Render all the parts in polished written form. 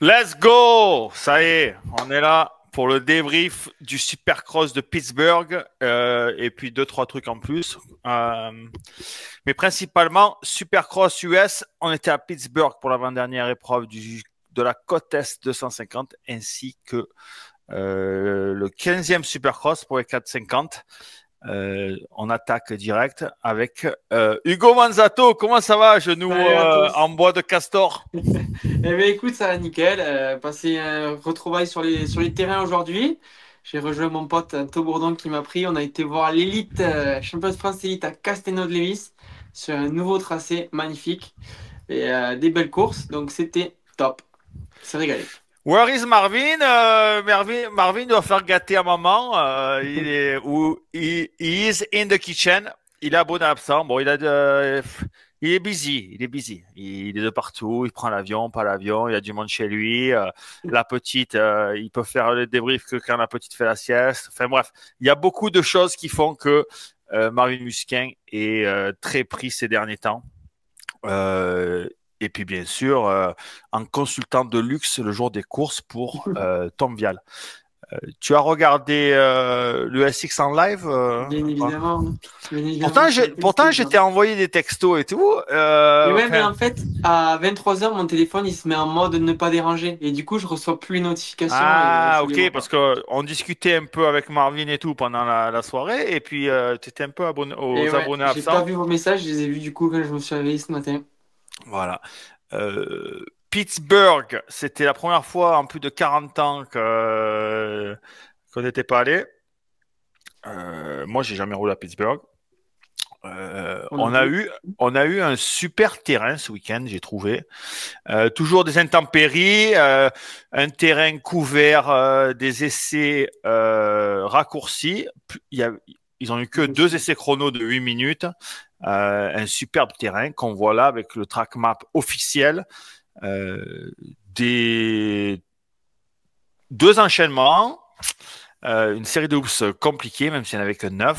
Let's go! Ça y est, on est là pour le débrief du Supercross de Pittsburgh et puis deux, trois trucs en plus. Mais principalement, Supercross US, on était à Pittsburgh pour l'avant-dernière épreuve de la côte Est 250 ainsi que le 15e Supercross pour les 450. On attaque direct avec Hugo Manzato. Comment ça va, genou Salut à en tous. bois de castor? Eh bien, écoute, ça va nickel. Passé un retrouvaille sur les terrains aujourd'hui. J'ai rejoint mon pote Tho Bourdon qui m'a pris. On a été voir l'élite, champion de France élite à Castelnau-de-Lévis sur un nouveau tracé magnifique et des belles courses. Donc, c'était top. C'est régalé. Where is Marvin? Marvin doit faire gâter à maman. He is in the kitchen. Il est abonné absent. Bon, il est busy. Il est busy. Il est de partout. Il prend l'avion, pas l'avion. Il y a du monde chez lui. La petite, il peut faire le débrief que quand la petite fait la sieste. Enfin bref, il y a beaucoup de choses qui font que Marvin Musquin est très pris ces derniers temps. Euh, et puis bien sûr, en consultant de luxe le jour des courses pour Tom Vial. Tu as regardé le SX en live Bien ouais. évidemment. Bien évidemment, ça a été Pourtant, exclusif. je t'ai envoyé des textos et tout. Et ouais, mais Enfin, en fait, à 23h, mon téléphone, il se met en mode ne pas déranger. Et du coup, je reçois plus les notifications et ah, je les ok, vois parce pas. qu'on discutait un peu avec Marvin et tout pendant la soirée, et puis tu étais un peu abonné Et aux ouais, abonnés j'ai pas absents. vu vos messages, je les ai vus du coup quand je me suis réveillé ce matin. Voilà. Pittsburgh, c'était la première fois en plus de 40 ans qu'on n'était pas allé. Moi, j'ai jamais roulé à Pittsburgh. Euh, Moi non on a plus. eu, on a eu un super terrain ce week-end, j'ai trouvé. Toujours des intempéries, un terrain couvert, des essais raccourcis. Ils ont eu que Je me deux suis... essais chrono de 8 minutes. Un superbe terrain qu'on voit là avec le track map officiel. Euh, des deux enchaînements, une série de hoops compliqués, même s'il n'y en avait que 9.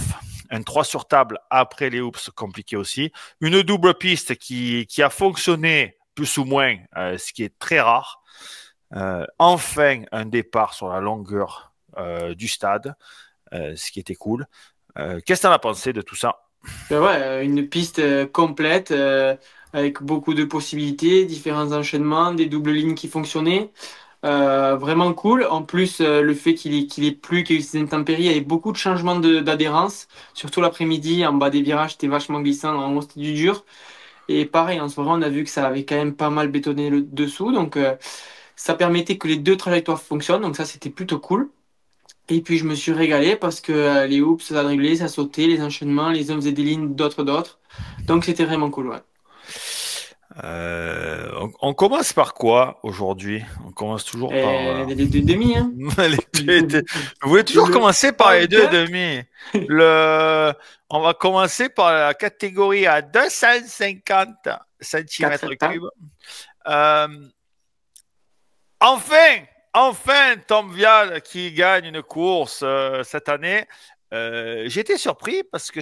Un 3 sur table après les hoops compliqués aussi. Une double piste qui a fonctionné plus ou moins, ce qui est très rare. Enfin, un départ sur la longueur du stade, ce qui était cool. Qu'est-ce que tu en as pensé de tout ça? Ben ouais, une piste complète avec beaucoup de possibilités, différents enchaînements, des doubles lignes qui fonctionnaient. Vraiment cool. En plus, le fait qu'il ait plu, qu'il y ait eu ces intempéries, il y avait beaucoup de changements d'adhérence. Surtout l'après-midi, en bas des virages, c'était vachement glissant, en haut, c'était du dur. Et pareil, en soirée, on a vu que ça avait quand même pas mal bétonné le dessous. Donc, ça permettait que les deux trajectoires fonctionnent. Donc, ça, c'était plutôt cool. Et puis je me suis régalé parce que les hoops, ça driblait, ça sautait, les enchaînements, les uns faisaient des lignes, d'autres. Donc c'était vraiment cool, ouais. On commence par quoi aujourd'hui? On commence toujours par Et les deux demi, hein. les deux et demi. Vous voulez toujours Le commencer par les deux et All-Cup. demi. On va commencer par la catégorie à 250 4 centimètres hectares. cubes. Euh, enfin, enfin, Tom Vial qui gagne une course cette année. J'étais surpris parce que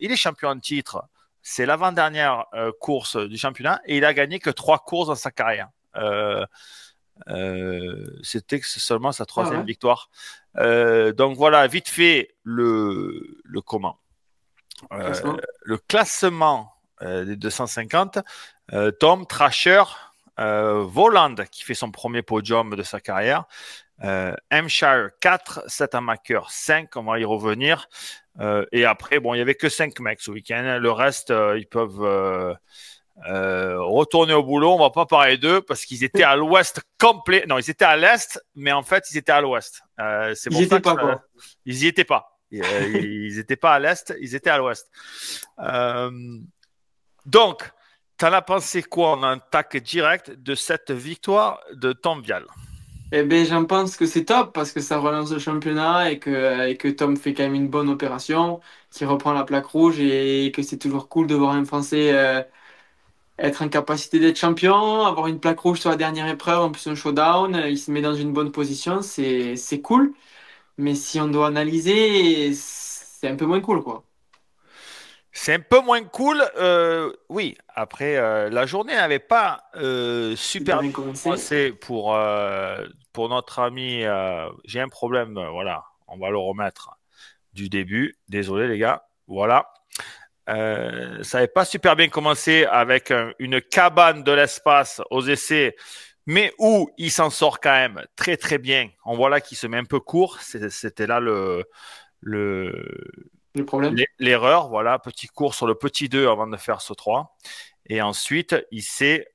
il est champion en titre. C'est l'avant-dernière course du championnat et il a gagné que 3 courses dans sa carrière. C'était seulement sa Ah troisième ouais, victoire. Donc voilà, vite fait le comment classement. le classement des 250. Tom Thrasher, Voland qui fait son premier podium de sa carrière. Hampshire 4, Setamaker 5, on va y revenir. Et après, bon, il n'y avait que 5 mecs ce week-end. Le reste, ils peuvent retourner au boulot. On va pas parler d'eux parce qu'ils étaient à l'ouest complet. Non, ils étaient à l'est, mais en fait, ils étaient à l'ouest. C'est Ils pour ça étaient que pas quoi. ils y étaient pas. Ils n'étaient pas à l'est, ils étaient à l'ouest. Euh, donc, t'en as pensé quoi en attaque directe de cette victoire de Tom Vial? Eh ben j'en pense que c'est top parce que ça relance le championnat et que Tom fait quand même une bonne opération, qui reprend la plaque rouge et que c'est toujours cool de voir un Français être en capacité d'être champion, avoir une plaque rouge sur la dernière épreuve, en plus un showdown, il se met dans une bonne position, c'est cool. Mais si on doit analyser, c'est un peu moins cool, quoi. c'est un peu moins cool. Oui, après, la journée n'avait pas Super super bien bien commencé. commencé pour notre ami. J'ai un problème, voilà, on va le remettre du début. Désolé, les gars. Voilà. Ça n'avait pas super bien commencé avec une cabane de l'espace aux essais, mais où il s'en sort quand même très très bien. On voit là qu'il se met un peu court. C'était là le, Le problème. l'erreur. Voilà, petit cours sur le petit 2 avant de faire ce 3. Et ensuite, il s'est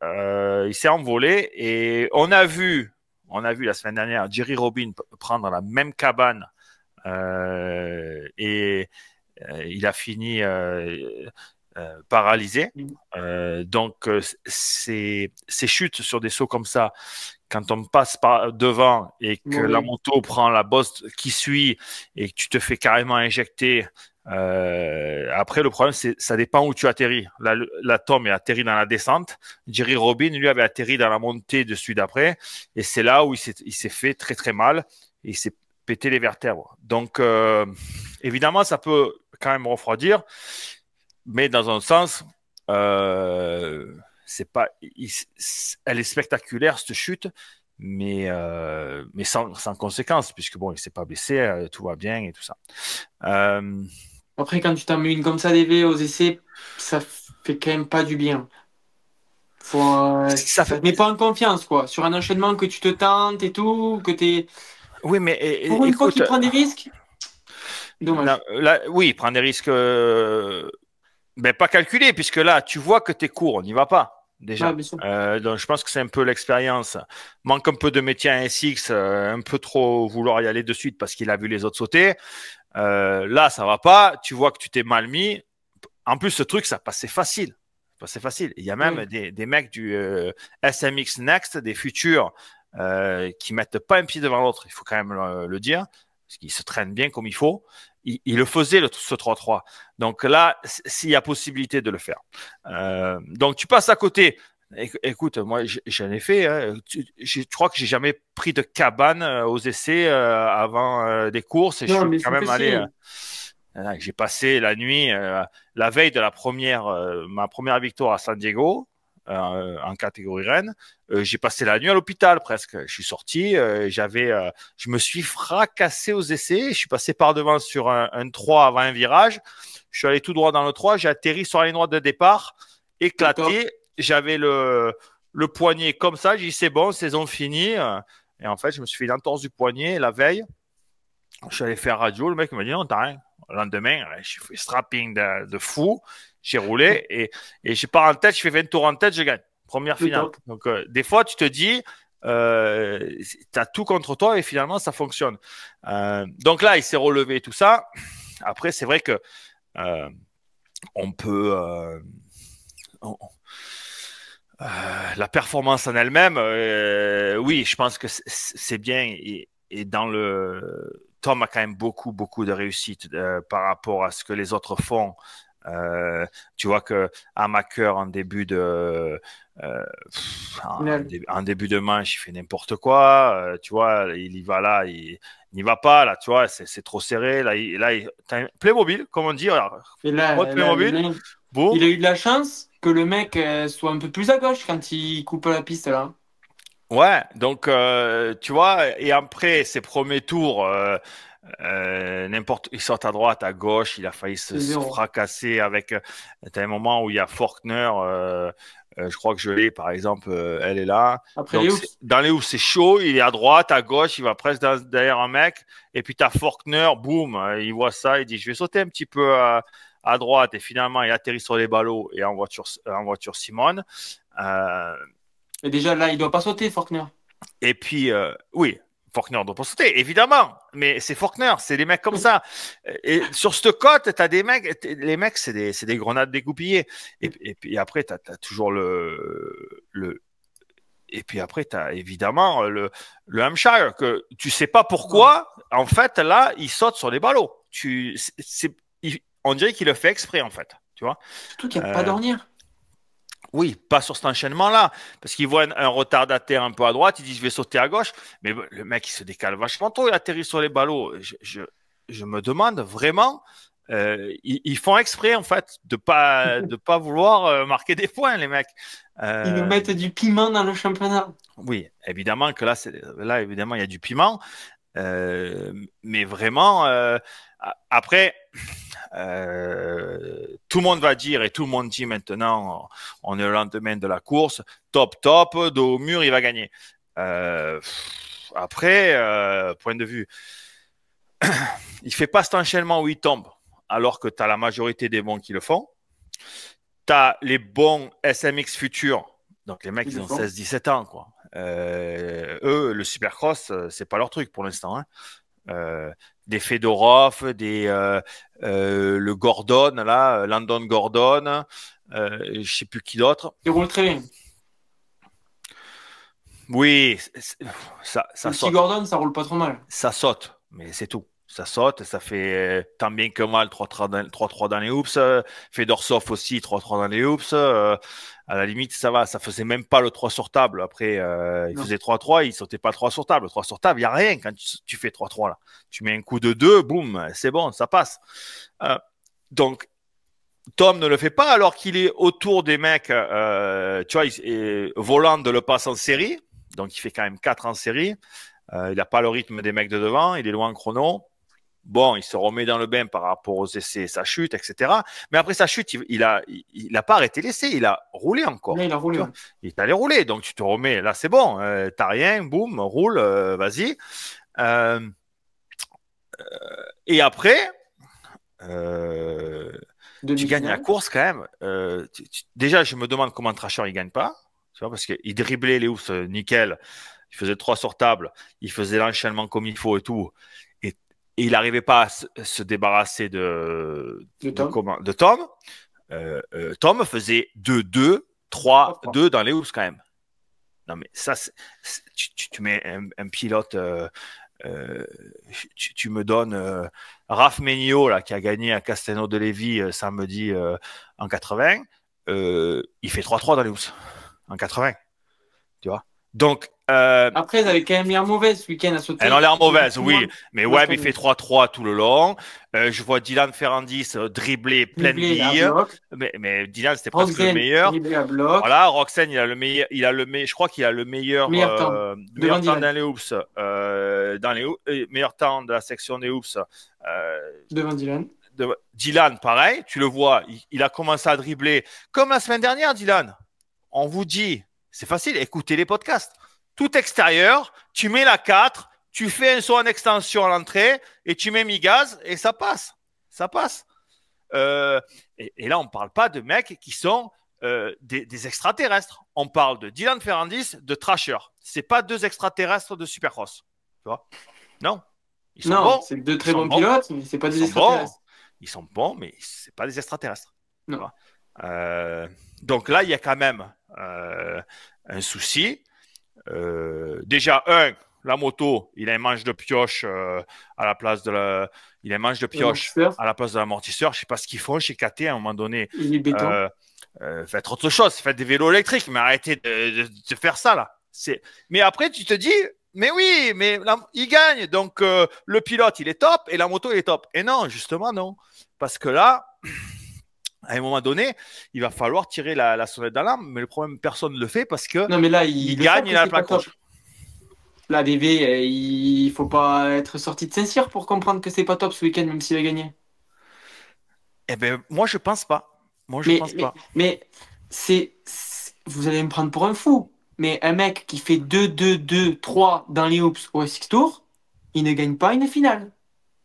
envolé et on a vu la semaine dernière Jerry Robin prendre la même cabane et il a fini paralysé. Donc, ces chutes sur des sauts comme ça, quand on passe par devant et que la Mauvais. moto prend la bosse qui suit et que tu te fais carrément injecter, après, le problème, c'est ça dépend où tu atterris. Là, Tom est atterri dans la descente. Jerry Robin, lui, avait atterri dans la montée de celui d'après. Et c'est là où il s'est fait très, très mal. Et il s'est pété les vertèbres. Donc, évidemment, ça peut quand même refroidir. Mais dans un sens, c'est pas, elle est spectaculaire, cette chute. Mais sans conséquence, puisque bon, il s'est pas blessé, tout va bien et tout ça. Euh, Après, quand tu t'en mets une comme ça d'EV aux essais, ça fait quand même pas du bien. ça Ça fait, te met pas en confiance, quoi. Sur un enchaînement que tu te tentes et tout, que t'es. oui, mais Pour une fois écoute, qu'il prend des risques, dommage. là, oui, prendre des risques, ben, pas calculés, puisque là, tu vois que t'es court, on n'y va pas, Ouais, déjà. bien sûr. Donc, je pense que c'est un peu l'expérience. Manque un peu de métier à SX, un peu trop vouloir y aller de suite parce qu'il a vu les autres sauter. Là, ça va pas. Tu vois que tu t'es mal mis. En plus, ce truc, ça passait facile. C'est facile. Il y a même Oui. des mecs du SMX Next, des futurs, qui mettent pas un pied devant l'autre. Il faut quand même le dire, parce qu'ils se traînent bien comme il faut. Il le faisait, ce 3-3. Donc là, s'il y a possibilité de le faire. Donc tu passes à côté. Écoute, moi, j'en ai fait. Hein. Je crois que j'ai jamais pris de cabane aux essais avant des courses et je Non, suis mais quand faut que même allé. si. J'ai passé la nuit, la veille de ma première victoire à San Diego, en catégorie Rennes. J'ai passé la nuit à l'hôpital presque. Je suis sorti, je me suis fracassé aux essais. Je suis passé par devant sur un 3 avant un virage. Je suis allé tout droit dans le 3. J'ai atterri sur la ligne droite de départ, D'accord. éclaté. J'avais le poignet comme ça. J'ai dit c'est bon, saison finie. Et en fait, je me suis fait une entorse du poignet la veille. Je suis allé faire radio. Le mec m'a dit non, t'as rien. Le lendemain, j'ai fait strapping de fou. J'ai roulé et je pars en tête. Je fais 20 tours en tête, je gagne. Première Le finale. top. Donc, des fois, tu te dis, tu as tout contre toi et finalement, ça fonctionne. Donc là, il s'est relevé tout ça. Après, c'est vrai que euh, on peut. On- la performance en elle-même, oui, je pense que c'est bien. Et dans Tom a quand même beaucoup, beaucoup de réussite par rapport à ce que les autres font. Tu vois que Amaker Final. en début de manche, il fait n'importe quoi. Tu vois, il y va là, il n'y va pas là. Tu vois, c'est trop serré. T'as un Playmobil, comme on dit. Alors, Et mode là, le Playmobil, mec, il boum. a eu de la chance que le mec soit un peu plus à gauche quand il coupe la piste là. Ouais, donc tu vois, et après ses premiers tours, il saute à droite, à gauche, il a failli C'est se zéro. fracasser avec. T'as un moment où il y a Faulkner, je crois que je l'ai, par exemple, elle est là. Après les Donc hoops. dans les hoops, c'est chaud, il est à droite, à gauche, il va presque derrière un mec, et puis t'as Faulkner, boum, il voit ça, il dit je vais sauter un petit peu à droite, et finalement il atterrit sur les ballots et en voiture Simone. Euh, Et déjà là, il doit pas sauter, Faulkner. et puis, oui, Faulkner doit pas sauter, évidemment. Mais c'est Faulkner, c'est des mecs comme ça. Et sur cette côte, t'as des mecs, les mecs, c'est des grenades dégoupillées. Et puis après, t'as toujours et puis après, t'as évidemment le Hampshire, que tu sais pas Ouais. pourquoi, en fait, là, il saute sur les ballots. On dirait qu'il le fait exprès, en fait. Tu vois? Surtout qu'il n'y a pas Euh, d'ornière. Oui, pas sur cet enchaînement-là, parce qu'il voit un retardataire un peu à droite, il dit je vais sauter à gauche, mais le mec il se décale vachement trop, il atterrit sur les ballots. Je me demande vraiment Ils font exprès, en fait, de pas vouloir marquer des points, les mecs. Ils nous mettent du piment dans le championnat. Oui, évidemment que là, évidemment, il y a du piment. Mais vraiment, après, tout le monde va dire et tout le monde dit maintenant, on est le lendemain de la course, top, dos au mur, il va gagner. Après, point de vue, il fait pas cet enchaînement où il tombe, alors que tu as la majorité des bons qui le font. Tu as les bons SMX futurs, donc les mecs, ils ont 16-17 ans, quoi. Eux, le supercross, c'est pas leur truc pour l'instant. Hein. Des Fedorov, le Gordon, là, Landon Gordon, je sais plus qui d'autre. Il roule très bien. Oui, ça Le petit saute. Gordon, ça roule pas trop mal. Ça saute, mais c'est tout. Ça saute, ça fait tant bien que mal 3-3 dans les hoops. Fedorsov aussi 3-3 dans les hoops. À la limite, ça va. Ça faisait même pas le 3 sur table. Après, il faisait 3-3, il sautait pas 3 sur table. Le 3 sur table, il n'y a rien quand tu fais 3-3 là. Tu mets un coup de 2, boum, c'est bon, ça passe. Donc, Tom ne le fait pas alors qu'il est autour des mecs, tu vois, Volant le passe en série. Donc, il fait quand même 4 en série. Il n'a pas le rythme des mecs de devant, il est loin en chrono. Bon, il se remet dans le bain par rapport aux essais, sa chute, etc. Mais après sa chute, il a pas arrêté l'essai, il a roulé encore. Là, il a roulé. Il est allé rouler, donc tu te remets. Là, c'est bon, t'as rien, boum, roule, vas-y. Et après, tu gagnes la course quand même. Déjà, je me demande comment Trasher il gagne pas, tu vois, parce qu'il driblait les housses nickel. Il faisait 3 sur table, il faisait l'enchaînement comme il faut et tout. Et il n'arrivait pas à se débarrasser de Tom. Tom faisait 2-2, 3-2 dans les hoops quand même. Non, mais ça, tu mets un pilote. Tu me donnes Raph Menio, là, qui a gagné à Castelnau de Lévis samedi en 80. Il fait 3-3 dans les hoops en 80. Tu vois? Donc, après, ils avaient quand même l'air mauvaises ce week-end à sauter. Elles ont l'air mauvaises, oui. Mais Webb, il fait 3-3 tout le long. Je vois Dylan Ferrandis dribbler plein de billes. Mais Dylan, c'était presque le meilleur. Voilà, Roxane, il a le meilleur. Je crois qu'il a le meilleur temps dans les hoops. Meilleur temps de la section des hoops. Devant Dylan. Dylan, pareil, tu le vois, il a commencé à dribbler comme la semaine dernière, Dylan. On vous dit, c'est facile, écoutez les podcasts. Tout extérieur, tu mets la 4, tu fais un saut en extension à l'entrée et tu mets mi-gaz et ça passe. Ça passe. Et là, on ne parle pas de mecs qui sont des extraterrestres. On parle de Dylan Ferrandis, de Trasher. Ce n'est pas deux extraterrestres de Supercross. Tu vois? Non. Ils sont bons. C'est deux très bons pilotes, mais ce n'est pas des extraterrestres. Ils sont bons, mais ce n'est pas des extraterrestres. Non. Donc là, il y a quand même un souci. Déjà, la moto, il a un manche de pioche à la place de l'amortisseur. Je sais pas ce qu'ils font chez KT à un moment donné. Il est béton. Faites autre chose, faites des vélos électriques, mais arrêtez de faire ça là. Mais après, tu te dis, mais oui, mais il gagne, donc le pilote il est top et la moto il est top. Et non, justement non, parce que là. À un moment donné, il va falloir tirer la sonnette d'alarme, mais le problème, personne ne le fait parce que non, mais là, il gagne, il a la plaque rouge. La DV, il faut pas être sorti de Saint-Cyr pour comprendre que c'est pas top ce week-end, même s'il a gagné. Eh ben, moi, je pense pas. Mais vous allez me prendre pour un fou. Mais un mec qui fait 2-2-2-3 dans les hoops au SX Tour, il ne gagne pas une finale.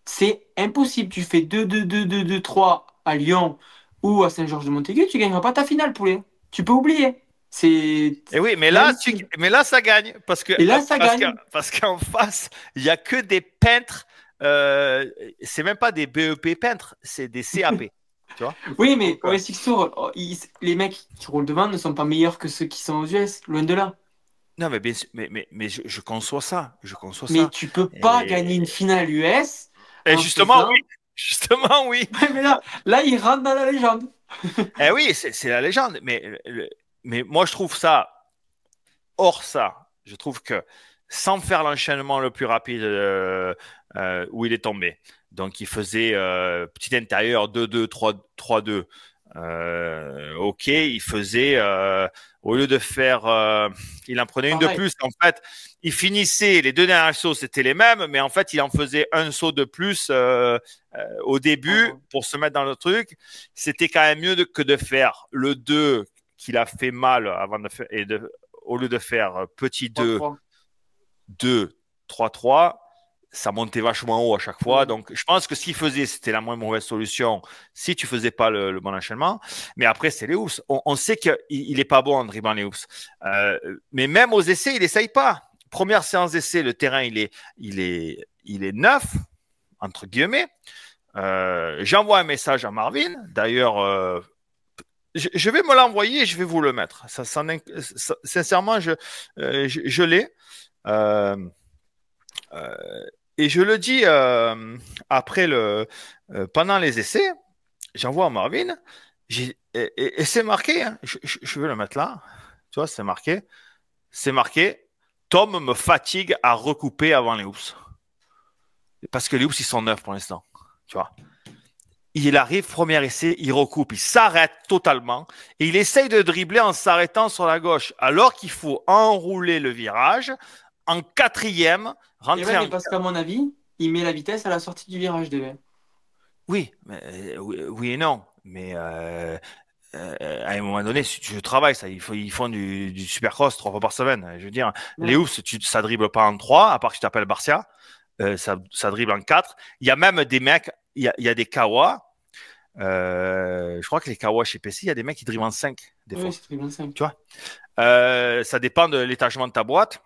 C'est impossible. Tu fais 2-2-2-2-2-3 à Lyon ou à Saint-Georges-de-Montaigu, tu gagneras pas ta finale, poulet. Tu peux oublier. Et oui, mais là, ça gagne. Parce qu'en face, il n'y a que des peintres. C'est même pas des BEP peintres, c'est des CAP. Tu vois? Oui, mais au SX Tour, les mecs qui roulent devant ne sont pas meilleurs que ceux qui sont aux US, loin de là. Non, mais je conçois ça. Mais tu peux pas gagner une finale US. Et justement, oui. Justement, oui. Mais là, il rentre dans la légende. Eh oui, c'est la légende. Mais moi, je trouve ça, hors ça, je trouve que sans faire l'enchaînement le plus rapide où il est tombé, Donc, il faisait petit intérieur 2-2, 3-2. Ok, il faisait, au lieu de faire, il en prenait une de Pareil. plus. En fait, il finissait, les deux derniers sauts, c'était les mêmes, mais en fait, il en faisait un saut de plus au début En pour se mettre dans le truc. C'était quand même mieux que de faire le 2 qu'il a fait mal avant de faire, au lieu de faire petit 2, 3-3. 2, 3-3, ça montait vachement haut à chaque fois. Ouais. Donc, je pense que ce qu'il faisait, c'était la moins mauvaise solution si tu faisais pas le bon enchaînement. Mais après, c'est les housses. On sait qu'il est pas bon en dribblant les housses. Mais même aux essais, il essaye pas. Première séance d'essai, le terrain, il est neuf, entre guillemets. J'envoie un message à Marvin. D'ailleurs, je vais me l'envoyer et je vais vous le mettre. Sincèrement, je l'ai. Euh, euh, et je le dis après pendant les essais, j'envoie à Marvin, et c'est marqué, hein, je vais le mettre là, tu vois, c'est marqué, Tom me fatigue à recouper avant les hoops. Parce que les hoops, ils sont neufs pour l'instant, tu vois. Il arrive, premier essai, il recoupe, il s'arrête totalement et il essaye de dribbler en s'arrêtant sur la gauche, alors qu'il faut enrouler le virage en quatrième, Et rentrer ouais, mais en... parce qu'à mon avis, il met la vitesse à la sortie du virage de Oui, oui, oui et non. Mais à un moment donné, si tu travailles, ça, ils font du supercross 3 fois par semaine. Je veux dire, les Ouais. housses, ça dribble pas en 3, à part que tu t'appelles Barcia. Ça dribble en 4. Il y a même des mecs, il y a des Kawa. Je crois que les Kawa chez PC, il y a des mecs qui dribblent en 5 des Oui, fois. c'est très bien simple. Tu vois, ça dépend de l'étagement de ta boîte.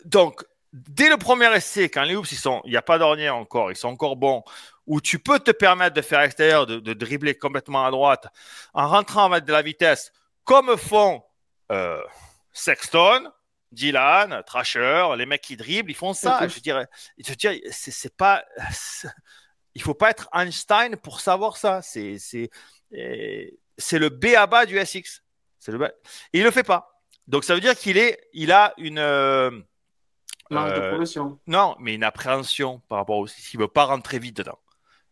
Donc, dès le premier essai, quand les hoops, il n'y a pas d'ornière encore, ils sont encore bons, où tu peux te permettre de faire extérieur, de dribbler complètement à droite, en rentrant avec de la vitesse, comme font Sexton, Dylan, Thrasher, les mecs qui dribblent, ils font Et ça. tous. Je dirais, c'est pas, il faut pas être Einstein pour savoir ça. C'est le B à bas du SX. C'est le B. Et il le fait pas. Donc ça veut dire il a une Marge de progression. non, mais une appréhension par rapport au. Il veut pas rentrer vite dedans.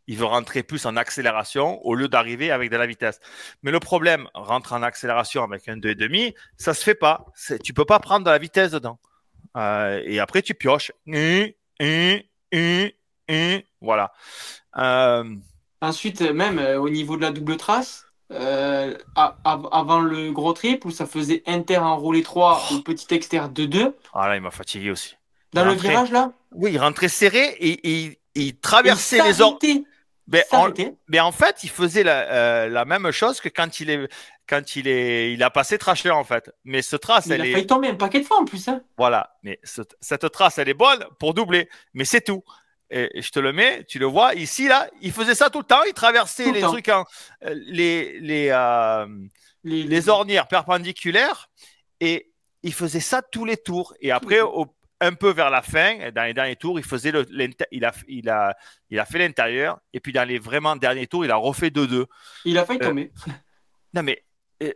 Il veut rentrer plus en accélération au lieu d'arriver avec de la vitesse. Mais le problème, rentrer en accélération avec un 2,5, ça se fait pas. Tu peux pas prendre de la vitesse dedans. Et après, tu pioches. Voilà. Euh, Ensuite, même au niveau de la double trace, avant le gros triple où ça faisait inter enroulé 3 ou petit exter 2-2, Ah là, il m'a fatigué aussi. Il dans le rentrait, virage là, oui, il rentrait serré et il et il traversait les ordres. s'arrêtait. Il Mais s'arrêtait. en fait, il faisait la même chose que il a passé Trasher en fait. Mais ce trace, Mais il elle a est, failli tomber un paquet de fois en plus, hein. voilà. Mais cette trace, elle est bonne pour doubler. Mais c'est tout. Et je te le mets, tu le vois ici là, il faisait ça tout le temps. Il traversait Tout le les temps. trucs les Les- ornières perpendiculaires et il faisait ça tous les tours. Et tous les après, tours. un peu vers la fin, dans les derniers tours, il faisait il a fait l'intérieur. Et puis dans les vraiment derniers tours, il a refait 2-2. Il a failli Euh, tomber. non, mais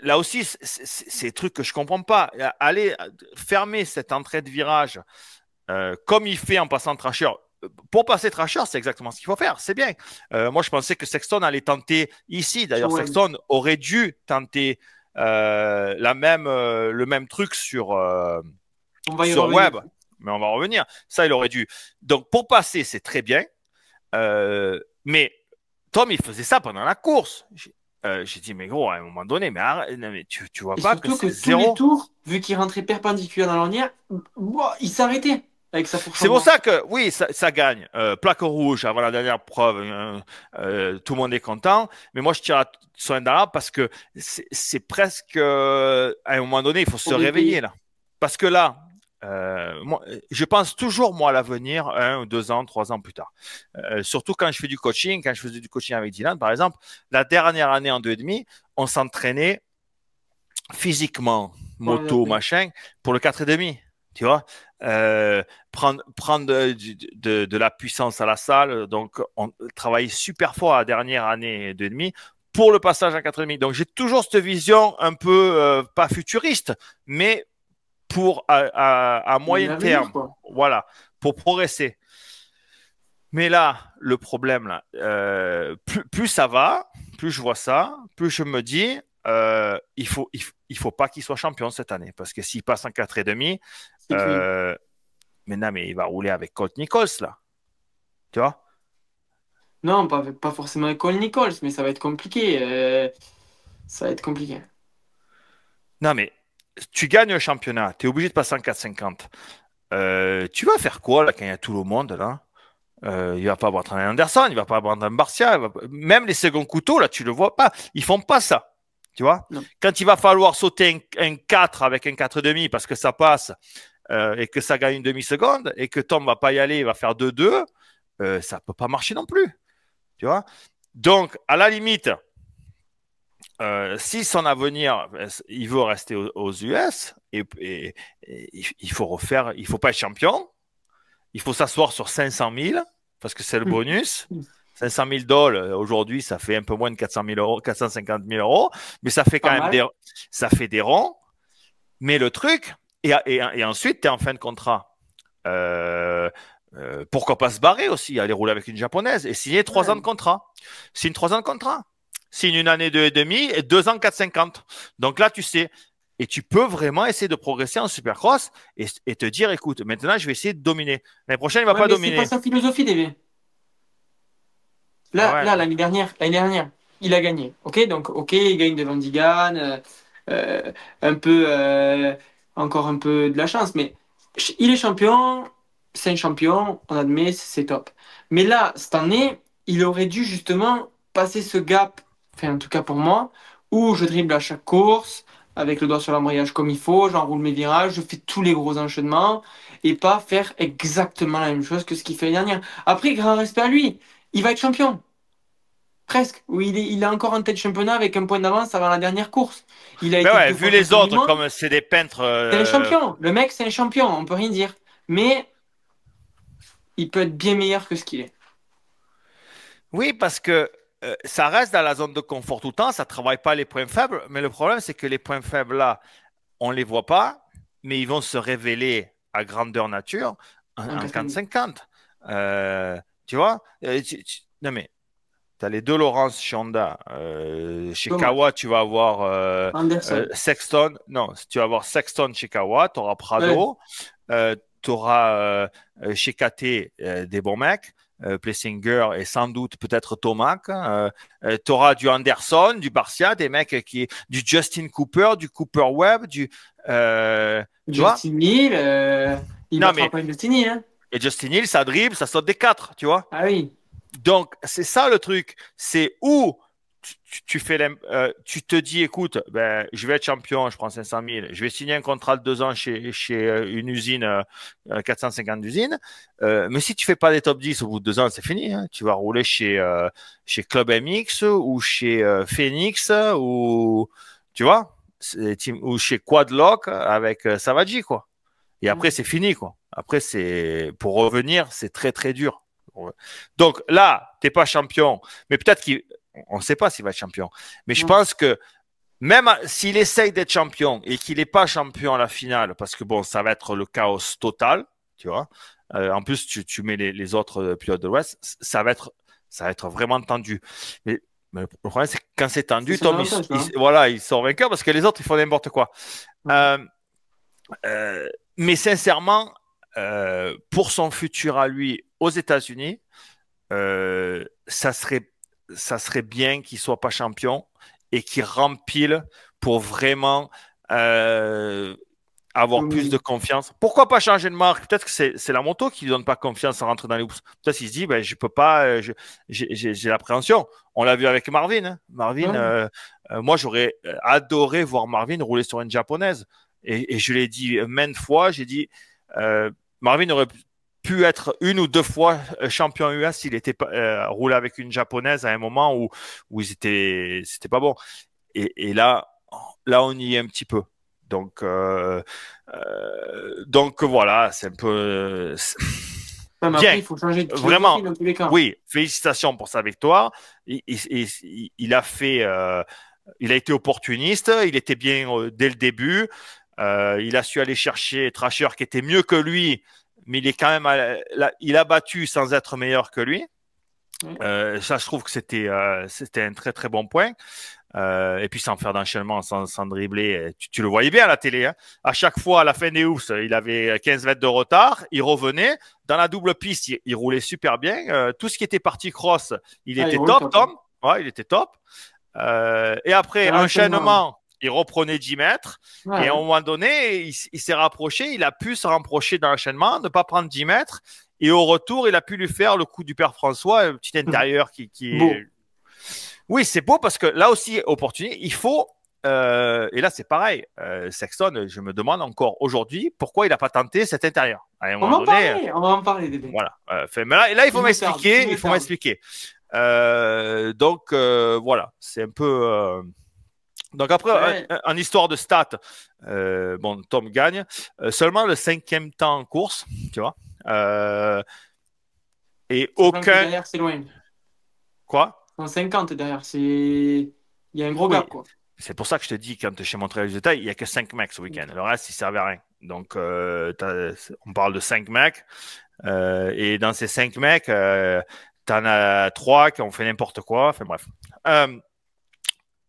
là aussi, c'est des trucs que je comprends pas. Aller fermer cette entrée de virage comme il fait en passant Thrasher. Pour passer Thrasher, c'est exactement ce qu'il faut faire. C'est bien. Moi, je pensais que Sexton allait tenter ici. Sur D'ailleurs, web. Sexton aurait dû tenter le même truc On va y sur revenir. web. Mais on va revenir. Ça, il aurait dû. Donc, pour passer, c'est très bien. Mais Tom, il faisait ça pendant la course. J'ai dit, mais gros, à un moment donné, mais, arrête, non, mais tu vois Et pas que surtout que c'est tous les zéro. tours, vu qu'il rentrait perpendiculaire dans l'ornière, ouah, il s'arrêtait avec sa fourche C'est en pour bois. ça que, oui, ça gagne. Plaque rouge avant la dernière preuve, tout le monde est content. Mais moi, je tire à son d'arbre parce que c'est presque, à un moment donné, il faut se Pour réveiller réveiller. là. Parce que là, moi, je pense toujours, moi, à l'avenir, 1, 2 ans, 3 ans plus tard. Surtout quand je fais du coaching, quand je faisais du coaching avec Dylan, par exemple, la dernière année en 2,5, on s'entraînait physiquement, Pour les moto, après. machin, pour le 4,5. Tu vois, prendre de la puissance à la salle. Donc, on travaille super fort la dernière année et demi pour le passage à 4,5. Donc, j'ai toujours cette vision un peu, pas futuriste, mais pour à moyen L'avenir, terme. quoi. Voilà, pour progresser. Mais là, le problème, là, plus ça va, plus je vois ça, plus je me dis, il faut pas qu'il soit champion cette année. Parce que s'il passe en 4,5, C'est cuit. euh, maintenant, mais il va rouler avec Colt Nichols, là. Tu vois? Non, pas forcément avec Cole Nichols, mais ça va être compliqué. Ça va être compliqué. Non, mais tu gagnes le championnat, tu es obligé de passer en 4,50. Tu vas faire quoi, là, quand il y a tout le monde, là? Il va pas avoir un Anderson, il va pas avoir un Barcia. Même les seconds couteaux, là, tu le vois pas. Ils font pas ça. Tu vois? Non. Quand il va falloir sauter un 4 avec un 4,5 parce que ça passe et que ça gagne une demi-seconde et que Tom va pas y aller, il va faire 2-2, ça peut pas marcher non plus. Tu vois? Donc, à la limite, si son avenir, il veut rester aux US et il faut refaire, il faut pas être champion, il faut s'asseoir sur 500 000 parce que c'est le bonus. 500 000 dollars, aujourd'hui, ça fait un peu moins de 400 000 euros, 450 000 euros, mais ça fait quand Pas même mal. ça fait des ronds. Mais le truc, et ensuite, tu es en fin de contrat. Pourquoi pas se barrer aussi, aller rouler avec une japonaise et signer 3 ans de Ouais. contrat. Signe 3 ans de contrat. Signe une année, 2 et demi et 2 ans, 4,50. Donc là, tu sais. Et tu peux vraiment essayer de progresser en supercross et te dire, écoute, maintenant, je vais essayer de dominer. L'année prochaine, il ne va Ouais, pas mais c'est pas dominer. sa philosophie, DB. Ah Là, ouais. l'année dernière, il a gagné. Ok, donc ok, il gagne devant Digan, euh, un peu, encore un peu de la chance, mais il est champion, c'est un champion, on admet, c'est top. Mais là, cette année, il aurait dû justement passer ce gap, enfin en tout cas pour moi, où je dribble à chaque course, avec le doigt sur l'embrayage comme il faut, j'enroule mes virages, je fais tous les gros enchaînements, et pas faire exactement la même chose que ce qu'il fait l'année dernière. Après, grand respect à lui, il va être champion. Presque. Oui, il est encore en tête de championnat avec un point d'avance avant la dernière course. Il a Mais été ouais, deux vu fois les champion du autres, monde. comme c'est des peintres. C'est un champion. Le mec, c'est un champion. On peut rien dire. Mais il peut être bien meilleur que ce qu'il est. Oui, parce que ça reste dans la zone de confort tout le temps, ça ne travaille pas les points faibles, mais le problème, c'est que les points faibles là, on ne les voit pas, mais ils vont se révéler à grandeur nature En en 4 4,50. Tu vois? Non, mais tu as les deux Laurence chez Honda. Chez Kawa, Dommage. tu vas avoir Anderson. Sexton. Non, tu vas avoir Sexton chez Kawa, tu auras Ouais. Prado, tu auras chez KT des bons mecs. Plessinger et sans doute peut-être Tomac. Tu auras du Anderson, du Barcia, des mecs du Justin Cooper, du Cooper Webb, tu vois? Justin Hill, il Non, battra mais pas Justin Hill, hein. et Justin Hill, ça dribble, ça saute des quatre, tu vois? Ah oui. Donc, c'est ça le truc. C'est où tu te dis, écoute, ben, je vais être champion, je prends 500 000, je vais signer un contrat de 2 ans chez une usine, 450 usines. Mais si tu fais pas des top 10 au bout de 2 ans, c'est fini, hein. Tu vas rouler chez Club MX ou chez Phoenix ou, tu vois, ou chez Quadlock avec Savaggi, quoi. Et après, c'est fini, quoi. Après, pour revenir, c'est très, très dur. Donc là, tu n'es pas champion, mais peut-être qu'on ne sait pas s'il va être champion. Mais je Non. pense que même s'il essaye d'être champion et qu'il n'est pas champion à la finale, parce que bon, ça va être le chaos total, tu vois. En plus, tu mets les autres pilotes de l'Ouest, ça va être vraiment tendu. Mais le problème, c'est que quand c'est C'est tendu, son Tom, avantage, là, hein. voilà, il sort vainqueur parce que les autres, ils font n'importe quoi. Ouais. Euh, mais sincèrement, pour son futur à lui aux États-Unis, euh, ça serait, ça serait bien qu'il soit pas champion et qu'il rempile pour vraiment avoir plus de Dominer. confiance. Pourquoi pas changer de marque? Peut-être que c'est la moto qui lui donne pas confiance à rentrer dans les boosts. Peut-être qu'il se dit, ben, je peux pas, j'ai l'appréhension. On l'a vu avec Marvin, hein. Marvin, Ouais. moi, j'aurais adoré voir Marvin rouler sur une japonaise. Et je l'ai dit maintes fois, j'ai dit, Marvin aurait pu être une ou deux fois champion US s'il était roulé avec une japonaise à un moment où c'était pas bon. Et là, on y est un petit peu. Donc voilà, c'est un peu Ouais, mais après, bien. il faut changer de philosophie Vraiment, dans tous les cas. oui, félicitations pour sa victoire. Il a fait, il a été opportuniste, il était bien dès le début. Il a su aller chercher Trasher qui était mieux que lui mais il est quand même il a battu sans être meilleur que lui. Ça, je trouve que c'était un très très bon point. Et puis sans faire d'enchaînement, sans dribbler, tu le voyais bien à la télé. Hein. À chaque fois, à la fin des housses, il avait 15 mètres de retard, il revenait. Dans la double piste, il roulait super bien. Tout ce qui était partie cross, il était top, Tom. Ouais, il était top. Et après, enchaînement, il reprenait 10 mètres. Et à un moment donné, il s'est rapproché, il a pu se rapprocher dans l'enchaînement, ne pas prendre 10 mètres. Et au retour, il a pu lui faire le coup du père François, un petit intérieur qui est... Oui, c'est beau parce que là aussi, opportunité, il faut. Et là, c'est pareil. Sexton, je me demande encore aujourd'hui pourquoi il n'a pas tenté cet intérieur. On va en parler, des bêtes. Voilà. Mais là, il faut m'expliquer. Il faut m'expliquer. Donc, voilà. C'est un peu. Donc, après, en histoire de stats, bon, Tom gagne. Seulement le 5e temps en course, tu vois. Et aucun. Derrière, c'est loin. Quoi? 50 derrière, il y a un gros gap, quoi. C'est pour ça que je te dis, quand je t'ai montré les résultats, il n'y a que 5 mecs ce week-end. Le reste, il ne servait à rien. Donc, on parle de 5 mecs. Et dans ces 5 mecs, tu en as 3 qui ont fait n'importe quoi. Enfin, bref.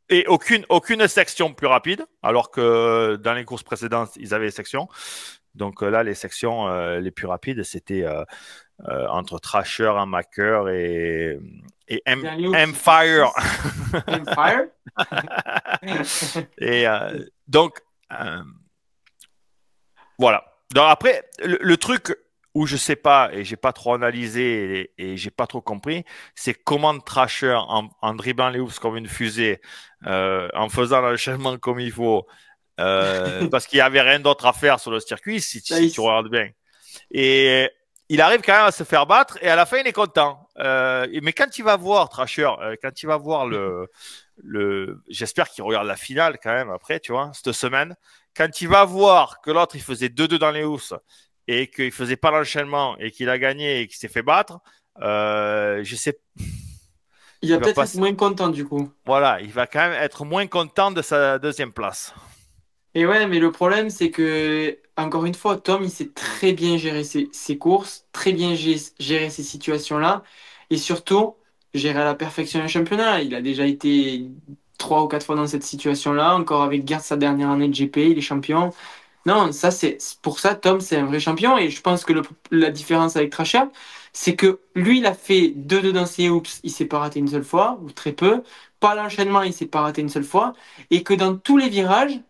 Et aucune section plus rapide, alors que dans les courses précédentes, ils avaient les sections. Donc là, les sections les plus rapides, c'était entre Thrasher, Amaker et Empire. Empire. Et donc, voilà. Donc après, le truc où je sais pas et j'ai pas trop analysé et j'ai pas trop compris, c'est comment Thrasher en dribblant les hoops comme une fusée, en faisant l'enchaînement comme il faut, parce qu'il y avait rien d'autre à faire sur le circuit si tu regardes bien. Et il arrive quand même à se faire battre et à la fin il est content. Mais quand il va voir Thrasher, quand il va voir j'espère qu'il regarde la finale quand même après, tu vois, cette semaine. Quand il va voir que l'autre il faisait 2-2 dans les housses et qu'il faisait pas l'enchaînement et qu'il a gagné et qu'il s'est fait battre, je sais. Il va peut-être être moins content du coup. Voilà, il va quand même être moins content de sa 2e place. Et ouais, mais le problème, c'est que, encore une fois, Tom, il sait très bien gérer ses courses, très bien gérer ces situations-là, et surtout, gérer à la perfection un championnat. Il a déjà été 3 ou 4 fois dans cette situation-là, encore avec Gerd sa dernière année de GP, il est champion. Non, ça, pour ça, Tom, c'est un vrai champion, et je pense que la différence avec Thrasher, c'est que lui, il a fait 2-2 dans ses hoops, il s'est pas raté une seule fois, ou très peu. Pas l'enchaînement, il s'est pas raté une seule fois, et que dans tous les virages,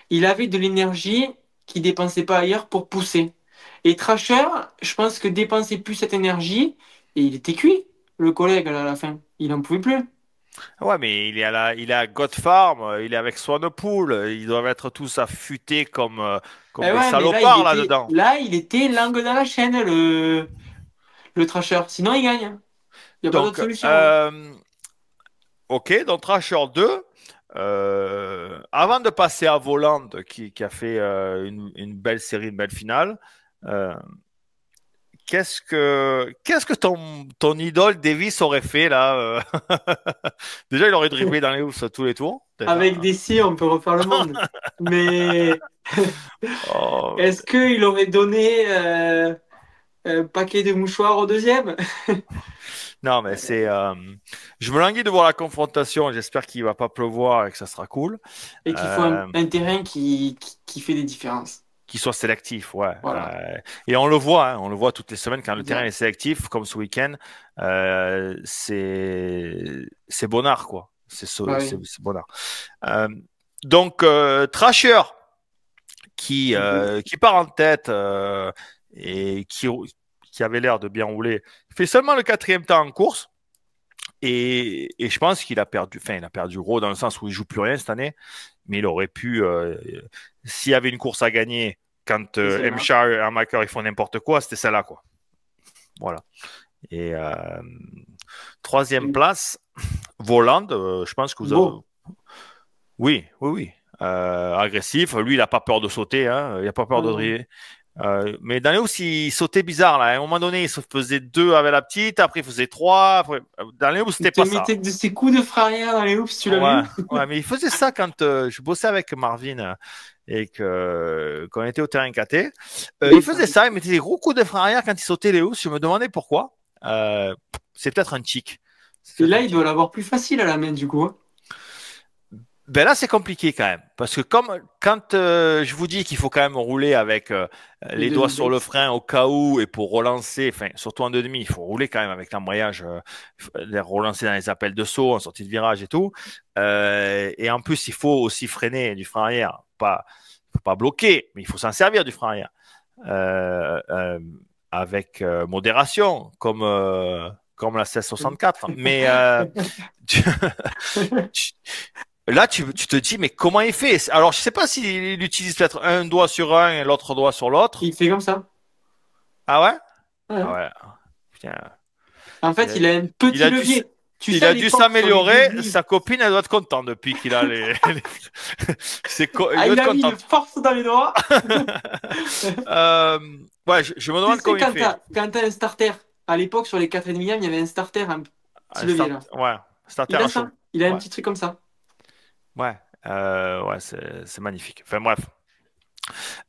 il avait de l'énergie qu'il dépensait pas ailleurs pour pousser. Et Thrasher, je pense que dépensait plus cette énergie et il était cuit, le collègue à la fin. Il n'en pouvait plus. Ouais, mais il est à God Farm, il est avec Swanepoel, ils doivent être tous affûtés comme des salopards là-dedans. Là, il était langue dans la chaîne, le Thrasher. Sinon, il gagne. Il n'y a pas d'autre solution. Ok, donc Thrasher 2. Avant de passer à Voland, qui a fait une belle série, une belle finale, qu'est-ce que ton idole Davis aurait fait là Déjà, il aurait dribblé dans les housses tous les tours. Avec des si, on peut refaire le monde. Mais est-ce qu'il aurait donné un paquet de mouchoirs au deuxième? Non, mais je me languis de voir la confrontation. J'espère qu'il va pas pleuvoir et que ça sera cool. Et qu'il faut un terrain qui fait des différences. Qui soit sélectif, ouais. Voilà. Et on le voit toutes les semaines quand le terrain est sélectif, comme ce week-end. C'est bonnard, quoi. C'est bonnard. Donc, Thrasher qui part en tête et qui avait l'air de bien rouler, fait seulement le 4e temps en course. Et je pense qu'il a perdu, enfin, il a perdu gros dans le sens où il joue plus rien cette année, mais il aurait pu, s'il y avait une course à gagner, quand Hampshire et Amaker ils font n'importe quoi, c'était celle-là, quoi. Voilà. Et 3e place, Voland, je pense que vous avez. Oui. Agressif. Lui, il n'a pas peur de sauter, hein. Il n'a pas peur de dribbler. Mais dans les housses, il sautait bizarre, là. À un moment donné, il se faisait 2 avec la petite, après il faisait 3. Après... Dans les housses, Il c'était te pas ça. mettait de ses coups de frein arrière dans les hoops, tu l'as Ouais, vu? ouais, mais il faisait ça quand je bossais avec Marvin et que qu'on était au terrain KT. Il faisait ça, il mettait des gros coups de frein arrière quand il sautait les housses. Je me demandais pourquoi. C'est peut-être un tic. C'est Et peut-être là, un il tic. doit l'avoir plus facile à la main, du coup, hein. Ben là, c'est compliqué quand même. Parce que comme quand je vous dis qu'il faut quand même rouler avec Les les deux doigts sur le vitesses. frein au cas où et pour relancer, enfin, surtout en 2,5, il faut rouler quand même avec l'embrayage, les relancer dans les appels de saut, en sortie de virage et tout. Et en plus, il faut aussi freiner du frein arrière. Faut pas bloquer, mais il faut s'en servir du frein arrière. Euh, euh, avec modération, comme la 1664. Mais tu- tu- là, tu te dis, mais comment il fait? Alors, je sais pas s'il utilise peut-être un doigt sur un et l'autre doigt sur l'autre. Il fait comme ça. Ah ouais? Ah Ouais. ouais. Putain. En Il fait, a, il a un il petit a dû, levier. Tu il sais, à a dû l'époque, sur les s'améliorer. aiguilles, Sa copine, elle doit être contente depuis qu'il a il ah, doit il être a mis une contente. force dans les doigts. Euh, ouais, je me Tu demande sais, comment il fait. quand t'as un starter, à l'époque, sur les 4,5, il y avait un starter, un petit levier là. Ouais, starter Il à a chaud. ça. Il a un Ouais, petit truc comme ça. ouais, ouais, c'est magnifique. Enfin bref.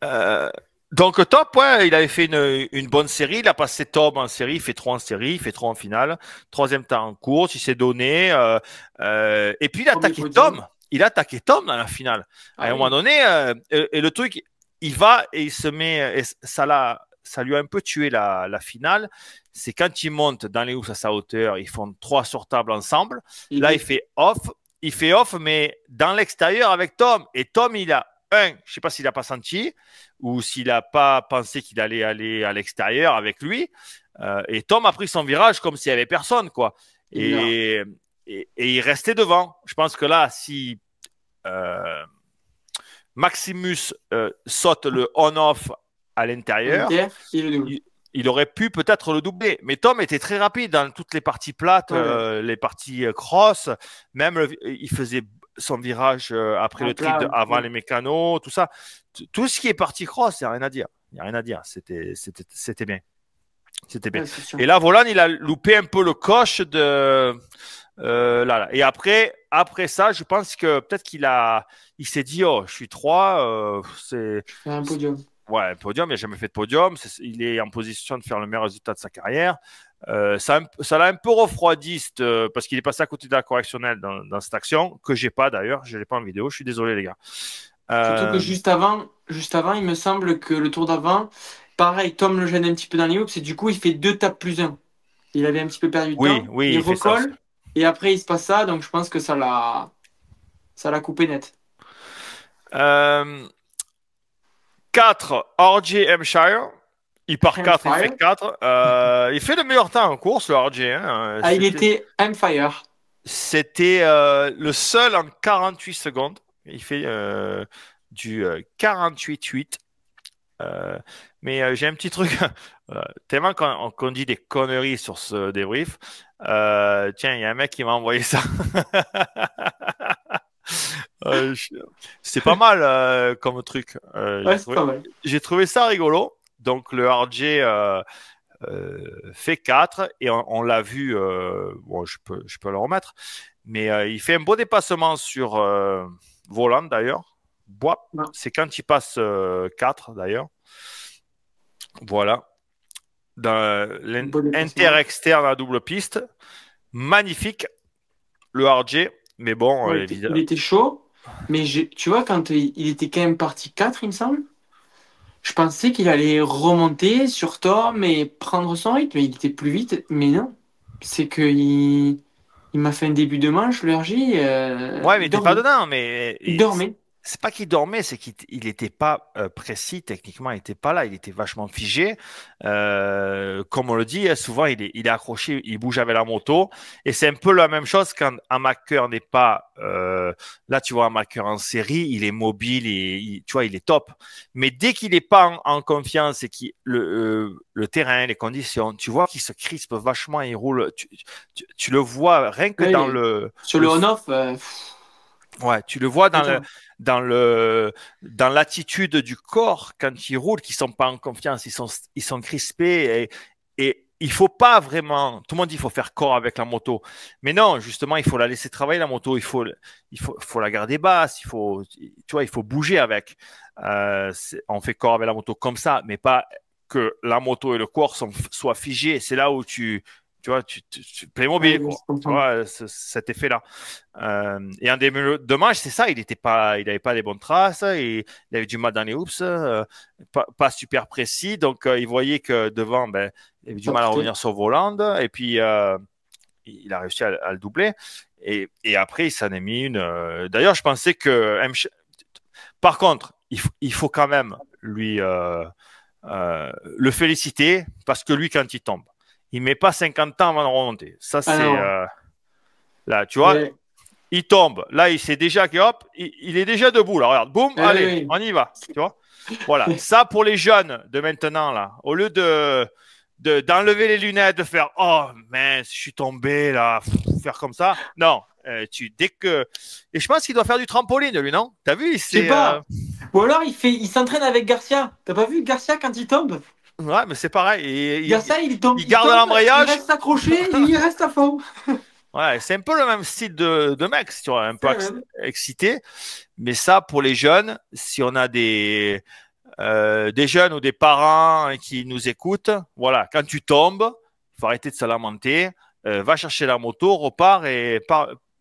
Euh, donc top, ouais, il avait fait une bonne série. Il a passé top en série, il fait 3 en série, il fait 3 en finale. Troisième temps en course, il s'est donné. Et puis il a Premier attaqué podium. Tom. Il a attaqué Tom dans la finale. À Ah un moment oui. donné, et le truc, il va et il se met. Et ça lui a un peu tué la finale. C'est quand il monte dans les housses à sa hauteur, ils font 3 sur table ensemble. Il Là, il glisse. fait off. Il fait off, mais dans l'extérieur avec Tom. Et Tom, il a je sais pas s'il a pas senti ou s'il a pas pensé qu'il allait aller à l'extérieur avec lui. Et Tom a pris son virage comme s'il y avait personne, quoi. Il l'a. Et, et il restait devant. Je pense que là, si euh, Maximus saute le on-off à À l'intérieur, l'intérieur, il le double. il, il aurait pu peut-être le doubler. Mais Tom était très rapide dans toutes les parties plates, Ouais, ouais. les parties cross. Même il faisait son virage après En le trip plat, avant ouais. les mécanos, tout ça. Tout ce qui est partie cross, il n'y a rien à dire. Il n'y a rien à dire. C'était bien. C'était bien. Ouais, c'est sûr. Et là, Volan, il a loupé un peu le coche de. Là. Et après ça, je pense que peut-être il s'est dit, oh, je suis 3, Faire un podium. ouais, un podium, il n'a jamais fait de podium. Il est en position de faire le meilleur résultat de sa carrière. Ça l'a un peu refroidi parce qu'il est passé à côté de la correctionnelle dans cette action, que j'ai pas d'ailleurs. Je ne l'ai pas en vidéo. Je suis désolé, les gars. Surtout que Euh, juste avant, il me semble que le tour d'avant, pareil, Tom le gêne un petit peu dans les hoops et du coup, il fait 2 tapes plus un. Il avait un petit peu perdu de oui, temps. oui, Il il fait ça aussi. recolle et après, il se passe ça. Donc, je pense que ça l'a coupé net. Euh, 4, RJ Hampshire. Il part 4, il fait Fire. 4. Il fait le meilleur temps en course, le RJ. Hein. Ah, il était on fire. C'était le seul en 48 secondes. Il fait du 48-8. Mais j'ai un petit truc. Tellement qu'on dit des conneries sur ce débrief. Tiens, il y a un mec qui m'a envoyé ça. Euh, je- C'est pas mal comme truc. Ouais, c'est pas mal. J'ai trouvé ça rigolo. Donc le RJ fait 4 et on l'a vu. Bon, je peux le remettre. Mais il fait un beau dépassement sur Volant d'ailleurs. Bois, Non, c'est quand il passe 4 d'ailleurs. Voilà. Dans beau déplacement. l'inter-externe à double piste. Magnifique, le RJ. Mais bon, Ouais, il évidemment. était chaud. Mais tu vois, quand il était quand même parti 4 il me semble, je pensais qu'il allait remonter sur Tom et prendre son rythme. Il était plus vite, mais non. C'est que il m'a fait un début de manche, le RJ, Ouais, mais il t'es pas dormait. dedans. Mais Il dormait. c'est pas qu'il dormait, c'est qu'il n'était pas précis techniquement. Il était pas là. Il était vachement figé. Comme on le dit, souvent il est accroché, il bouge avec la moto. Et c'est un peu la même chose quand un maker n'est pas. Là, tu vois, un maker en série, il est mobile et tu vois, il est top. Mais dès qu'il n'est pas en confiance et que le terrain, les conditions, tu vois qu'il se crispe vachement, il roule. Tu le vois rien que dans Ouais, sur le le on-off, Ouais, tu le vois C'est ça. dans le, dans l'attitude du corps quand ils roulent, qu'ils sont pas en confiance, ils sont crispés et il faut pas vraiment. Tout le monde dit qu'il faut faire corps avec la moto, mais non, justement, il faut la laisser travailler la moto. Faut la garder basse. Tu vois, il faut bouger avec. On fait corps avec la moto comme ça, mais pas que la moto et le corps soient figés. C'est là où tu vois, Ouais, Playmobil, je quoi. Tu comprends. vois, cet effet-là. Et un des dommages, c'est ça, il avait pas les bonnes traces, il avait du mal dans les hoops, pas super précis, donc il voyait que devant, ben, il avait du Ça mal à partait. revenir sur volant, et puis il a réussi à le doubler. Et après, il s'en est mis une. D'ailleurs, je pensais que par contre, il faut quand même lui le féliciter parce que lui, quand il tombe, il met pas 50 ans avant de remonter. Ça, Ah c'est non. là, tu vois, Ouais. il tombe. Là, il sait déjà que hop, il est déjà debout. Là, regarde, boum, allez, Oui, on y va. Tu vois? Voilà. Ça pour les jeunes de maintenant, là, au lieu d'enlever les lunettes, de faire oh mince, je suis tombé là, faire comme ça. Non, dès que et je pense qu'il doit faire du trampoline lui, non? T'as vu? je sais pas. Ou alors il s'entraîne avec Garcia. T'as pas vu Garcia quand il tombe? Ouais, mais c'est pareil. Garcia, Il il garde tombe, il l'embrayage. reste accroché et il reste à fond. Ouais, c'est un peu le même style de mec, tu vois, un peu C'est la même. excité. Mais ça, pour les jeunes, si on a des jeunes ou des parents qui nous écoutent, voilà, quand tu tombes, il faut arrêter de se lamenter, va chercher la moto, repars et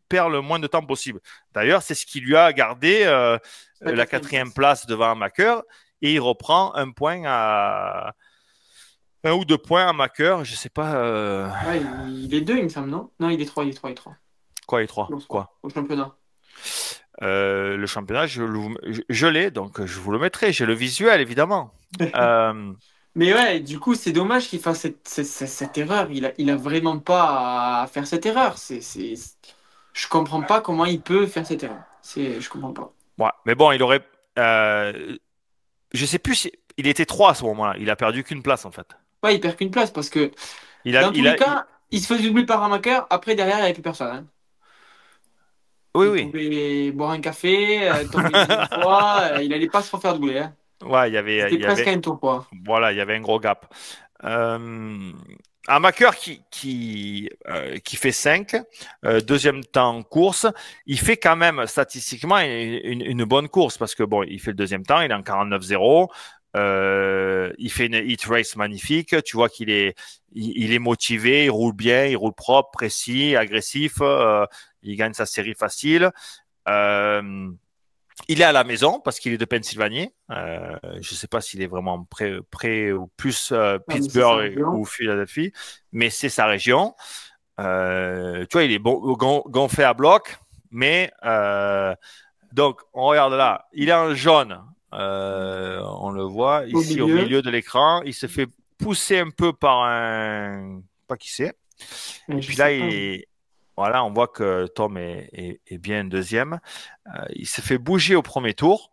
perd le moins de temps possible. D'ailleurs, c'est ce qui lui a gardé La la quatrième quatrième place. place devant Macker et il reprend un ou deux points à Macker, je sais pas Ouais, il est deux, il me semble, non? Non, il est trois, il est trois, il est trois. quoi les trois, Non, c'est quoi. trois. Au championnat. Le championnat, je l'ai, donc je vous le mettrai. J'ai le visuel, évidemment. Euh, Mais ouais, du coup, c'est dommage qu'il fasse cette erreur. Il a vraiment pas à faire cette erreur. Je comprends pas comment il peut faire cette erreur. Je comprends pas. ouais, mais bon, il aurait. Je sais plus si. Il était 3 à ce moment-là. Il a perdu qu'une place, en fait. Ouais, il perd qu'une place parce que Il a, dans tous il les a, il- cas, il se faisait doubler par un maker. Après, derrière, il n'y avait plus personne, hein. Oui, Il oui. pouvait boire un café, tomber une deuxième fois. Il allait pas se refaire doubler, hein. Ouais, C'était presque à un tour, quoi. voilà, il y avait un gros gap. Un maker qui fait 5, deuxième temps course, il fait quand même statistiquement une bonne course parce que bon, il fait le deuxième temps, il est en 49-0. Il fait une hit race magnifique. Tu vois il est motivé, il roule bien, il roule propre, précis, agressif. Il gagne sa série facile. Euh, il est à la maison parce qu'il est de Pennsylvanie. Je ne sais pas s'il est vraiment près ou plus Ah, mais c'est ça, Pittsburgh ou Philadelphie, mais c'est sa région. Tu vois, il est gonflé à bloc, mais donc on regarde là, il est en jaune. On le voit au ici au milieu. milieu de l'écran. Il se fait pousser un peu par un, pas qui c'est. Mais Et je puis sais là, pas. voilà, on voit que Tom est bien deuxième. Il s'est fait bouger au premier tour.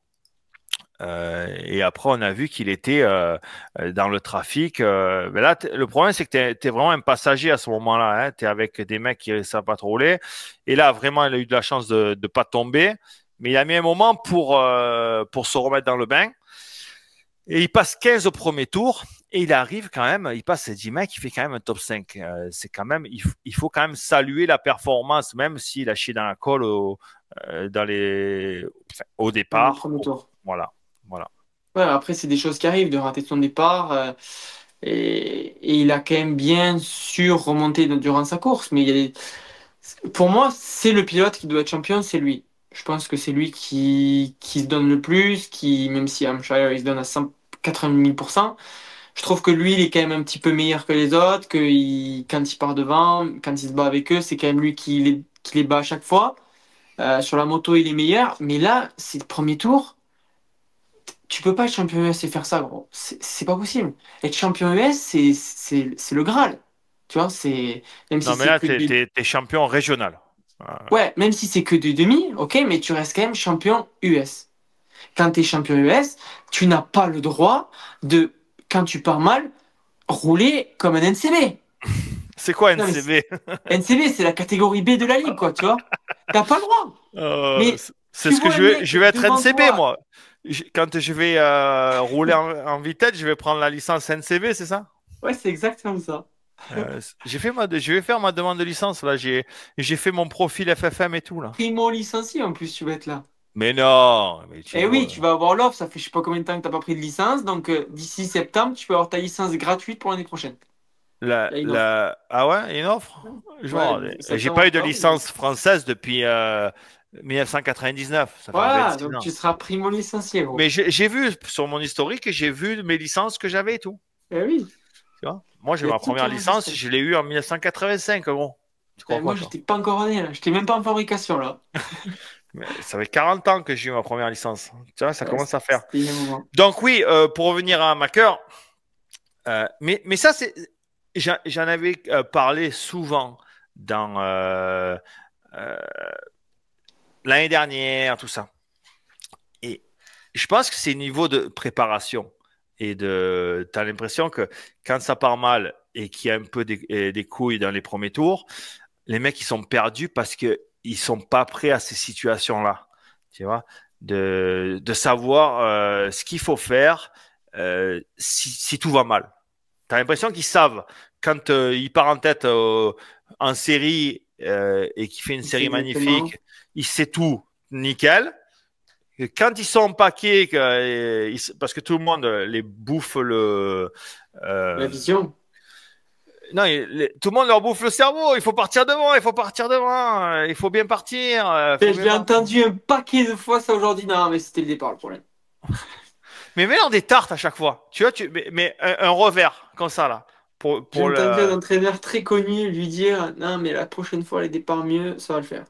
Et après, on a vu qu'il était dans le trafic. Mais là, le problème, c'est que tu es vraiment un passager à ce moment-là. Hein. Tu es avec des mecs qui ne savent pas trop rouler. Et là, vraiment, il a eu de la chance de ne pas tomber. Mais il a mis un moment pour se remettre dans le bain. Et il passe 15 au premier tour. Et il arrive quand même, il passe 10 mecs, il fait quand même un top 5. C'est quand même, il faut quand même saluer la performance, même s'il a chié dans la colle au Dans le départ. premier tour. Voilà. Voilà. Ouais, après, c'est des choses qui arrivent de rater son départ. Et il a quand même bien su remonter durant sa course. Mais pour moi, c'est le pilote qui doit être champion, c'est lui. Je pense que c'est lui qui se donne le plus, même si Hampshire il se donne à 180 000%, je trouve que lui, il est quand même un petit peu meilleur que les autres, quand il part devant, quand il se bat avec eux, c'est quand même lui qui les bat à chaque fois. Sur la moto, il est meilleur. Mais là, c'est le premier tour. Tu peux pas être champion US et faire ça, gros. C'est pas possible. Être champion US, c'est le Graal. Tu vois, même si Non, mais c'est là, que t'es champion régional. Euh, ouais, même si c'est que des demi, ok, mais tu restes quand même champion US. Quand tu es champion US, tu n'as pas le droit de, quand tu pars mal, rouler comme un NCB. c'est quoi Non, mais NCB? NCB, c'est la catégorie B de la ligue, quoi, tu vois. T'as pas le droit. Mais C'est tu ce que vois un mec je vais être devant NCB, toi. moi. Quand je vais rouler en vitesse, je vais prendre la licence NCB, c'est ça? Ouais, c'est exactement ça. Je vais faire ma demande de licence, là. J'ai fait mon profil FFM et tout, là. Primo licencié, en plus, tu vas être là. Mais non, mais tu Eh oui, vois. tu vas avoir l'offre. Ça fait je sais pas combien de temps que t'as pas pris de licence. Donc, d'ici septembre, tu peux avoir ta licence gratuite pour l'année prochaine. Il y a une offre. Ah ouais, il y a une offre? Ouais, J'ai septembre, pas eu de octobre. licence française depuis 1999. Ça fait Voilà, 26 donc ans. tu seras primo licencié, gros. Mais j'ai vu sur mon historique, j'ai vu mes licences que j'avais et tout. Eh oui, Tu vois? Moi, j'ai il y a ma tout qui est première licence, enregistré. je l'ai eue en 1985, gros. Tu crois Moi, quoi, toi? j'étais pas encore né, là. J'étais même pas en fabrication, là. Mais ça fait 40 ans que j'ai eu ma première licence. Tu vois, ça Ouais, commence à faire. c'était un moment. Donc oui, pour revenir à Maker, mais ça, j'en avais parlé souvent dans euh, l'année dernière, tout ça. Et je pense que c'est niveau de préparation t'as l'impression que quand ça part mal et qu'il y a un peu des couilles dans les premiers tours, les mecs ils sont perdus parce que ils sont pas prêts à ces situations-là. Tu vois, de savoir ce qu'il faut faire si tout va mal. T'as l'impression qu'ils savent quand il part en tête en série et qu'il fait une C'est série exactement magnifique, il sait tout nickel. Et quand ils sont en paquet, parce que tout le monde les bouffe la euh, vision. non, tout le monde leur bouffe le cerveau. Il faut partir devant, il faut partir devant, il faut bien partir, Je faut bien l'ai partir. entendu un paquet de fois ça aujourd'hui. Non, mais c'était le départ, le problème. Mais mets-leur des tartes à chaque fois. Tu vois, mais un revers comme ça là J'ai pour entendu un le. entraîneur très connu lui dire, non, mais la prochaine fois, les départs mieux, ça va le faire.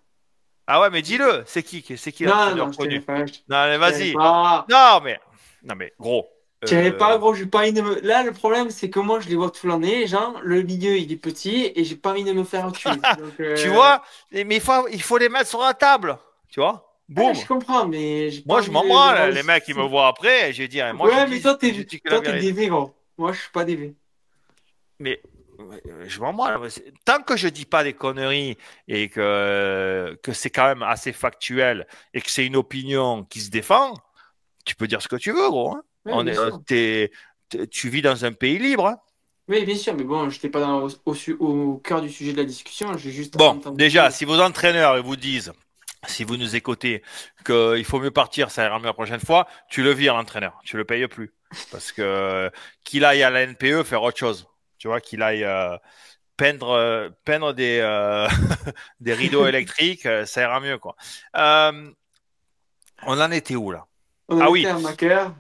Ah ouais, mais dis-le. C'est qui Non, l'entraîneur non, je te dirai connu? pas. Non, mais Je te dirai vas-y. pas. Non, mais gros. Je te dirai pas, Euh, gros, j'ai pas envie de me... Là, le problème, c'est que moi, je les vois toute l'année. Genre, le milieu, il est petit et j'ai pas envie de me faire tuer. Donc, Tu vois, mais il faut les mettre sur la table. Tu vois? ouais, Boum. je comprends, mais j'ai pas Moi, je envie m'en d'avoir branle. le Les mecs, ils me souci. voient après. Et je dis, moi, Ouais, mais je dis que la toi, t'es vérité. DV, gros. Moi, je suis pas DV. Mais je m'en branle. Tant que je dis pas des conneries et que c'est quand même assez factuel et que c'est une opinion qui se défend, tu peux dire ce que tu veux, gros. Hein. Ouais, bien sûr. Tu vis dans un pays libre. Hein. Oui, bien sûr, mais bon, je n'étais pas au cœur du sujet de la discussion, j'ai juste Bon, entendu déjà, parler. si vos entraîneurs vous disent, si vous nous écoutez, qu'il faut mieux partir, ça ira mieux la prochaine fois, tu le vires, l'entraîneur. Tu le payes plus. Parce que qu'il aille à la NPE faire autre chose. Tu vois, qu'il aille peindre des rideaux électriques, ça ira mieux, quoi. Euh, on en était où, là? On en Ah était oui, à Maker.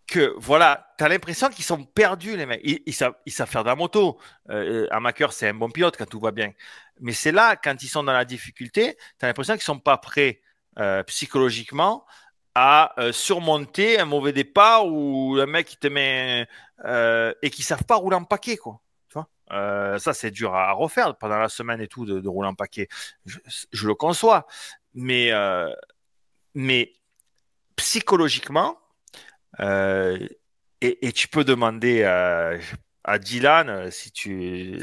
que voilà, t'as l'impression qu'ils sont perdus, les mecs. Ils savent faire de la moto. Amaker, c'est un bon pilote quand tout va bien. Mais c'est là, quand ils sont dans la difficulté, t'as l'impression qu'ils sont pas prêts psychologiquement à surmonter un mauvais départ où le mec il te met et qu'ils savent pas rouler en paquet, quoi. Tu vois. Ça, c'est dur à refaire pendant la semaine et tout de rouler en paquet. Je le conçois, mais psychologiquement. Euh, et tu peux demander à Dylan si tu.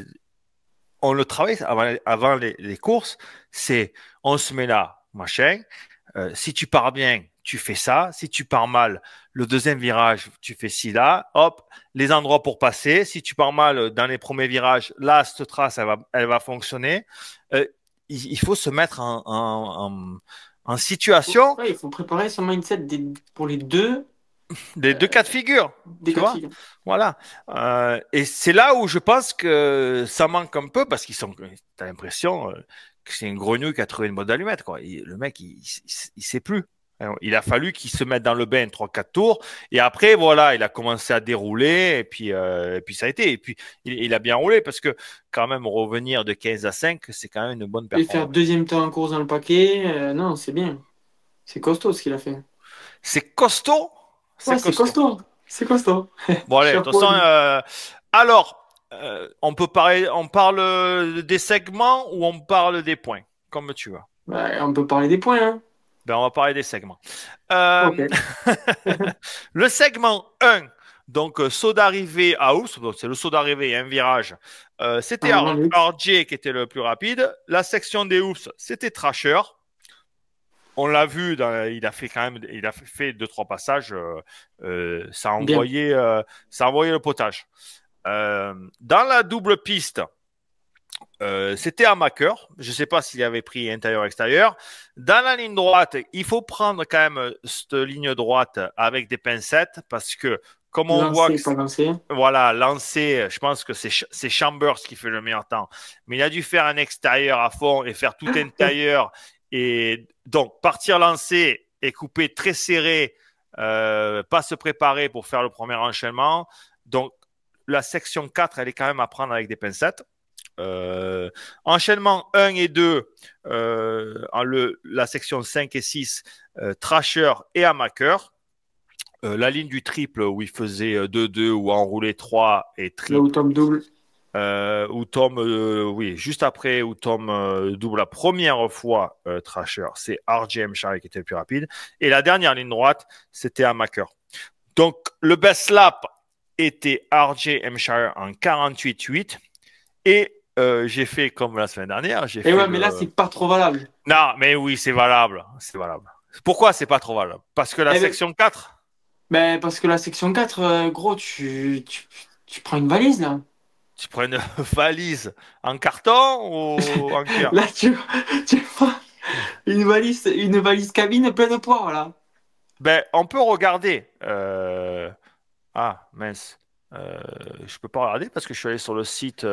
On le travaille avant les courses, c'est on se met là, machin. Si tu pars bien, tu fais ça. Si tu pars mal, le deuxième virage, tu fais ci là. Hop, les endroits pour passer. Si tu pars mal dans les premiers virages, là, cette trace, elle va fonctionner. Euh, il faut se mettre en situation Ouais, il faut préparer son mindset pour les des deux cas de figure, des tu cas de vois. figure. Voilà. Et c'est là où je pense que ça manque un peu parce qu'ils sont. T'as l'impression que c'est une grenouille qui a trouvé une bonne allumette, quoi. Le mec, il sait plus. Alors, il a fallu qu'il se mette dans le bain 3-4 tours. Et après, voilà, il a commencé à dérouler. Et puis ça a été. Et puis, il a bien roulé parce que, quand même, revenir de 15 à 5, c'est quand même une bonne Et faire performance. deuxième temps en course dans le paquet, non, c'est bien. C'est costaud ce qu'il a fait. C'est costaud. Ouais, C'est c'est costaud. costaud. C'est costaud. Bon, allez, de toute Chapeau à façon, lui. alors, on parle des segments ou on parle des points, comme tu veux. Ouais, on peut parler des points, hein. Ben, on va parler des segments. Ok. Euh, le segment 1, donc saut d'arrivée à Oust, donc c'est le saut d'arrivée et un virage. C'était En grand luxe. RJ qui était le plus rapide. La section des Oust, c'était Trasher. on l'a vu, il a fait quand même, il a fait 2-3 passages. Ça a Bien. ça a envoyé le potage. Dans la double piste, c'était amateur. Je ne sais pas s'il avait pris intérieur-extérieur. Dans la ligne droite, il faut prendre quand même cette ligne droite avec des pincettes parce que, comme on voit Lancé, que pas lancé. voilà, lancé, je pense que c'est Chambers qui fait le meilleur temps. Mais il a dû faire un extérieur à fond et faire tout intérieur. Et donc, partir lancé et couper très serré, pas se préparer pour faire le premier enchaînement. Donc, la section 4, elle est quand même à prendre avec des pincettes. Enchaînement 1 et 2, la section 5 et 6, Thrasher et Amaker. La ligne du triple où il faisait 2-2 ou enroulé 3 et Là où triple. Tom double. Où Tom, oui, juste après où Tom double la première fois Thrasher, c'est RJM Shire qui était le plus rapide. Et la dernière ligne droite, c'était Amaker. Donc le best lap était RJ Shire en 48,8 et j'ai fait comme la semaine dernière. Et ouais, mais là, c'est pas trop valable. Non, mais oui, c'est valable. C'est valable. Pourquoi c'est pas trop valable? Parce que la Eh ben, section 4, parce que la section 4, gros, tu prends une valise, là. tu prends une valise en carton ou en cuir? Là, tu prends une valise cabine pleine de poids, là. Ben, on peut regarder. Ah, mince. Je peux pas regarder parce que je suis allé sur le site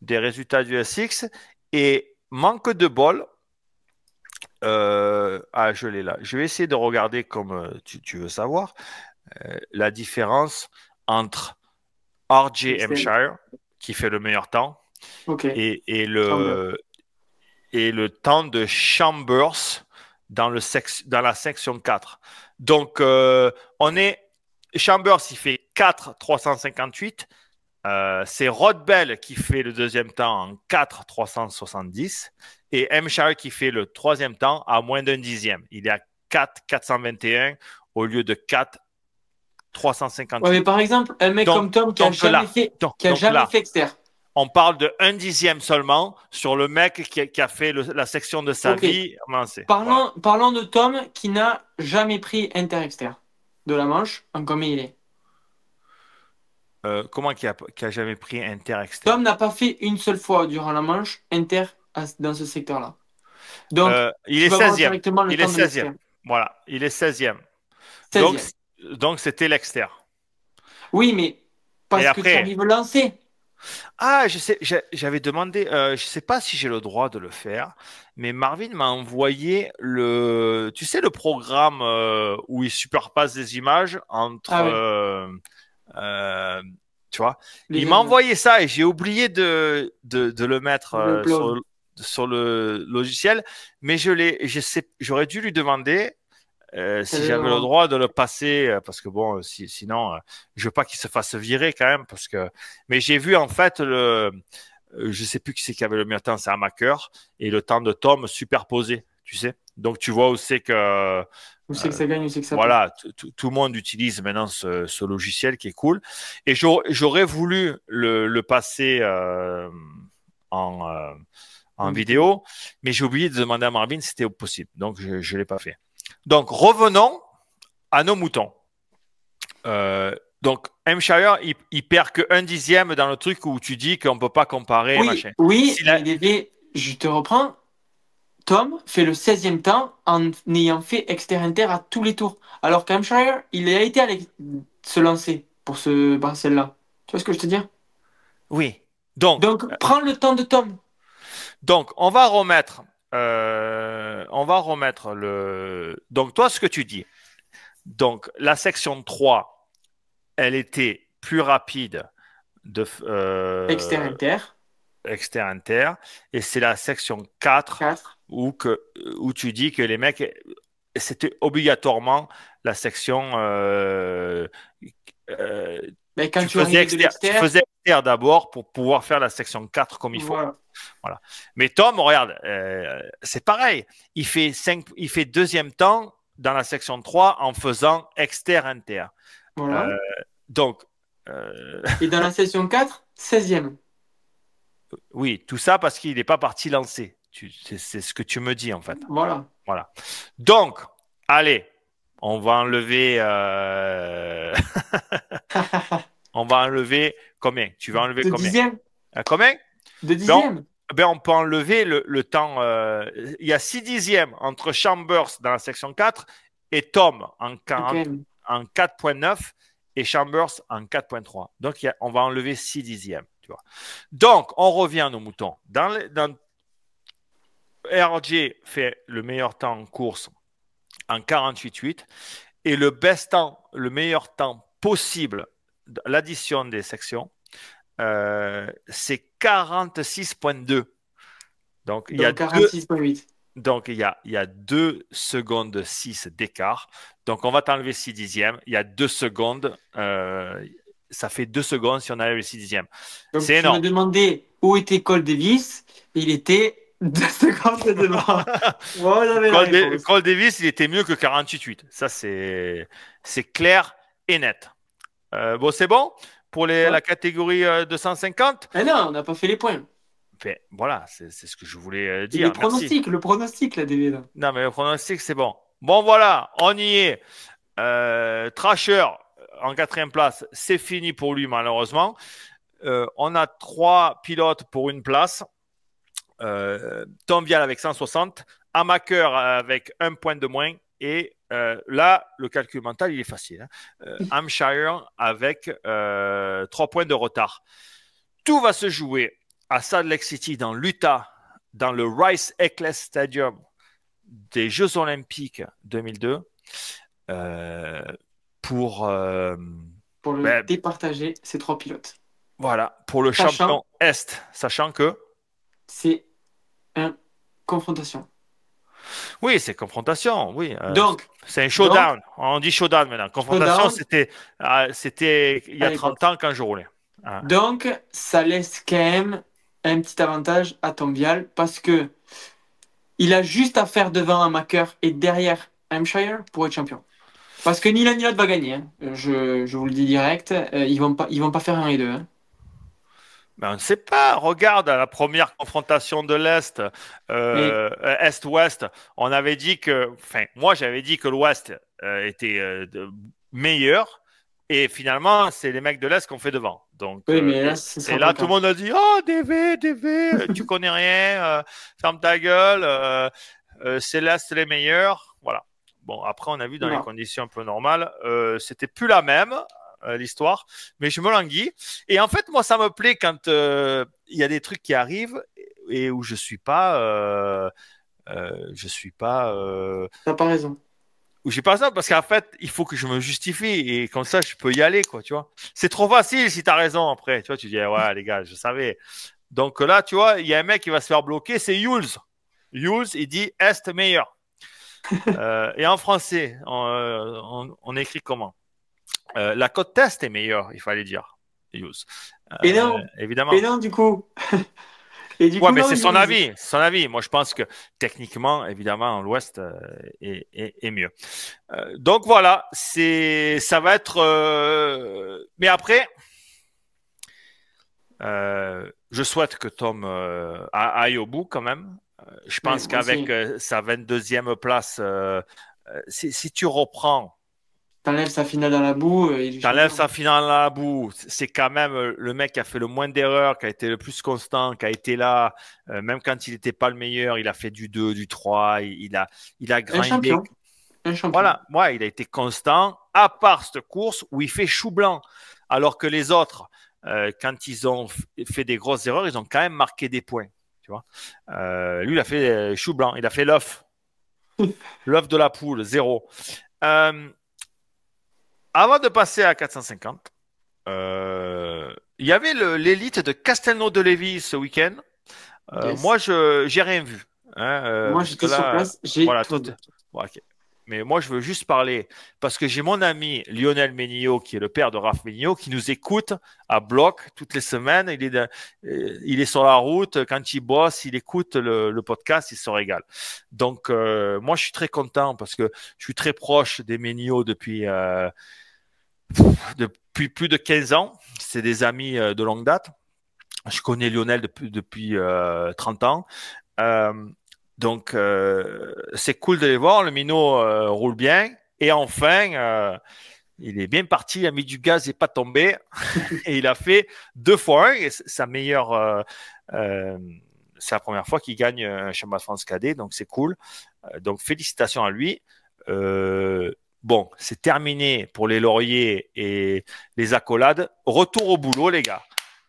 des résultats du SX et manque de bol. Ah, je l'ai là. Je vais essayer de regarder comme tu veux savoir la différence entre RJ Excel. Hampshire, qui fait le meilleur temps, Ok. et, et Chamber. le, et le temps de Chambers dans la section 4. Donc, Chambers, il fait 4,358. C'est Rod Bell qui fait le deuxième temps en 4,370 et Hampshire qui fait le troisième temps à moins d'un dixième. Il est à 4,421 au lieu de Ouais, mais 4,358. par exemple, un mec Donc, comme Tom donc là, qui a donc jamais là, fait exter. on parle de un dixième seulement sur le mec qui a fait la section de sa Ok. vie avancée. Voilà. Parlons de Tom qui n'a jamais pris inter-exter de la manche en combien il est. Comment qui a jamais pris Tom inter-externe? n'a pas fait une seule fois durant la manche inter dans ce secteur-là. Donc, Il tu est vas voir 16e. directement le Il est temps de 16e. l'exter. Voilà, il est 16e. Donc, 16e. donc c'était l'externe. Oui, mais Et parce que tu après, arrives lancé. ah, je sais, j'avais demandé, je sais pas si j'ai le droit de le faire, mais Marvin m'a envoyé tu sais, le programme où il superpose des images entre, Ah ouais, euh, tu vois, il les m'a angles. envoyé ça et j'ai oublié de le mettre Le upload. sur le logiciel, mais j'aurais dû lui demander si T'avais le j'avais le droit. droit de le passer, parce que bon, sinon, je veux pas qu'il se fasse virer quand même, parce que. Mais j'ai vu en fait je sais plus qui c'est qui avait le meilleur temps, c'est Amaker, et le temps de Tom superposé, tu sais. Donc tu vois où c'est que, Où c'est que ça gagne, où c'est que ça perd. voilà, tout le monde utilise maintenant ce logiciel qui est cool, et j'aurais voulu le passer en En en vidéo. vidéo, mais j'ai oublié de demander à Marvin si c'était possible, donc je ne l'ai pas fait. Donc, revenons à nos moutons. Donc, Hampshire, il perd que un dixième dans le truc où tu dis qu'on ne peut pas comparer, Oui, machin. oui, Si mais je te reprends. Tom fait le 16e temps en ayant fait exter-inter à tous les tours. Alors qu'Hampshire, il a été allé se lancer pour ce partiel-là. Tu vois ce que je te dis? Oui. Donc, Donc, prends le temps de Tom. donc, on va remettre le. Donc, toi, ce que tu dis. Donc, la section 3, elle était plus rapide de Exter-inter. exter-inter, et c'est la section 4 4. où tu dis que les mecs c'était obligatoirement la section. Euh, Mais quand tu arrives de tu l'exter, faisais externe d'abord pour pouvoir faire la section 4 comme il faut. voilà. Voilà. Mais Tom, regarde, c'est pareil. Il fait deuxième temps dans la section 3 en faisant exter-inter. Voilà. Euh, donc, euh, Et dans la session 4, 16e. oui, tout ça parce qu'il n'est pas parti lancer. C'est ce que tu me dis en fait. Voilà. Voilà. Donc, allez, on va enlever. On va enlever combien? Tu vas enlever De combien? dixième? Combien? De Ben, dixième? on peut enlever le temps. Il y a 6 dixièmes entre Chambers dans la section 4 et Tom en Ok. 4,9 et Chambers en 4,3. Donc, on va enlever 6 dixièmes. Tu vois. Donc, on revient à nos moutons. RJ fait le meilleur temps en course en 48,8 et le best temps, le meilleur temps possible, l'addition des sections, c'est 46,2. Donc, il y a Donc 46,8. donc, il y a 2 secondes 6 d'écart. Donc, on va t'enlever 6 dixièmes. Il y a 2 secondes. Ça fait 2 secondes si on enlève les 6 dixièmes. Donc C'est tu me énorme. demandais où était Cole Davis. Il était 2 secondes devant. Bon, j'avais la réponse. Cole Davis, il était mieux que 48,8. Ça, c'est clair et net. Bon, c'est bon pour Ouais. la catégorie 250. Eh non, on n'a pas fait les points. Enfin, voilà, c'est ce que je voulais Et les dire. Merci. pronostics, le pronostic, la DV là. Non, mais le pronostic, c'est bon. Bon, voilà, on y est. Trasher en 4e place, c'est fini pour lui, malheureusement. On a 3 pilotes pour une place. Tom Vial avec 160, Amaker avec 1 point de moins. Et là, le calcul mental, il est facile. Hampshire avec 3 points de retard. Tout va se jouer à Salt Lake City, dans l'Utah, dans le Rice Eccles Stadium des Jeux Olympiques 2002, pour départager ces 3 pilotes. voilà, pour le champion Est, sachant que c'est une confrontation. oui, c'est confrontation, oui. Donc, c'est un showdown. On dit showdown maintenant. Confrontation, showdown, c'était il y a 30 ans quand je roulais. Ah. Donc, ça laisse quand même un petit avantage à Tom Vial parce que il a juste à faire devant un Macker et derrière Hampshire pour être champion. Parce que ni l'un ni l'autre va gagner. Hein. Je vous le dis direct. Ils vont pas faire un et deux. Hein. Ben, on ne sait pas. Regarde à la première confrontation de l'Est, Est-Ouest, on avait dit que, enfin, moi j'avais dit que l'Ouest était meilleur. Et finalement, c'est les mecs de l'Est qu'on fait devant. Donc, Oui, mais là, ce sera et pas là, le tout le cas. monde a dit, oh, DV, tu connais rien, ferme ta gueule, c'est l'Est les meilleurs. Voilà. Bon, après, on a vu dans les Non. conditions un peu normales, c'était plus la même, l'histoire, mais je me languis. Et en fait, moi, ça me plaît quand il y a des trucs qui arrivent et où je suis pas. T'as pas raison. Ou j'ai pas ça parce qu'en fait, il faut que je me justifie et comme ça, je peux y aller, quoi, tu vois. C'est trop facile si tu as raison après. Tu vois, tu dis, ouais, les gars, je savais. Donc là, tu vois, il y a un mec qui va se faire bloquer, c'est Yules. Yules, il dit Est meilleur. Et en français, on écrit comment? La côte Est est meilleure, il fallait dire. Yules. Et non, Évidemment. et non, du coup. Et du Ouais, coup, mais non, c'est son Yules. avis. C'est son avis. Moi, je pense que techniquement, évidemment, l'Ouest est mieux. Donc voilà, ça va être. Mais après, je souhaite que Tom aille au bout quand même. Je Ouais, pense moi qu'avec aussi. sa 22e place, si tu reprends. T'enlèves sa finale dans la boue, il est T'enlèves champion. sa finale à la bout, c'est quand même le mec qui a fait le moins d'erreurs, qui a été le plus constant, qui a été là, même quand il n'était pas le meilleur, il a fait du 2, du 3, il a Un grindé. champion. Un champion. Voilà, moi, il a été constant, à part cette course où il fait chou blanc, alors que les autres, quand ils ont fait des grosses erreurs, ils ont quand même marqué des points. Tu vois, lui, il a fait chou blanc, il a fait l'œuf de la poule, 0. Avant de passer à 450, il y avait l'élite de Castelnau de Lévis ce week-end. Yes. Moi, j'ai rien vu. Hein, Moi, parce que j'étais sur là, place, j'ai voilà, tout toi, vu. bon, ok. Mais moi, je veux juste parler parce que j'ai mon ami Lionel Ménillot, qui est le père de Raph Ménillot, qui nous écoute à bloc toutes les semaines. Il est sur la route. Quand il bosse, il écoute le podcast, il se régale. Donc, moi, je suis très content parce que je suis très proche des Ménillot depuis plus de 15 ans. C'est des amis de longue date. Je connais Lionel depuis 30 ans. Euh, donc, c'est cool de les voir. Le minot roule bien. Et enfin, il est bien parti. Il a mis du gaz et pas tombé. Et il a fait 2 fois 1. Et sa meilleure. Euh, c'est la première fois qu'il gagne un championnat de France cadet. Donc, c'est cool. Donc, félicitations à lui. Euh, bon, c'est terminé pour les lauriers et les accolades. Retour au boulot, les gars.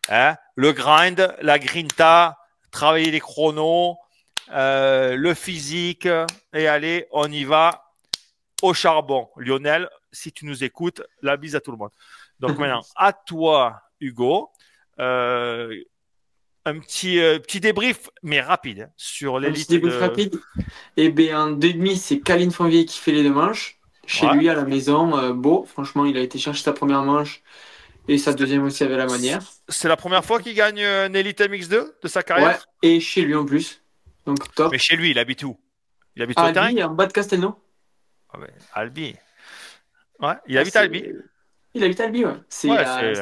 Hein, le grind, la grinta, travailler les chronos, le physique, et allez, on y va au charbon. Lionel, si tu nous écoutes, la bise à tout le monde. Donc maintenant, à toi, Hugo, un petit débrief, mais rapide, hein, sur Un petit l'élite débrief de... rapide. Et bien, en demi, c'est Caline Fonvier qui fait les deux manches. Chez Ouais. lui, à la maison, beau. Franchement, il a été chercher sa première manche et sa deuxième aussi avec la manière. C'est la première fois qu'il gagne une élite MX2 de sa Ouais, carrière. et chez lui en plus. Donc, Mais top. chez lui, il habite où? Il habite sur le terrain? Albi, en bas de Castelnau. Ah ouais, Albi. Ouais, il Ah, habite à Albi. il habite à Albi, ouais. C'est Ouais, à c'est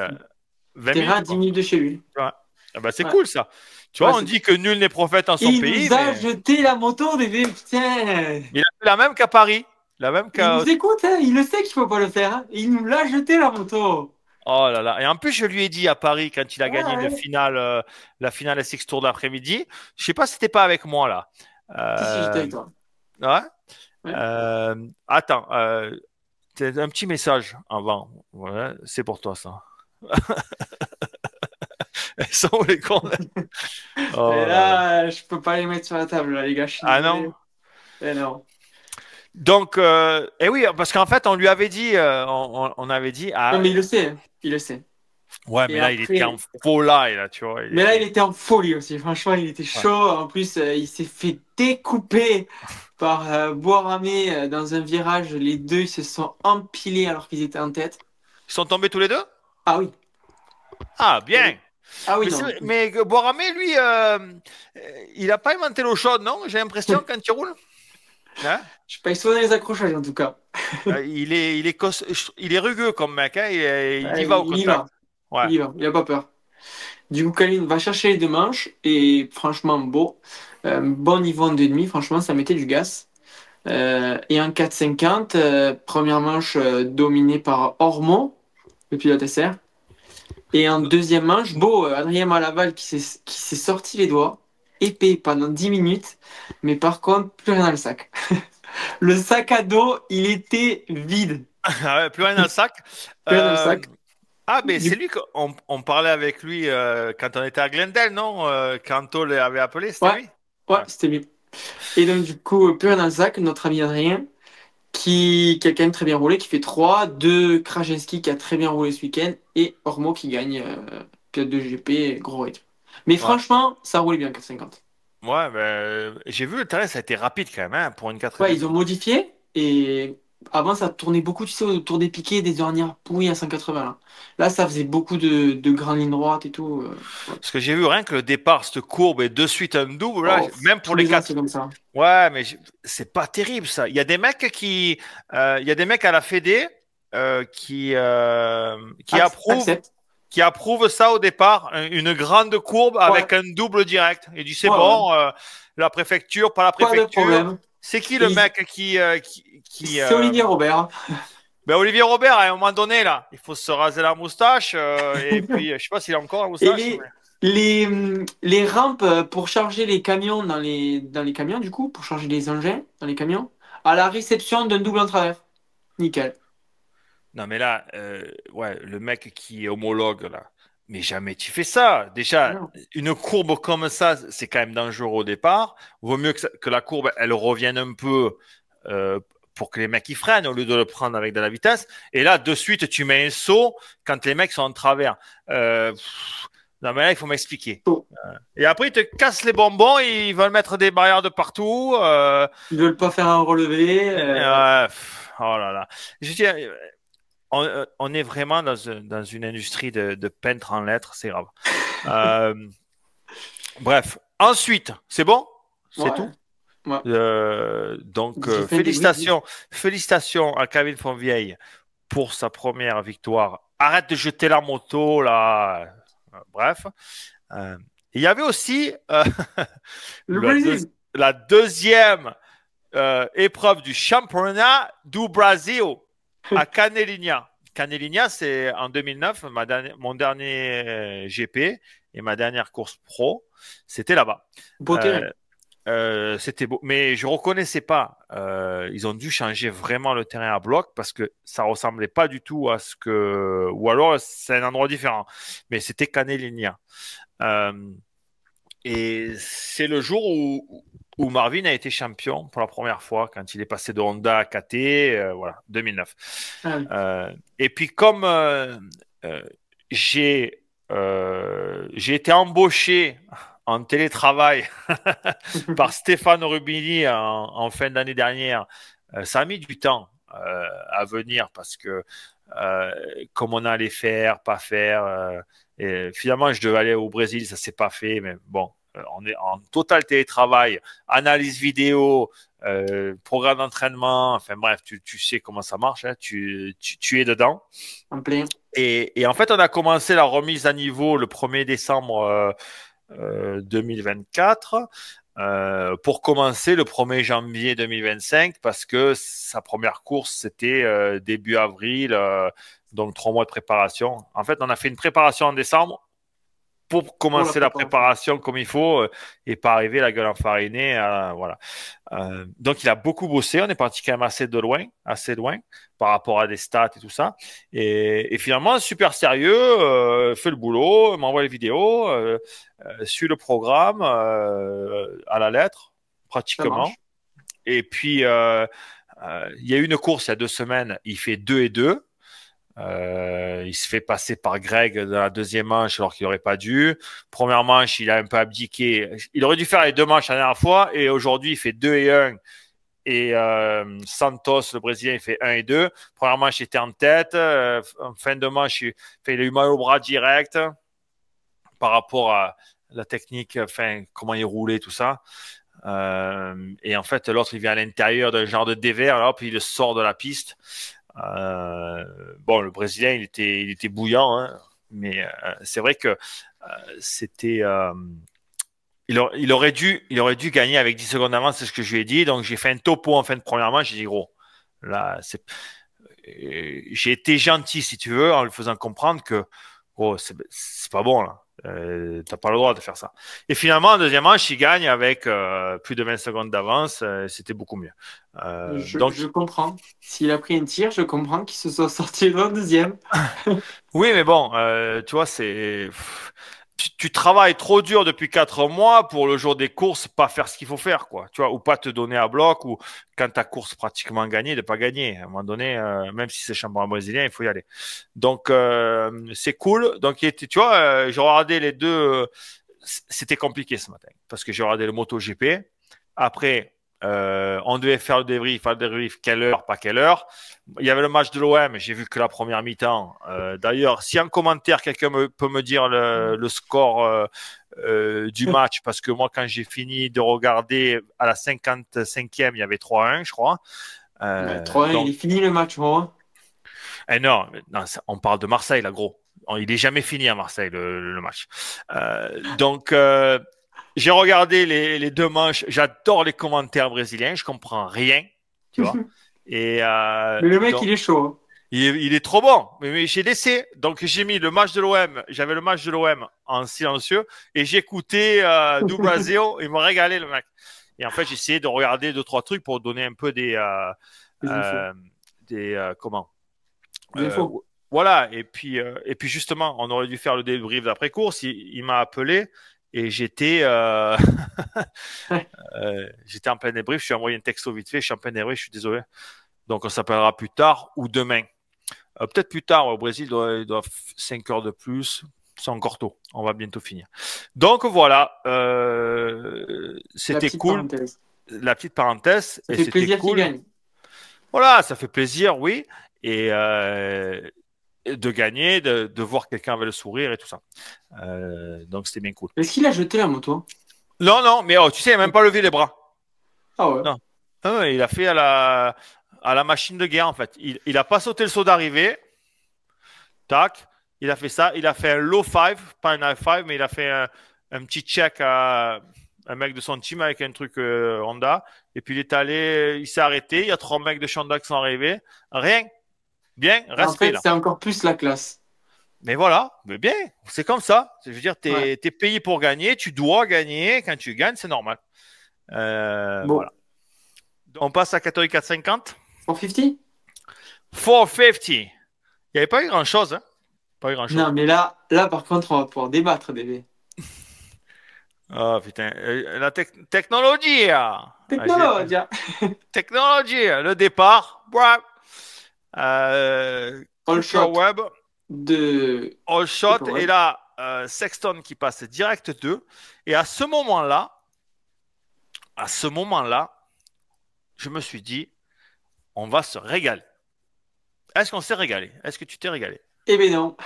20 terrain à minutes, 10 quoi. minutes de chez lui. Ouais. Ah bah, c'est Ouais, cool, ça. Tu ouais, vois, on c'est dit que nul n'est prophète en Et son il pays, nous a mais jeté la moto, bébé, putain. il a fait la même qu'à Paris. La même Il qu'à... nous écoute, hein. Il le sait qu'il faut pas le faire, hein. Il nous l'a jeté la moto. Oh là là. Et en plus, je lui ai dit à Paris, quand il a Ouais, gagné ouais. la finale SX Tour d'après-midi, je sais pas si c'était pas avec moi, là. Si, j'étais Euh, avec toi. ouais. Ouais. Attends, t'as un petit message avant. Ouais, c'est pour toi, ça. Elles sont où les cons? Et Oh là là. là, je peux pas les mettre sur la table, là, les gars, je suis Ah non? désolé. Eh non. Donc, et oui, parce qu'en fait, on lui avait dit, on avait dit, Non, ah, mais il le sait, hein. Il le sait. ouais, mais Et là, il était après, en folie, là, tu vois. mais là, il était en folie aussi. Franchement, il était Ouais. chaud. En plus, il s'est fait découper par Boiramé dans un virage. Les deux, ils se sont empilés alors qu'ils étaient en tête. Ils sont tombés tous les deux? Ah oui. Ah, bien. Ah oui, Mais, non. mais Boramé, lui, il n'a pas inventé l'eau chaude, non? J'ai l'impression, quand il roule. Hein. Je suis pas souvent dans les accrochages, en tout cas. Il est rugueux comme mec, hein, il y va au Il y va. contact. Ouais. Il y va. Il a pas peur. Du coup, Kalin va chercher les deux manches et franchement, beau. Bon niveau en demi, franchement, ça mettait du gaz. Et en 4,50, première manche dominée par Ormo, le pilote SR. Et en deuxième manche, beau, Adrien Malaval qui s'est sorti les doigts, épais pendant 10 minutes, mais par contre, plus rien dans le sac. Le sac à dos, il était vide. Ah ouais, plus rien dans le sac. Plus rien dans le Euh, sac. ah, mais c'est Du lui qu'on parlait avec lui quand on était à Glendale, non? Quand on l'avait appelé, c'était Ouais, lui? ouais, Ouais. c'était lui. Et donc, du coup, plus rien dans le sac, notre ami Adrien, qui a quand même très bien roulé, qui fait 3 2 Krajewski qui a très bien roulé ce week-end, et Ormo qui gagne pilote de GP, gros rythme. Mais Ouais. franchement, ça roulait bien 4,50. Ouais, ben, j'ai vu le terrain, ça a été rapide quand même, hein, pour une 4 Ouais, v ils ont modifié, et avant ça tournait beaucoup, tu sais, autour des piquets, des ornières pourries à 180. Là, ça faisait beaucoup de grandes lignes droites et tout. Ouais. Parce que j'ai vu rien que le départ, cette courbe et de suite un double, là, Oh, même pour tous les les ans, c'est 4. comme ça. Ouais, mais c'est pas terrible ça. Il y a des mecs à la Fédé qui approuvent, Accepte. qui approuvent ça au départ, une grande courbe Ouais, avec un double direct. Il dit c'est ouais, ouais. bon, la préfecture, pas la Pas de préfecture. problème. C'est qui le Et mec qui c'est Olivier Robert. ben Olivier Robert, à un moment donné, là, il faut se raser la moustache. Et puis, je sais pas s'il a encore la Et moustache. les rampes pour charger les camions dans les camions, du coup, pour charger les engins dans les camions, à la réception d'un double en travers. Nickel. Non, mais là, ouais, le mec qui est homologue, là, mais jamais tu fais ça. Ah Déjà, non. une courbe comme ça, c'est quand même dangereux au départ. Vaut mieux que la courbe, elle revienne un peu euh, pour que les mecs y freinent au lieu de le prendre avec de la vitesse. Et là, de suite, tu mets un saut quand les mecs sont en travers. Non, mais là, il faut m'expliquer. Oh. Et après, ils te cassent les bonbons, ils veulent mettre des barrières de partout. Ils veulent pas faire un relevé. Ouais. Oh là là. Je veux dire, on est vraiment dans une industrie de peintre en lettres, c'est grave. Euh, bref, ensuite, c'est bon? C'est Ouais. tout? Ouais. Donc, J'ai fait un débrief. félicitations à Kevin Fonvieille pour sa première victoire. Arrête de jeter la moto, là. Bref. Euh, Il y avait aussi Le la, deux- Brésil. la deuxième épreuve du championnat du Brésil à Canelinha. Canelinha, c'est en 2009, mon dernier GP et ma dernière course pro, c'était là-bas. Beau terrain. C'était beau, mais je reconnaissais pas. Ils ont dû changer vraiment le terrain à bloc parce que ça ressemblait pas du tout à ce que, ou alors c'est un endroit différent. Mais c'était Canelinha. Euh, et c'est le jour où Marvin a été champion pour la première fois quand il est passé de Honda à KT, voilà, 2009. Ah oui. Et puis comme euh, j'ai j'ai été embauché en télétravail par Stéphane Rubini en fin d'année dernière, ça a mis du temps à venir parce que euh, comme on allait faire, pas faire. Et finalement, je devais aller au Brésil, ça s'est pas fait, mais bon, on est en total télétravail, analyse vidéo, programme d'entraînement, enfin bref, tu sais comment ça marche, hein, tu es dedans. En plein. Et en fait, on a commencé la remise à niveau le 1er décembre 2024 pour commencer le 1er janvier 2025 parce que sa première course, c'était début avril, donc 3 mois de préparation. En fait, on a fait une préparation en décembre pour Pour la commencer la préparation. préparation comme il faut et pas arriver la gueule enfarinée. Voilà. Donc, il a beaucoup bossé. On est parti quand même assez loin par rapport à des stats et tout ça. Et finalement, super sérieux, fait le boulot, m'envoie les vidéos, suit le programme à la lettre, Ça pratiquement. marche. Et puis, il y a eu une course il y a 2 semaines. Il fait 2 et 2. Il se fait passer par Greg dans la deuxième manche alors qu'il n'aurait pas dû. Première manche, il a un peu abdiqué. Il aurait dû faire les 2 manches la dernière fois et aujourd'hui, il fait 2 et 1. Et Santos, le Brésilien, il fait 1 et 2. Première manche, il était en tête. En fin de manche, il a eu mal au bras direct par rapport à la technique, enfin, comment il roulait, tout ça. Et en fait, l'autre, il vient à l'intérieur d'un genre de dévers, là, puis il le sort de la piste. Bon, le Brésilien, il était bouillant, hein, mais c'est vrai que c'était. Il aurait dû gagner avec 10 secondes d'avance, c'est ce que je lui ai dit. Donc, j'ai fait un topo en fin de première manche. J'ai dit, gros, là, j'ai été gentil, si tu veux, en lui faisant comprendre que, gros, c'est pas bon, là. T'as pas le droit de faire ça. Et finalement, en deuxième manche, il gagne avec plus de 20 secondes d'avance. C'était beaucoup mieux. Donc, Je comprends. S'il a pris un tir, je comprends qu'il se soit sorti dans le deuxième. oui, mais bon, tu vois, tu travailles trop dur depuis 4 mois pour le jour des courses, pas faire ce qu'il faut faire, quoi. Tu vois, ou pas te donner à bloc, ou quand ta course pratiquement gagnée, de pas gagner. À un moment donné, même si c'est championnat brésilien, il faut y aller. Donc, c'est cool. Donc, tu vois, j'ai regardé les deux. C'était compliqué ce matin parce que j'ai regardé le MotoGP. Après, on devait faire le débrief, quelle heure, pas quelle heure. Il y avait le match de l'OM, j'ai vu que la première mi-temps. D'ailleurs, si en commentaire quelqu'un peut me dire le score du match, parce que moi, quand j'ai fini de regarder à la 55e, il y avait 3-1, je crois. Ouais, 3-1, il Donc, est fini le match, gros. non, on parle de Marseille, là, gros. Il est jamais fini à Marseille, le match. Donc, j'ai regardé les 2 manches. J'adore les commentaires brésiliens. Je comprends rien, tu vois. Et Mais le mec, donc, il est chaud, hein. il est trop bon. Mais j'ai laissé. Donc, j'ai mis le match de l'OM. J'avais le match de l'OM en silencieux et j'écoutais do Brasil. Il me régalait, le mec. Et en fait, j'ai essayé de regarder 2, 3 trucs pour donner un peu Les infos. euh, comment Les infos. voilà, et puis justement, on aurait dû faire le débrief d'après-course. Il m'a appelé et j'étais en plein débrief. Je lui ai envoyé un texto vite fait. Je suis en plein débrief, je suis désolé. Donc, on s'appellera plus tard ou demain. Peut-être plus tard, au Brésil, il doit 5 heures de plus. C'est encore tôt. On va bientôt finir. Donc, voilà. La C'était petite cool. parenthèse. La petite parenthèse. Ça Et fait c'était plaisir qu'il cool. gagne. Voilà, ça fait plaisir, oui. Et de gagner, de voir quelqu'un avec le sourire et tout ça. Donc, c'était bien cool. Est-ce qu'il a jeté la moto? Non, non, mais oh, tu sais, il n'a même pas levé les bras. Ah ouais. Non. Ah ouais, il a fait à la machine de guerre, en fait. Il a pas sauté le saut d'arrivée. Tac. Il a fait ça. Il a fait un low five, pas un high five, mais il a fait un petit check à un mec de son team avec un truc Honda. Et puis il est allé, il s'est arrêté. Il y a trois mecs de Honda qui sont arrivés. Rien. Bien, Et en respect fait, là. c'est encore plus la classe. Mais voilà, mais bien, c'est comme ça. Je veux dire, Ouais. t'es payé pour gagner, tu dois gagner. Quand tu gagnes, c'est normal. Bon, Voilà. On passe à catégorie 450. 450? 450. Il n'y avait pas eu grand-chose, hein. Pas eu grand-chose. Non, mais là, par contre, on va pouvoir débattre, DB. Oh putain, technologie. Technologie. Technologie, le départ. Bouah. All Cooper shot Webb, de all shot. Cooper Et Webb. là, Sexton qui passe direct 2. Et à ce moment-là, je me suis dit, on va se régaler. Est-ce qu'on s'est régalé? Est-ce que tu t'es régalé? Eh ben non.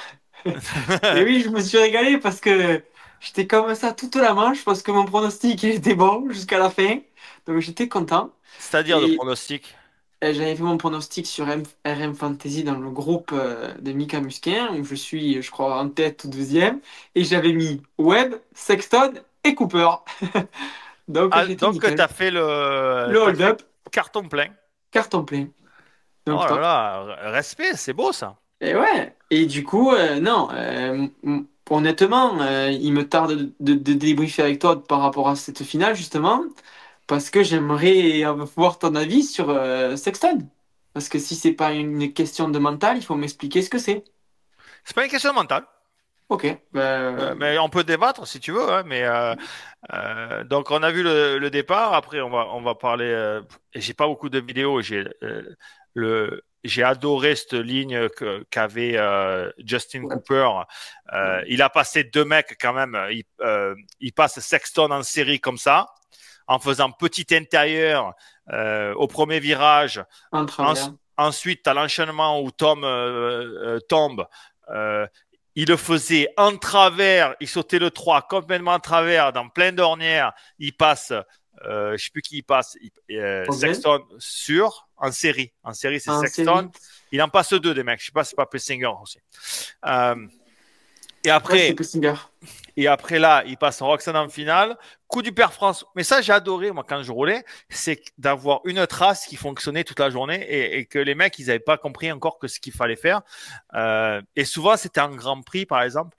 Et oui, je me suis régalé parce que j'étais comme ça toute la manche parce que mon pronostic il était bon jusqu'à la fin. Donc j'étais content. C'est-à-dire de Et pronostic. j'avais fait mon pronostic sur RM Fantasy dans le groupe de Mika Musquin où je suis, je crois, en tête ou deuxième. Et j'avais mis Webb, Sexton et Cooper. Donc Ah, j'étais donc, nickel. Le t'as fait hold-up, carton plein. carton plein. Donc Oh là top. là, respect, c'est beau ça. Et ouais, et du coup, non, honnêtement, il me tarde de débriefer avec toi par rapport à cette finale, justement, parce que j'aimerais voir ton avis sur Sexton. Parce que si c'est pas une question de mental, il faut m'expliquer ce que c'est. C'est pas une question mentale. Ok, Mais on peut débattre si tu veux, hein, donc on a vu le départ. Après, on va parler. Et j'ai pas beaucoup de vidéos. J'ai adoré cette ligne qu'avait Justin ouais, Cooper. ouais. Il a passé deux mecs quand même. Il passe Sexton en série comme ça, en faisant petit intérieur au premier virage. En En- travers, Ensuite, à l'enchaînement où Tom tombe. Euh, il le faisait en travers, il sautait le 3 complètement en travers, dans plein d'ornières. Il passe, je ne sais plus qui il passe, Ogden, Sexton en série. En série, c'est en Sexton. série. Il en passe deux des mecs. Je ne sais pas si c'est pas Plessinger aussi. Euh, et Ouais, c'est après, Plessinger. et après là, il passe Roxanne en finale. Coup du Père France. Mais ça, j'ai adoré, moi, quand je roulais, c'est d'avoir une trace qui fonctionnait toute la journée et que les mecs, ils n'avaient pas compris encore que ce qu'il fallait faire. Et souvent, c'était un Grand Prix, par exemple,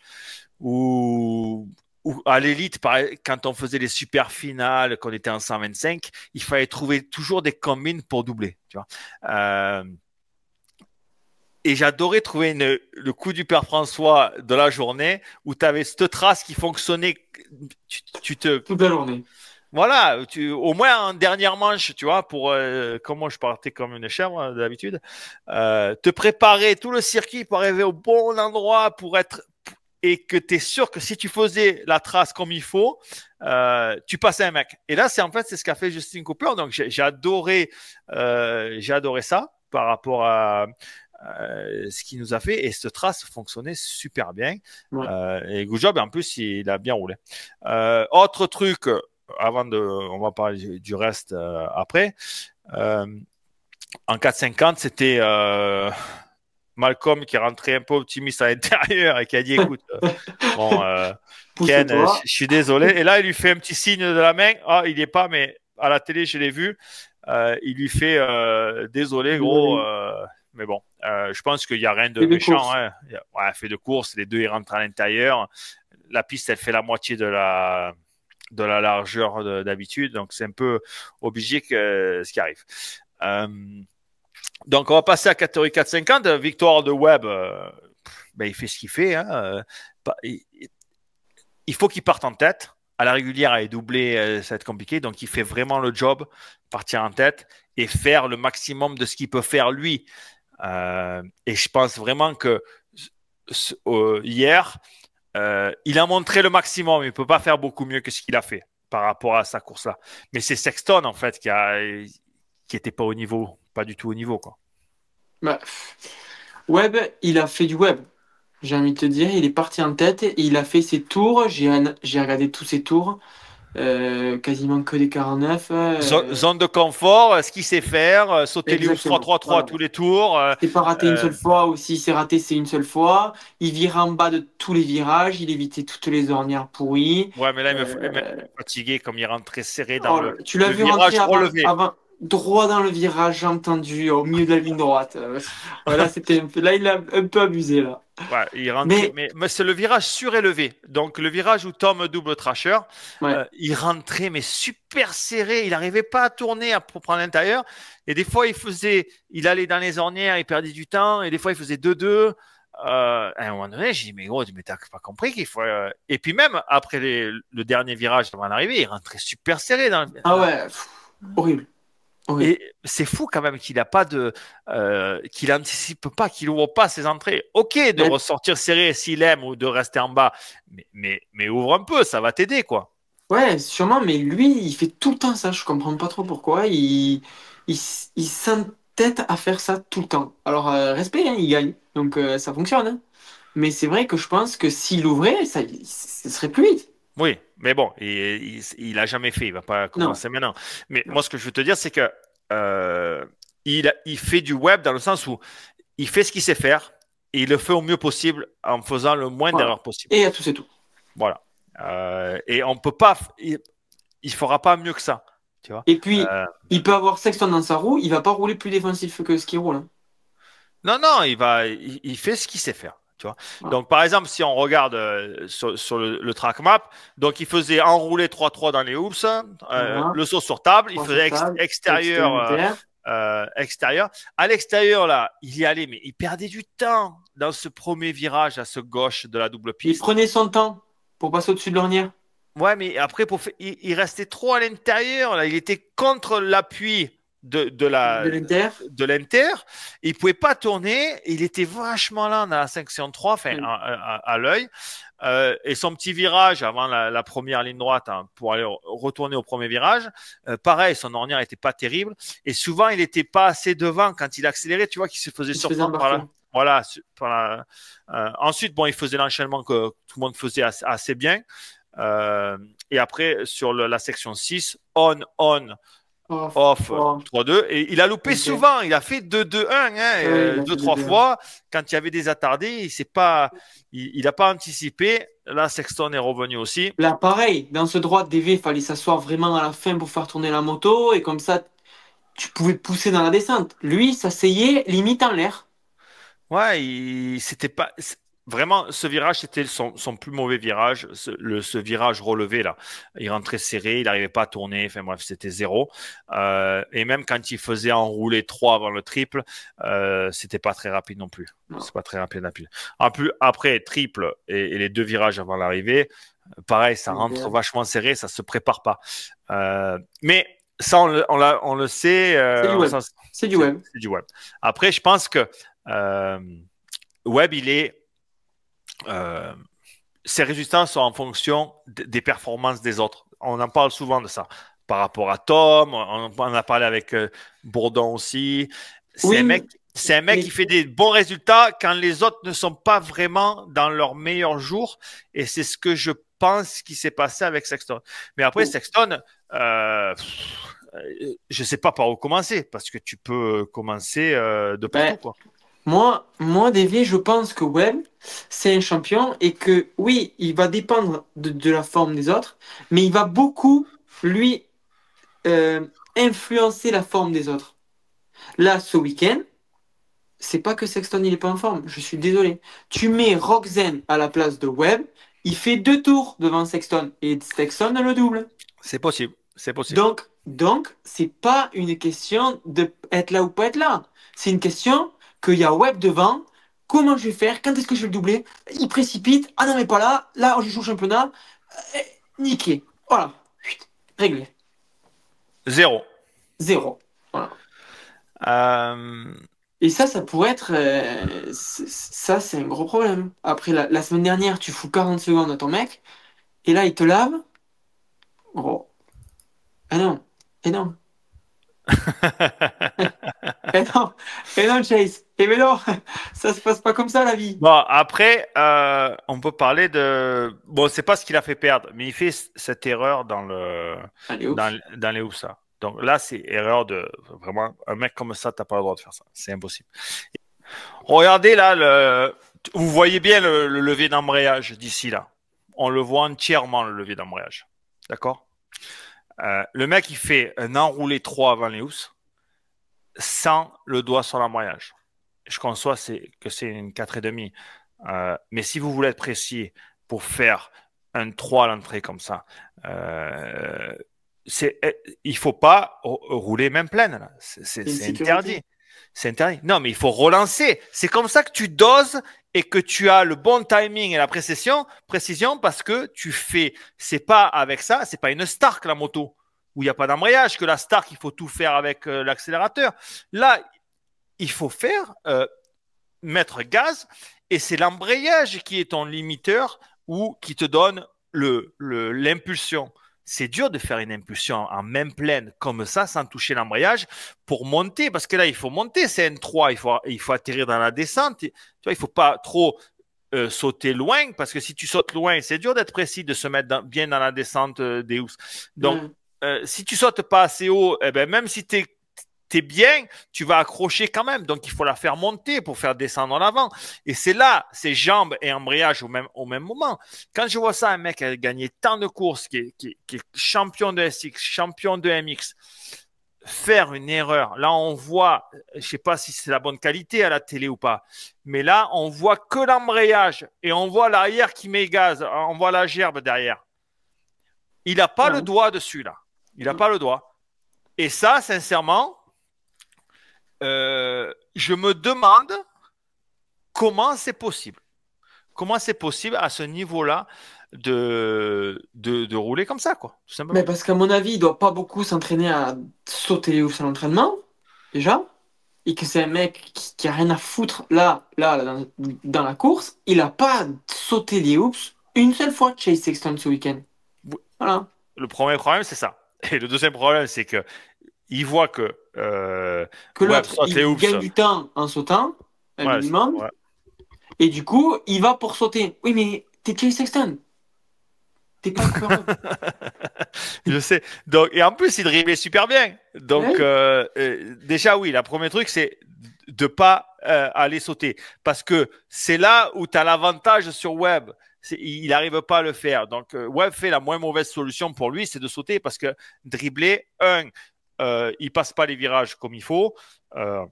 ou à l'élite, quand on faisait les super finales, qu'on était en 125, il fallait trouver toujours des combines pour doubler. Tu vois. Et j'adorais trouver le coup du Père François de la journée où tu avais cette trace qui fonctionnait. Toute la journée. Voilà, au moins en dernière manche, tu vois, comme moi je partais comme une chèvre d'habitude, te préparer tout le circuit pour arriver au bon endroit et que tu es sûr que si tu faisais la trace comme il faut, tu passais un mec. Et là, c'est ce qu'a fait Justin Cooper. Donc j'ai adoré ça par rapport à ce qu'il nous a fait et cette trace fonctionnait super bien Ouais. et good job et en plus il a bien roulé. Autre truc on va parler du reste après. En 4,50, c'était Malcolm qui est rentré un peu optimiste à l'intérieur et qui a dit écoute, bon, Ken, Pousse-toi. je suis désolé. Et là, il lui fait un petit signe de la main. Ah, il n'y est pas, mais à la télé, je l'ai vu. Il lui fait désolé, gros. Désolé. Mais bon, je pense qu'il n'y a rien de Et de méchant. course. Hein. Ouais, fait de course, les deux, ils rentrent à l'intérieur. La piste, elle fait la moitié de la largeur d'habitude. Donc, c'est un peu obligé que ce qui arrive. Euh, donc, on va passer à catégorie 450. Victoire de Webb, ben, il fait ce qu'il fait. Hein. Il faut qu'il parte en tête. À la régulière, aller doubler, ça va être compliqué. Donc, il fait vraiment le job, partir en tête et faire le maximum de ce qu'il peut faire lui. Et je pense vraiment que hier, il a montré le maximum. Il ne peut pas faire beaucoup mieux que ce qu'il a fait par rapport à sa course-là. Mais c'est Sexton, en fait, qui était pas au niveau, pas du tout au niveau, quoi. Bah, Webb, il a fait du web. J'ai envie de te dire, il est parti en tête et il a fait ses tours. J'ai regardé tous ses tours. quasiment que des 49. Zone de confort, ce qu'il sait faire, sauter les hoops Exactement. 3-3-3 à Voilà. tous les tours. C'est pas raté une Euh, seule fois, ou si c'est raté, c'est une seule fois. Il vire en bas de tous les virages, il évitait toutes les ornières pourries. ouais, mais là, il me Euh, fait fatigué comme il rentre très serré dans oh le, là là, tu l'as le vu rentrer virage avant, relevé. avant, droit dans le virage, j'ai entendu, au milieu de la ligne droite. Voilà, là, il a un peu abusé, là. Ouais, il rentrait, Mais, mais c'est le virage surélevé. Donc, le virage où Tom double trasher, ouais, il rentrait, mais super serré. Il n'arrivait pas à tourner pour prendre l'intérieur. Et des fois, il allait dans les ornières, il perdait du temps. Et des fois, il faisait 2-2. À un moment donné, j'ai dit, mais gros, mais t'as pas compris qu'il faut. Et puis, même après le dernier virage avant l'arrivée, il rentrait super serré ah ouais, horrible, horrible. et c'est fou quand même qu'il anticipe pas, qu'il ouvre pas ses entrées. Ok de Mais ressortir serré s'il aime ou de rester en bas, mais ouvre un peu, ça va t'aider quoi. ouais, sûrement, mais lui, il fait tout le temps ça. Je comprends pas trop pourquoi. Il s'entête à faire ça tout le temps. Alors, respect, hein, il gagne. Donc, ça fonctionne, hein. Mais c'est vrai que je pense que s'il ouvrait, ce serait plus vite. Oui, mais bon, il a jamais fait, il va pas Non. commencer maintenant. Mais Non. moi, ce que je veux te dire, c'est que il fait du web dans le sens où il fait ce qu'il sait faire et il le fait au mieux possible en faisant le moins Voilà. d'erreurs possible. Et à tout, c'est tout. Voilà. Et on peut pas, il fera pas mieux que ça, tu vois. Et puis, Euh, il peut avoir Sexton dans sa roue, il va pas rouler plus défensif que ce qui roule, hein. Non, non, il fait ce qu'il sait faire. Tu vois. Voilà. Donc, par exemple, si on regarde sur le track map, donc il faisait enrouler 3-3 dans les hoops, Voilà. le saut sur table, il 3 sur faisait table, extérieur, extérieur. extérieur. À l'extérieur, là, il y allait, mais il perdait du temps dans ce premier virage à ce gauche de la double Il piste. prenait son temps pour passer au-dessus de l'ornière. Ouais, mais après, il restait trop à l'intérieur. Là. Il était contre l'appui De l'Inter. de l'Inter. Il pouvait pas tourner. Il était vachement lent dans la section 3, enfin, Mm. à l'œil. Et son petit virage avant la première ligne droite hein, pour aller retourner au premier virage, pareil, son ornière n'était pas terrible. Et souvent, il n'était pas assez devant quand il accélérait. Tu vois qu'il se faisait Il se faisait surprendre par embarquer. là. Voilà. Ensuite, bon, il faisait l'enchaînement que tout le monde faisait assez bien. Et après, sur la section 6, on, Oh, off, oh, 3-2. Et il a loupé ok. souvent. Il a fait 2-2-1, hein, Ouais, il a deux, fait des trois deux. fois. Quand il y avait des attardés, il n'a pas anticipé. Là, Sexton est revenu aussi. Là, pareil, dans ce droit de DV, il fallait s'asseoir vraiment à la fin pour faire tourner la moto, et comme ça, tu pouvais pousser dans la descente. Lui, ça s'asseyait limite en l'air. Ouais, c'était pas. Vraiment, ce virage, c'était son plus mauvais virage, ce virage relevé là. Il rentrait serré, il n'arrivait pas à tourner, enfin bref, c'était zéro. Et même quand il faisait enrouler 3 avant le triple, c'était pas très rapide non plus. Non, C'est pas très rapide non plus. En plus, après, triple et les deux virages avant l'arrivée, pareil, ça rentre l'hiver. vachement serré, ça se prépare pas. Mais ça, on le sait, C'est du web. C'est du web. c'est du web. Après, je pense que euh, Webb, euh, ses résultats sont en fonction des performances des autres. On en parle souvent de ça. Par rapport à Tom, on en a parlé avec Bourdon aussi. C'est un mec, Oui, c'est un mec qui mais fait des bons résultats quand les autres ne sont pas vraiment dans leur meilleur jour. Et c'est ce que je pense qui s'est passé avec Sexton. Mais après, oh, Sexton, je ne sais pas par où commencer parce que tu peux commencer de ben, partout, quoi. moi, DV, je pense que Web, c'est un champion et que oui, il va dépendre de la forme des autres, mais il va beaucoup, lui, euh, influencer la forme des autres. Là, ce week-end, c'est pas que Sexton il est pas en forme, je suis désolé. Tu mets Roxanne à la place de Webb, il fait 2 tours devant Sexton et Sexton le double. C'est possible. C'est possible. Donc c'est pas une question de être là ou pas être là. C'est une question qu'il y a Webb devant. Comment je vais faire? Quand est-ce que je vais le doubler? Il précipite. Ah non, mais pas là. Là, je joue au championnat. Niqué. Voilà. Chut. Réglé. Zéro. Zéro. Voilà. Euh, Et ça pourrait être. Ça, c'est un gros problème. Après, la semaine dernière, tu fous 40 secondes à ton mec, et là, il te lave. Oh. Ah non. Et non. Et non. Et non, Chase. Eh mais non, ça se passe pas comme ça la vie. Bon, après, on peut parler de. Bon, c'est pas ce qu'il a fait perdre, mais il fait cette erreur Allez, oups. dans les USA. Donc là, c'est erreur de vraiment un mec comme ça, t'as pas le droit de faire ça. C'est impossible. Regardez là, vous voyez bien le levier d'embrayage d'ici là. On le voit entièrement le levier d'embrayage. D'accord? Le mec, il fait un enroulé 3 avant les housses sans le doigt sur l'embrayage. Je conçois que c'est une 4,5. Mais si vous voulez être précis pour faire un 3 à l'entrée comme ça, il faut pas rouler même pleine. C'est une C'est sécurité. interdit. C'est interdit. Non, mais il faut relancer. C'est comme ça que tu doses et que tu as le bon timing et la précision parce que tu fais. C'est pas avec ça, c'est pas une Stark la moto où il n'y a pas d'embrayage. Que la Stark, il faut tout faire avec l'accélérateur. Là, il faut mettre gaz et c'est l'embrayage qui est ton limiteur ou qui te donne l'impulsion. C'est dur de faire une impulsion en même pleine comme ça sans toucher l'embrayage pour monter parce que là il faut monter, c'est N3, il faut atterrir dans la descente. Tu vois, il faut pas trop sauter loin parce que si tu sautes loin, c'est dur d'être précis, de se mettre bien dans la descente des housses. Donc, Ouais. si tu sautes pas assez haut, eh ben, même si t'es bien, tu vas accrocher quand même. Donc, il faut la faire monter pour faire descendre en avant. Et c'est là, ces jambes et embrayage au même moment. Quand je vois ça, un mec qui a gagné tant de courses, qui est champion de SX, champion de MX, faire une erreur. Là, on voit, je sais pas si c'est la bonne qualité à la télé ou pas, mais là, on voit que l'embrayage et on voit l'arrière qui met gaz. On voit la gerbe derrière. Il n'a pas le Ouais. doigt dessus, là. Il n'a pas le doigt. Et ça, sincèrement, je me demande comment c'est possible. Comment c'est possible à ce niveau-là de rouler comme ça, quoi, tout Mais simplement. parce qu'à mon avis, il doit pas beaucoup s'entraîner à sauter les oufs à l'entraînement, déjà. Et que c'est un mec qui a rien à foutre là, dans la course. Il a pas sauté les hoops une seule fois, Chase Sexton, ce week-end. Voilà. Le premier problème, c'est ça. Et le deuxième problème, c'est que il voit que Que Webb l'autre, saute les il hoops. gagne du temps en sautant, un Ouais, minimum. ouais. Et du coup, il va pour sauter. Oui, mais t'es Chase Sexton. T'es pas un coureur. Je sais. Donc, et en plus, il driblait super bien. Donc, Ouais. déjà, oui, le premier truc, c'est de pas aller sauter. Parce que c'est là où tu as l'avantage sur Webb. Il n'arrive pas à le faire. Donc, Webb fait la moins mauvaise solution pour lui, c'est de sauter parce que dribbler, il passe pas les virages comme il faut. Euh,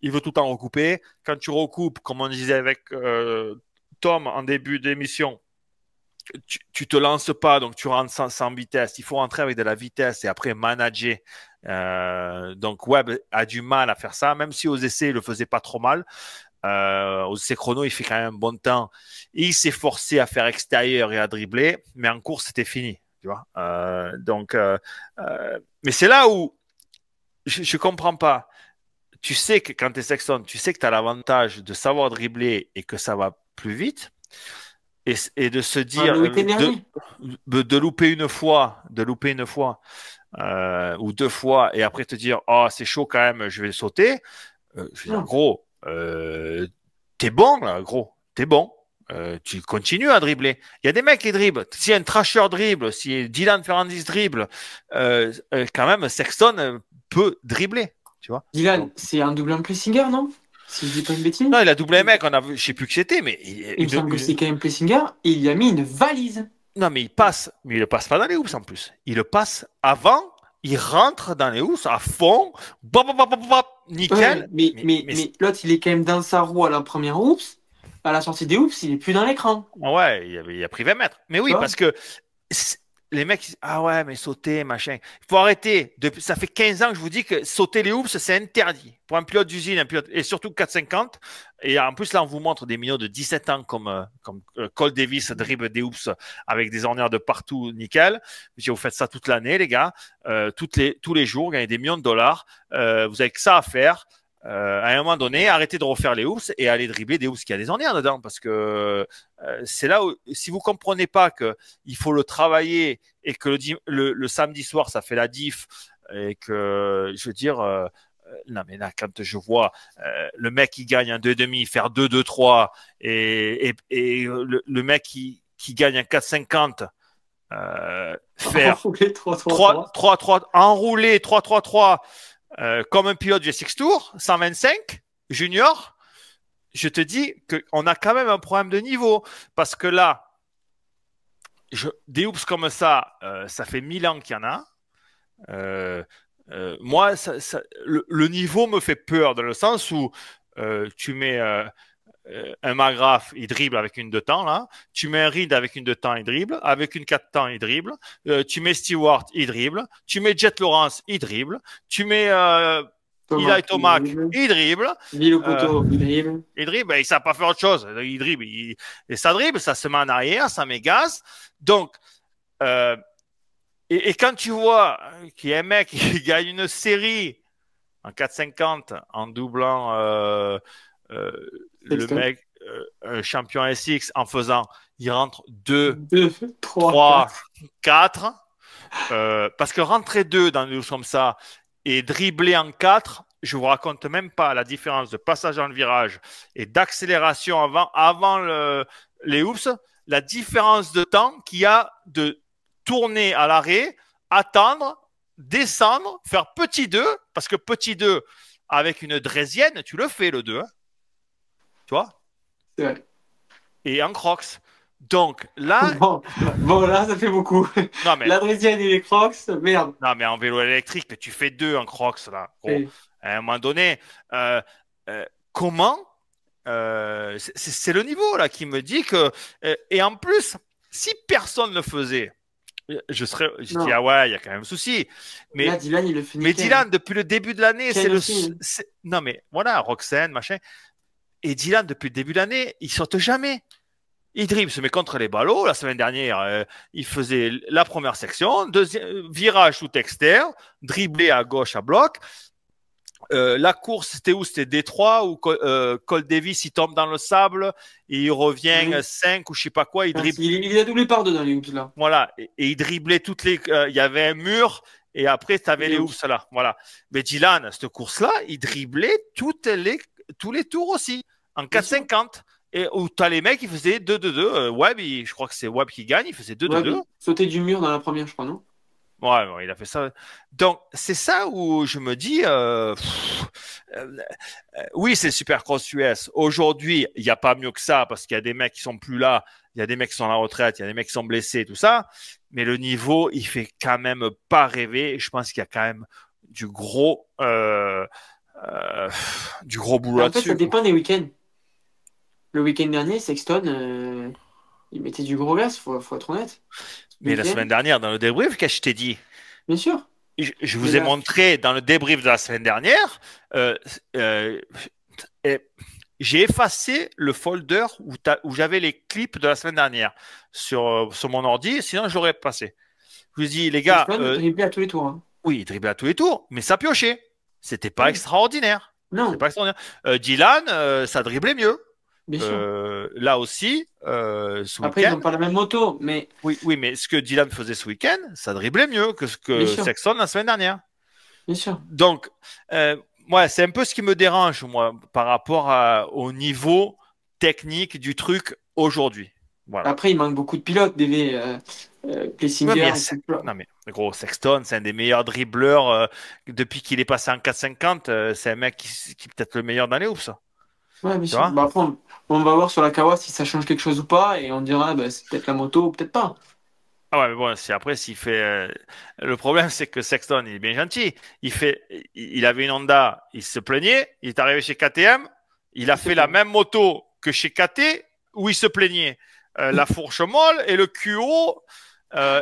il veut tout le temps recouper. Quand tu recoupes, comme on disait avec Tom en début d'émission, tu te lances pas, donc tu rentres sans vitesse. Il faut rentrer avec de la vitesse et après manager. Donc Webb a du mal à faire ça, même si aux essais il le faisait pas trop mal. Aux essais chrono, il fait quand même un bon temps. Et il s'est forcé à faire extérieur et à dribbler, mais en course c'était fini. Tu vois. Mais c'est là où je comprends pas. Tu sais que quand tu es Sexton, tu sais que tu as l'avantage de savoir dribbler et que ça va plus vite et de se dire Le week-end dernier. de louper une fois ou deux fois et après te dire oh c'est chaud quand même, je vais sauter. Je veux dire Non. gros, t'es bon là, gros, t'es bon. Tu continues à dribbler. Il y a des mecs qui dribblent. Si un trasher dribble, si Dylan Ferrandis dribble, quand même Sexton peut dribbler, tu vois. Dylan, Donc, c'est un double Plessinger, non? Si je dis pas une bêtise. non, il a doublé mec, je sais plus que c'était, mais Il me semble que c'est quand même Plessinger. Et il y a mis une valise. non, mais il le passe pas dans les hoops en plus. Il le passe avant, il rentre dans les hoops à fond, bop, bop, bop, bop, bop, Ouais, nickel. mais l'autre, il est quand même dans sa roue à la première oups. À la sortie des oups, il est plus dans l'écran. Ouais, il a pris 20 mètres. Mais Tu oui, vois? parce que les mecs, ils disent, ah ouais, mais sauter, machin. Il faut arrêter. Ça fait 15 ans que je vous dis que sauter les hoops, c'est interdit. Pour un pilote d'usine, et surtout 450. Et en plus, là, on vous montre des millions de 17 ans comme Cole Davis dribble des hoops avec des ornières de partout, nickel. Si vous faites ça toute l'année, les gars, tous les jours, gagnez des millions de dollars. Vous avez que ça à faire. À un moment donné, arrêtez de refaire les hoops et allez dribbler des hoops qui a des ornières dedans. Parce que c'est là où, si vous comprenez pas qu'il faut le travailler et que le samedi soir, ça fait la diff et que, je veux dire, non, mais là, quand je vois le mec qui gagne un 2,5 faire 2-2-3 et le mec qui gagne un 4,50 faire Enroulé 3-3-3. 3-3, enroulé 3-3-3 comme un pilote G6 Tour, 125 junior, je te dis qu'on a quand même un problème de niveau. Parce que là, des hoops comme ça, ça fait 1000 ans qu'il y en a. Moi, le niveau me fait peur dans le sens où tu mets un McGrath, il dribble avec une 2 temps là. Tu mets un Reed avec une 2 temps, il dribble. Avec une 4 temps, il dribble. Tu mets Stewart, il dribble. Tu mets Jet Lawrence, il dribble. Tu mets Eli Tomac, il dribble. Ville au poteau, il dribble. Il dribble, il ne savent pas faire autre chose. Il dribble. Et ça dribble, ça se met en arrière, ça met gaz. Donc, et quand tu vois qu'il y a un mec qui gagne une série en 4,50 en doublant le mec, un champion SX en faisant, il rentre 2, 3, 4. Parce que rentrer 2 dans des hoops comme ça et dribbler en 4, je vous raconte même pas la différence de passage dans le virage et d'accélération avant les hoops, la différence de temps qu'il y a de tourner à l'arrêt, attendre, descendre, faire petit 2, parce que petit 2, avec une drésienne, tu le fais le 2. Hein. Tu vois? Ouais. Et en crocs. Donc là. Bon, là, ça fait beaucoup. Non, mais... La drésienne et les crocs, merde. Non, mais en vélo électrique, tu fais 2 en crocs là. Gros. À un moment donné, comment c'est le niveau là qui me dit que. Et en plus, si personne le faisait, je dis ah ouais, il y a quand même un souci. Mais là, Dylan, il le fait nickel. Mais Dylan, depuis le début de l'année, non, mais voilà, Roxane, machin. Et Dylan, depuis le début de l'année, il saute jamais. Il dribble, se met contre les ballots. La semaine dernière, il faisait la première section, virage sous externe, dribblé à gauche à bloc. La course, c'était où? C'était Détroit où Cole Davis, il tombe dans le sable et il revient 5 ou je sais pas quoi. Il dribble. Il a doublé par deux dans les hoops là. Voilà. Et il driblait toutes les. Il y avait un mur et après, tu avais les hoops là. Voilà. Mais Dylan, cette course-là, il driblait tous les tours aussi en 4,50. Et où tu as les mecs qui faisaient 2-2-2. Webb, je crois que c'est Webb qui gagne, il faisait 2-2-2. Sauter du mur dans la première, je crois, non? Ouais, bon, il a fait ça. Donc, c'est ça où je me dis, oui, c'est Supercross US. Aujourd'hui, il n'y a pas mieux que ça parce qu'il y a des mecs qui sont plus là, il y a des mecs qui sont à la retraite, il y a des mecs qui sont blessés, tout ça. Mais le niveau, il fait quand même pas rêver. Je pense qu'il y a quand même du gros boulot en fait, là-dessus. Ça dépend des week-ends. Le week-end dernier, Sexton, il mettait du gros gaz, faut être honnête. Mais la semaine dernière, dans le débrief, qu'est-ce que je t'ai dit? Bien sûr. Je vous ai montré dans le débrief de la semaine dernière, j'ai effacé le folder où j'avais les clips de la semaine dernière sur mon ordi, sinon je l'aurais passé. Je vous dis, les gars. Il driblait à tous les tours. Hein. Oui, il driblait à tous les tours, mais ça piochait. C'était pas extraordinaire. Non. Pas extraordinaire. Dylan, ça driblait mieux. Bien sûr. Là aussi, ce après, ils n'ont pas la même moto, mais. Oui, mais ce que Dylan faisait ce week-end, ça driblait mieux que ce que Sexton la semaine dernière. Bien sûr. Donc, ouais, c'est un peu ce qui me dérange, moi, par rapport au niveau technique du truc aujourd'hui. Voilà. Après, il manque beaucoup de pilotes, DV. Plessinger. Non, mais gros, Sexton, c'est un des meilleurs dribbleurs depuis qu'il est passé en 4,50. C'est un mec qui est peut-être le meilleur dans les hoops. Ouais, bien sûr. Bah, après, on va voir sur la Kawa si ça change quelque chose ou pas, et on dira c'est peut-être la moto ou peut-être pas. Ah ouais, mais bon, après, s'il fait. Le problème, c'est que Sexton, il est bien gentil. Il avait une Honda, il se plaignait, il est arrivé chez KTM, il a fait la même moto que chez KT, où il se plaignait. La fourche molle et le cul haut,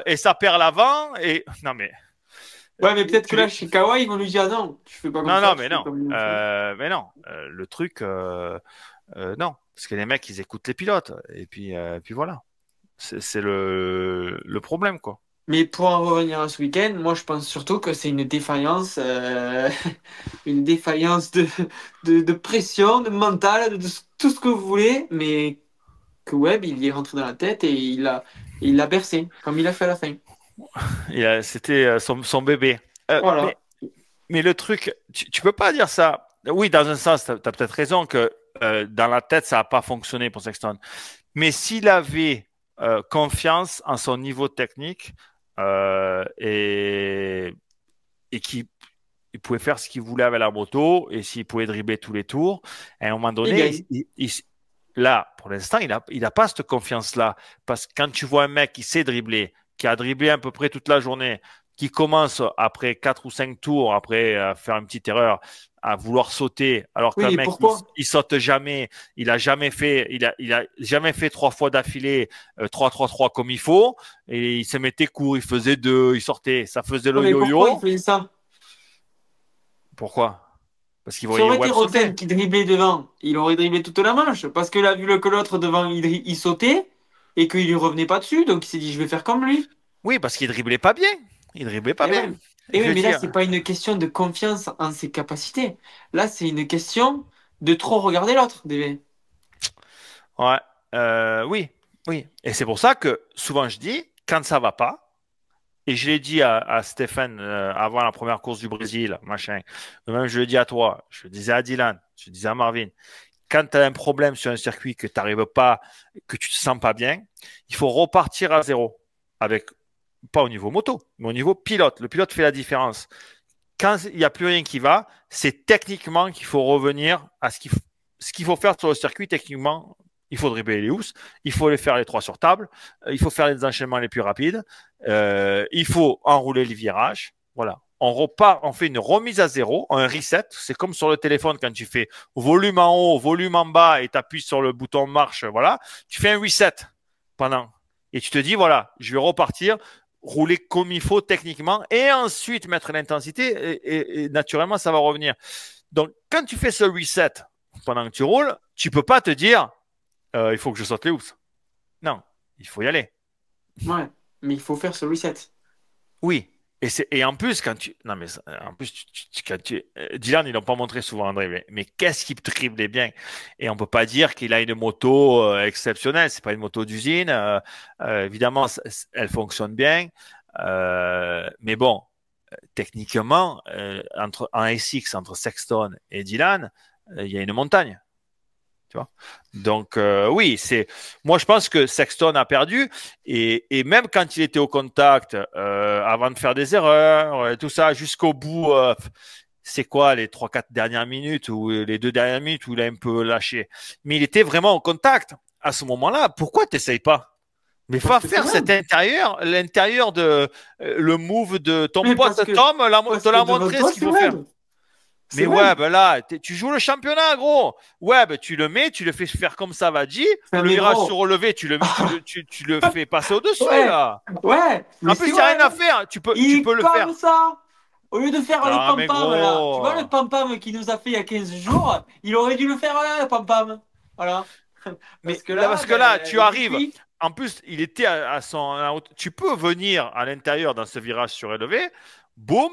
et ça perd l'avant, et. Non, mais. Ouais, mais peut-être que là, chez Kawa, ils vont lui dire non, tu fais pas comme ça. Non, mais non. Mais non. Le truc, non. Parce que les mecs, ils écoutent les pilotes. Et puis voilà. C'est le problème, quoi. Mais pour en revenir à ce week-end, moi, je pense surtout que c'est une défaillance, une défaillance de pression, de mental, de tout ce que vous voulez, mais que Webb, il est rentré dans la tête et il l'a bercé, comme il a fait à la fin. C'était son bébé. Voilà. Mais le truc, tu peux pas dire ça. Oui, dans un sens, tu as peut-être raison que dans la tête, ça n'a pas fonctionné pour Sexton. Mais s'il avait confiance en son niveau technique et qu'il il pouvait faire ce qu'il voulait avec la moto et s'il pouvait dribbler tous les tours, à un moment Il donné, gagne. là, pour l'instant, il a pas cette confiance-là. Parce que quand tu vois un mec qui sait dribbler, qui a dribblé à peu près toute la journée, qui commence après 4 ou 5 tours, après faire une petite erreur, à vouloir sauter, alors Oui, qu'un mais mec, pourquoi? il saute jamais, il a jamais fait 3 fois d'affilée 3-3-3 comme il faut, et il se mettait court, il faisait 2, il sortait, ça faisait Non, le mais pourquoi il yo-yo. fait ça? Pourquoi? Parce qu'il Ça voyait aurait été Webb sauter. Roten qui driblait devant. Il aurait dribblé toute la manche. Parce que là, vu que l'autre devant, il sautait et qu'il lui revenait pas dessus. Donc il s'est dit, je vais faire comme lui. Oui, parce qu'il driblait pas bien. Il driblait pas Et bien. ouais. Et Je oui, veux mais là, dire, c'est pas une question de confiance en ses capacités. Là, c'est une question de trop regarder l'autre, DV. ouais, oui, oui. Et c'est pour ça que souvent je dis, quand ça va pas, et je l'ai dit à Stéphane avant la première course du Brésil, machin, même je le dis à toi, je le disais à Dylan, je le disais à Marvin, quand tu as un problème sur un circuit que tu n'arrives pas, que tu te sens pas bien, il faut repartir à zéro. Avec, pas au niveau moto, mais au niveau pilote. Le pilote fait la différence. Quand il n'y a plus rien qui va, c'est techniquement qu'il faut revenir à ce qu'il faut faire sur le circuit. Techniquement, il faut dribbler les housses, il faut les faire les 3 sur table, il faut faire les enchaînements les plus rapides, il faut enrouler les virages. Voilà. On repart, on fait une remise à zéro, un reset. C'est comme sur le téléphone quand tu fais volume en haut, volume en bas et tu appuies sur le bouton marche. Voilà. Tu fais un reset pendant. Et tu te dis, voilà, je vais repartir rouler comme il faut techniquement et ensuite mettre l'intensité et naturellement ça va revenir. Donc quand tu fais ce reset pendant que tu roules, tu peux pas te dire il faut que je saute les housses. Non, il faut y aller. Ouais. Mais il faut faire ce reset. Oui. Et en plus, quand tu. Non, mais en plus, Dylan, ils l'ont pas montré souvent, André, mais qu'est-ce qu'il driblait bien? Et on peut pas dire qu'il a une moto exceptionnelle. C'est pas une moto d'usine. Évidemment, elle fonctionne bien. Mais bon, techniquement, en SX, entre Sexton et Dylan, il y a une montagne. Tu vois. Donc, oui, moi, je pense que Sexton a perdu. Et même quand il était au contact, avant de faire des erreurs, tout ça, jusqu'au bout, c'est quoi les 3-4 dernières minutes ou les 2 dernières minutes où il a un peu lâché. Mais il était vraiment au contact. À ce moment-là, pourquoi tu n'essayes pas? Mais Parce va que c'est faire cet Web. intérieur, l'intérieur de le move de ton Mais pote Tom, parce te que l'a devant montré toi, ce qu'il c'est faut faire. Web. C'est Mais Web. ouais, ben là, tu joues le championnat, gros. Ouais, ben tu le mets, tu le fais faire comme ça, Vadji. C'est Le mais virage sur gros. relevé, tu le fais passer au-dessus, Ouais. là. Ouais. Mais En c'est plus, il n'y a rien à Web. faire. Il Tu est peux le comme faire. ça. Au lieu de faire le Non, mais pam-pam, là. Tu vois le gros. pam-pam qu'il nous a fait il y a 15 jours? Il aurait dû le faire là, le pam-pam. Voilà. Mais Parce que là, là, parce que là, ben, tu il est arrives. cuit. En plus, il était tu peux venir à l'intérieur dans ce virage surélevé. Boum,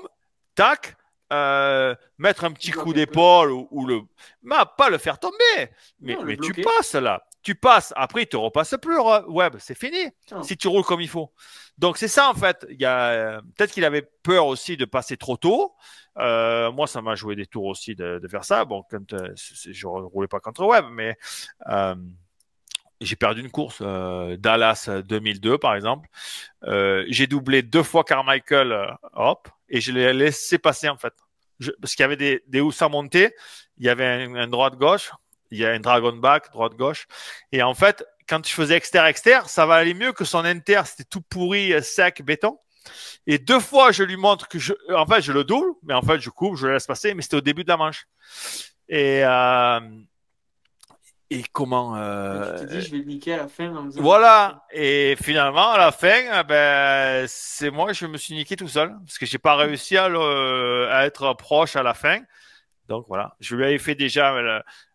tac, mettre un Tu petit coup bloques un peu. d'épaule ou le. Mais pas le faire tomber. Non, le Mais tu bloquer. passes là. Tu passes. Après, il te repasse plus, Web. C'est fini. Non. Si tu roules comme il faut. Donc, c'est ça, en fait. Peut-être qu'il avait peur aussi de passer trop tôt. Moi, ça m'a joué des tours aussi de faire ça. Bon, quand je ne roulais pas contre Web, mais. Euh, j'ai perdu une course, Dallas 2002 par exemple. J'ai doublé 2 fois Carmichael, hop, et je l'ai laissé passer en fait. Parce qu'il y avait des housses à monter, il y avait un droite-gauche, il y a un dragon back, droite-gauche. Et en fait, quand je faisais exter-exter, ça va aller mieux que son inter, c'était tout pourri, sec, béton. Et 2 fois, je lui montre en fait, je le double, mais en fait, je coupe, je le laisse passer, mais c'était au début de la manche. Et, et comment Et tu t'es dit, je vais le niquer à la fin en faisant ça comme ça. voilà. Et finalement, à la fin, ben, c'est moi, je me suis niqué tout seul parce que j'ai pas réussi à être proche à la fin. Donc voilà, je lui avais fait déjà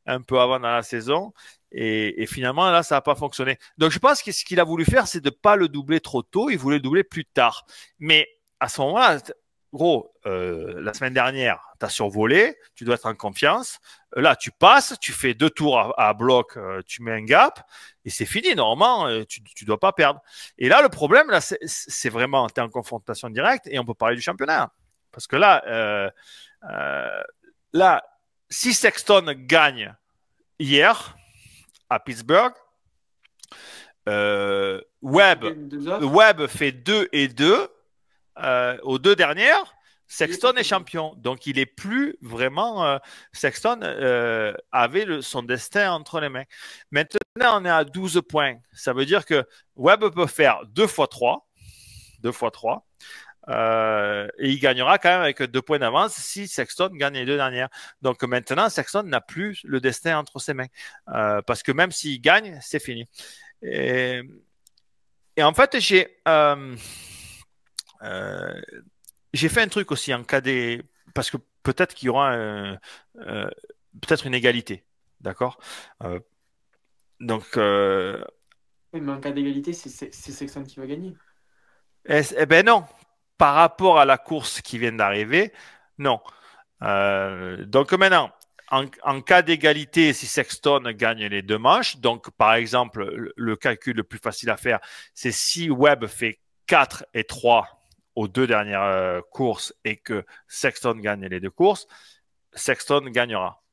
un peu avant dans la saison et finalement là, ça n'a pas fonctionné. Donc je pense que ce qu'il a voulu faire, c'est de pas le doubler trop tôt. Il voulait le doubler plus tard. Mais à ce moment-là, gros, la semaine dernière, tu as survolé, tu dois être en confiance. Là, tu passes, tu fais 2 tours à bloc, tu mets un gap et c'est fini. Normalement, tu dois pas perdre. Et là, le problème, là, c'est vraiment, tu es en confrontation directe et on peut parler du championnat. Parce que là, Là, si Sexton gagne hier à Pittsburgh, Webb fait 2 et 2 aux deux dernières. Sexton est champion. Donc, il est plus vraiment. Sexton avait son destin entre les mains. Maintenant, on est à 12 points. Ça veut dire que Webb peut faire 2 fois 3. 2 fois 3. Et il gagnera quand même avec 2 points d'avance si Sexton gagne les deux dernières. Donc maintenant, Sexton n'a plus le destin entre ses mains. Parce que même s'il gagne, c'est fini. Et en fait, j'ai fait un truc aussi en cas des... Parce que peut-être qu'il y aura peut-être une égalité. D'accord? Donc... Oui, mais en cas d'égalité, c'est Sexton qui va gagner. Eh ben non. Par rapport à la course qui vient d'arriver, non. Donc maintenant, en cas d'égalité, si Sexton gagne les 2 manches, donc par exemple, le calcul le plus facile à faire, c'est si Webb fait 4 et 3 aux 2 dernières courses et que Sexton gagne les 2 courses, Sexton gagnera.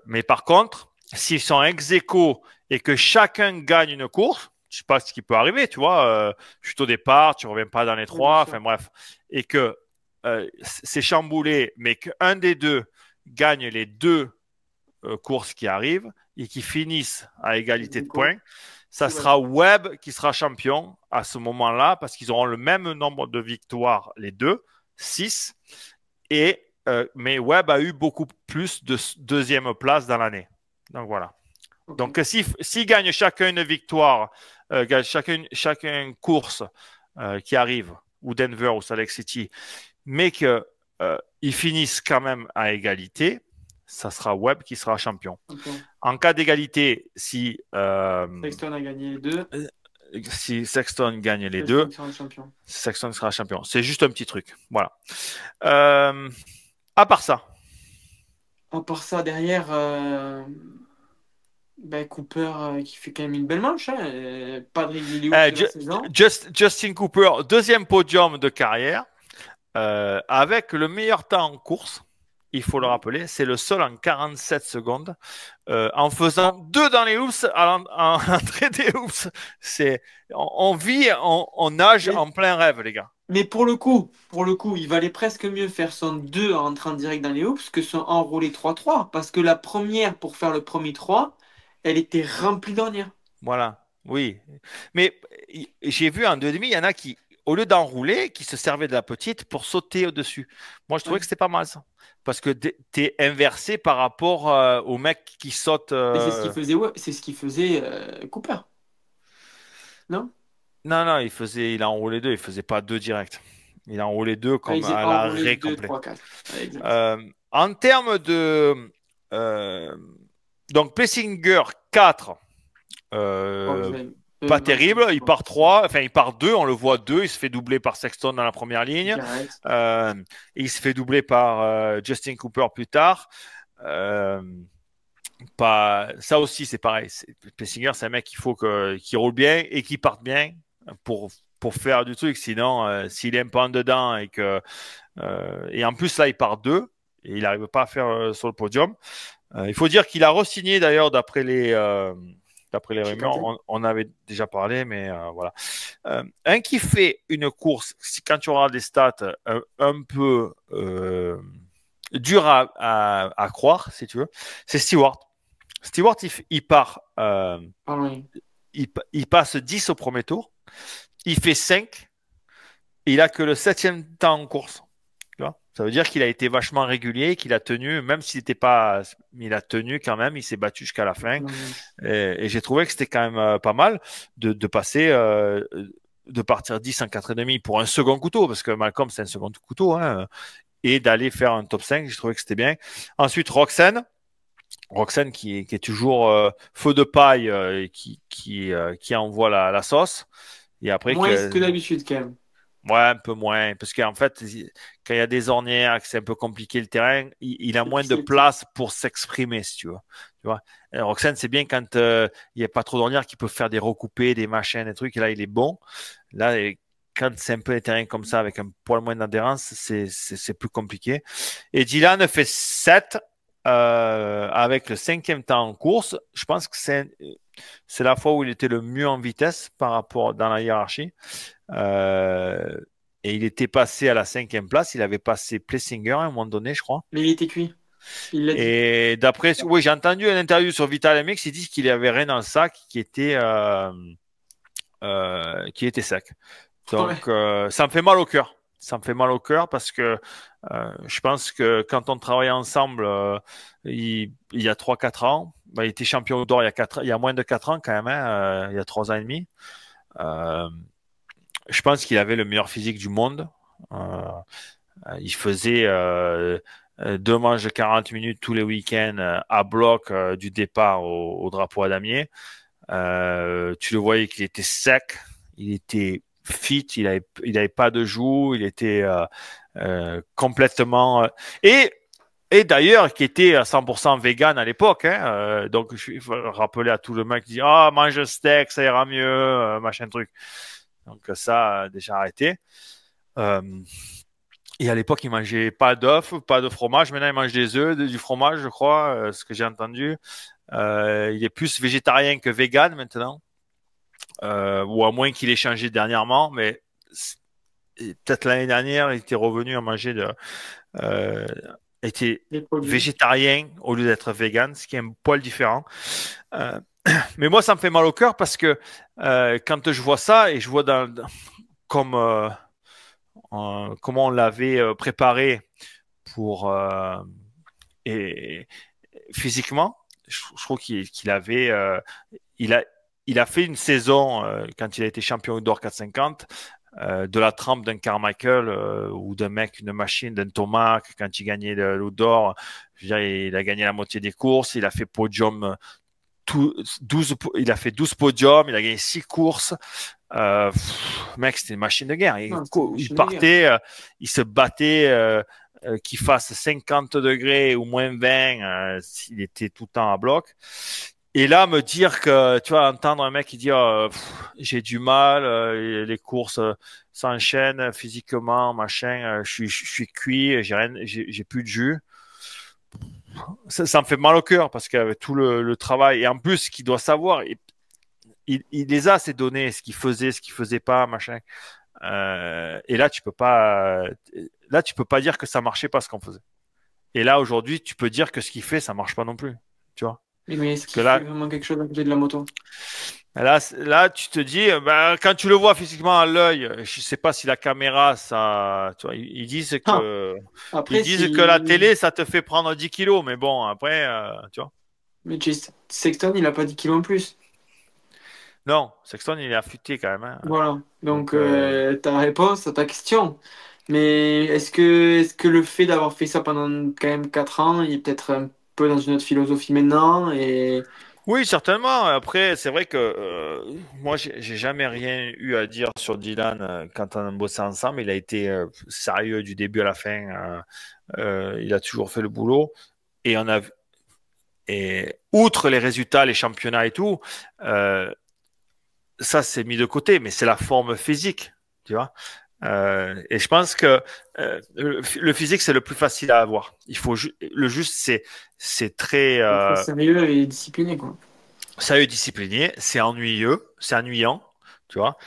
Mais par contre, s'ils sont ex-aequo et que chacun gagne une course, je sais pas ce qui peut arriver, tu vois, chute au départ, tu reviens pas dans les 3, enfin bref, et que c'est chamboulé, mais qu'un des deux gagne les 2 courses qui arrivent et qui finissent à égalité de points, ça sera Webb qui sera champion à ce moment-là parce qu'ils auront le même nombre de victoires, les deux, 6, mais Webb a eu beaucoup plus de deuxième place dans l'année. Donc voilà. Okay. Donc s'ils gagnent chacun une victoire, chacun course qui arrive, ou Denver ou Salt Lake City, mais qu'ils finissent quand même à égalité, ça sera Webb qui sera champion. Okay. En cas d'égalité, si Sexton a gagné les 2, si Sexton gagne les 2, Sexton sera champion. C'est juste un petit truc. Voilà. À part ça. À part ça, derrière, Cooper qui fait quand même une belle manche. Hein, pas de Justin Cooper, 2e podium de carrière, avec le meilleur temps en course. Il faut le rappeler, c'est le seul en 47 secondes, en faisant 2 dans les hoops, en entrée des hoops. On vit, on nage en plein rêve, les gars. Mais pour le coup, il valait presque mieux faire son 2 en entrant direct dans les hoops que son enroulé 3-3. Parce que la première, pour faire le premier 3, elle était remplie d'ornières. Voilà, oui. Mais j'ai vu en 2,5, il y en a qui, au lieu d'enrouler, qui se servaient de la petite pour sauter au-dessus. Moi, je trouvais que c'était pas mal ça. Parce que tu es inversé par rapport au mec qui saute. C'est ce qu'il faisait Cooper. Non? Non, il a enroulé 2, il faisait pas 2 direct. Il a enroulé 2 comme à l'arrêt complet. 3, 4. En termes de. Donc, Plessinger 4. Pas terrible, il part 3, enfin il part 2, on le voit 2, il se fait doubler par Sexton dans la première ligne, il se fait doubler par Justin Cooper plus tard. Ça aussi c'est pareil, Plessinger c'est un mec qu'il roule bien et qu'il parte bien pour faire du truc, sinon s'il est un peu en dedans et en plus là il part 2 et il n'arrive pas à faire sur le podium. Il faut dire qu'il a re-signé d'ailleurs d'après les rumeurs, on avait déjà parlé, mais voilà. Un qui fait une course, quand tu auras des stats un peu dur à croire, si tu veux, c'est Stewart. Stewart, il part, il passe 10 au premier tour, il fait 5, il a que le 7e temps en course. Ça veut dire qu'il a été vachement régulier, qu'il a tenu, même s'il n'était pas, il a tenu quand même, il s'est battu jusqu'à la fin. Et j'ai trouvé que c'était quand même pas mal de passer, de partir 10 en 4,5 pour un second couteau, parce que Malcolm c'est un second couteau, hein, et d'aller faire un top 5, j'ai trouvé que c'était bien. Ensuite, Roxanne qui est toujours feu de paille, qui envoie la sauce. Et après, moins que d'habitude quand même. Ouais, un peu moins. Parce qu'en fait, quand il y a des ornières, que c'est un peu compliqué le terrain, il a moins de place pour s'exprimer, si tu vois. Roxanne, c'est bien quand il n'y a pas trop d'ornières qui peuvent faire des recoupés, des machins, des trucs. Et là, il est bon. Là, quand c'est un peu des terrains comme ça, avec un poil moins d'adhérence, c'est plus compliqué. Et Dylan fait 7 avec le 5e temps en course. Je pense que c'est la fois où il était le mieux en vitesse par rapport dans la hiérarchie. Euh, et il était passé à la 5e place. Il avait passé Plessinger à un moment donné, je crois. Mais il était cuit. Il l'a dit. Et d'après, oui, j'ai entendu une interview sur Vital MX, il dit qu'il avait rien dans le sac qui était sec. Ouais. Donc, ça me fait mal au cœur. Ça me fait mal au cœur parce que je pense que quand on travaillait ensemble il y a 3-4 ans, il était champion d'or il y a moins de 4 ans quand même, hein, il y a 3 ans et demi. Euh, je pense qu'il avait le meilleur physique du monde. Il faisait 2 manches de 40 minutes tous les week-ends à bloc du départ au drapeau à damier. Tu le voyais qu'il était sec, il était fit, il avait pas de joues, il était complètement et d'ailleurs qui était à 100% vegan à l'époque. Hein, donc il faut rappeler à tout le monde qui dit ah mange steak ça ira mieux machin truc. Donc ça déjà arrêté. Euh, et à l'époque, il mangeait pas d'œufs, pas de fromage. Maintenant, il mange des œufs, du fromage, je crois, ce que j'ai entendu. Il est plus végétarien que vegan maintenant, ou à moins qu'il ait changé dernièrement. Mais peut-être l'année dernière, il était revenu à manger euh, était Les produits. végétarien au lieu d'être vegan, ce qui est un poil différent. Euh, mais moi, ça me fait mal au cœur parce que quand je vois ça et je vois comme comment on l'avait préparé pour et physiquement, je trouve qu'il avait il a il a fait une saison quand il a été champion d'or 450 de la trempe d'un Carmichael ou d'un mec, une machine, d'un Thomas quand il gagnait le d'or. Je veux dire, il a gagné la moitié des courses, il a fait podium 12, il a fait 12 podiums, il a gagné 6 courses. Mec, c'était une machine de guerre. Non, c'est une Il machine de guerre. partait, il se battait, qu'il fasse 50 degrés ou moins 20, il était tout le temps à bloc. Et là, me dire que, tu vois, entendre un mec qui dit, j'ai du mal, les courses s'enchaînent physiquement, machin, je suis cuit, j'ai plus de jus. Ça me fait mal au cœur parce qu'avec tout le travail, et en plus, ce qu'il doit savoir, il les a ces données, ce qu'il faisait pas, machin. Et là, tu peux pas dire que ça marchait pas ce qu'on faisait. Et là, aujourd'hui, tu peux dire que ce qu'il fait, ça marche pas non plus. Tu vois? Mais est-ce Parce que qu'il fait là, vraiment quelque chose à côté de la moto? tu te dis, bah, quand tu le vois physiquement à l'œil, je sais pas si la caméra, ça, tu vois, Ah, ils après, disent que la si. télé, ça te fait prendre 10 kilos, mais bon, après, tu vois. Mais Sexton, il a pas 10 kilos en plus. Non, Sexton, il est affûté quand même, hein. Voilà. Donc, Donc, ta réponse à ta question. Mais est-ce que le fait d'avoir fait ça pendant quand même 4 ans, il est peut-être un peu dans une autre philosophie maintenant et oui, certainement. Après, c'est vrai que moi, j'ai jamais rien eu à dire sur Dylan quand on a bossé ensemble. Il a été sérieux du début à la fin. Il a toujours fait le boulot. Et et outre les résultats, les championnats et tout, euh, ça c'est mis de côté. Mais c'est la forme physique, tu vois. Et je pense que le physique c'est le plus facile à avoir. Le juste c'est très il faut être sérieux et discipliné, quoi. sérieux discipliné, c'est ennuyeux, c'est ennuyant, tu vois.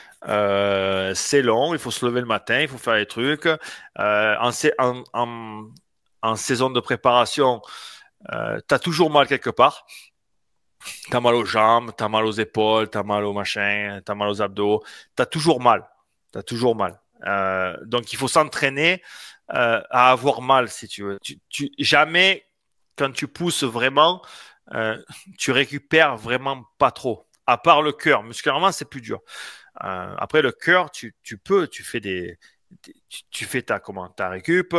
C'est long, il faut se lever le matin, il faut faire les trucs. En saison de préparation, tu as toujours mal quelque part. Tu as mal aux jambes, tu as mal aux épaules, tu as mal au machin, tu as mal aux abdos. Tu as toujours mal. Tu as toujours mal. Donc, il faut s'entraîner à avoir mal, si tu veux. Jamais, quand tu pousses vraiment, euh, tu récupères vraiment pas trop. À part le cœur. Musculairement, c'est plus dur. Après, le cœur, tu fais tu fais ta récup, tu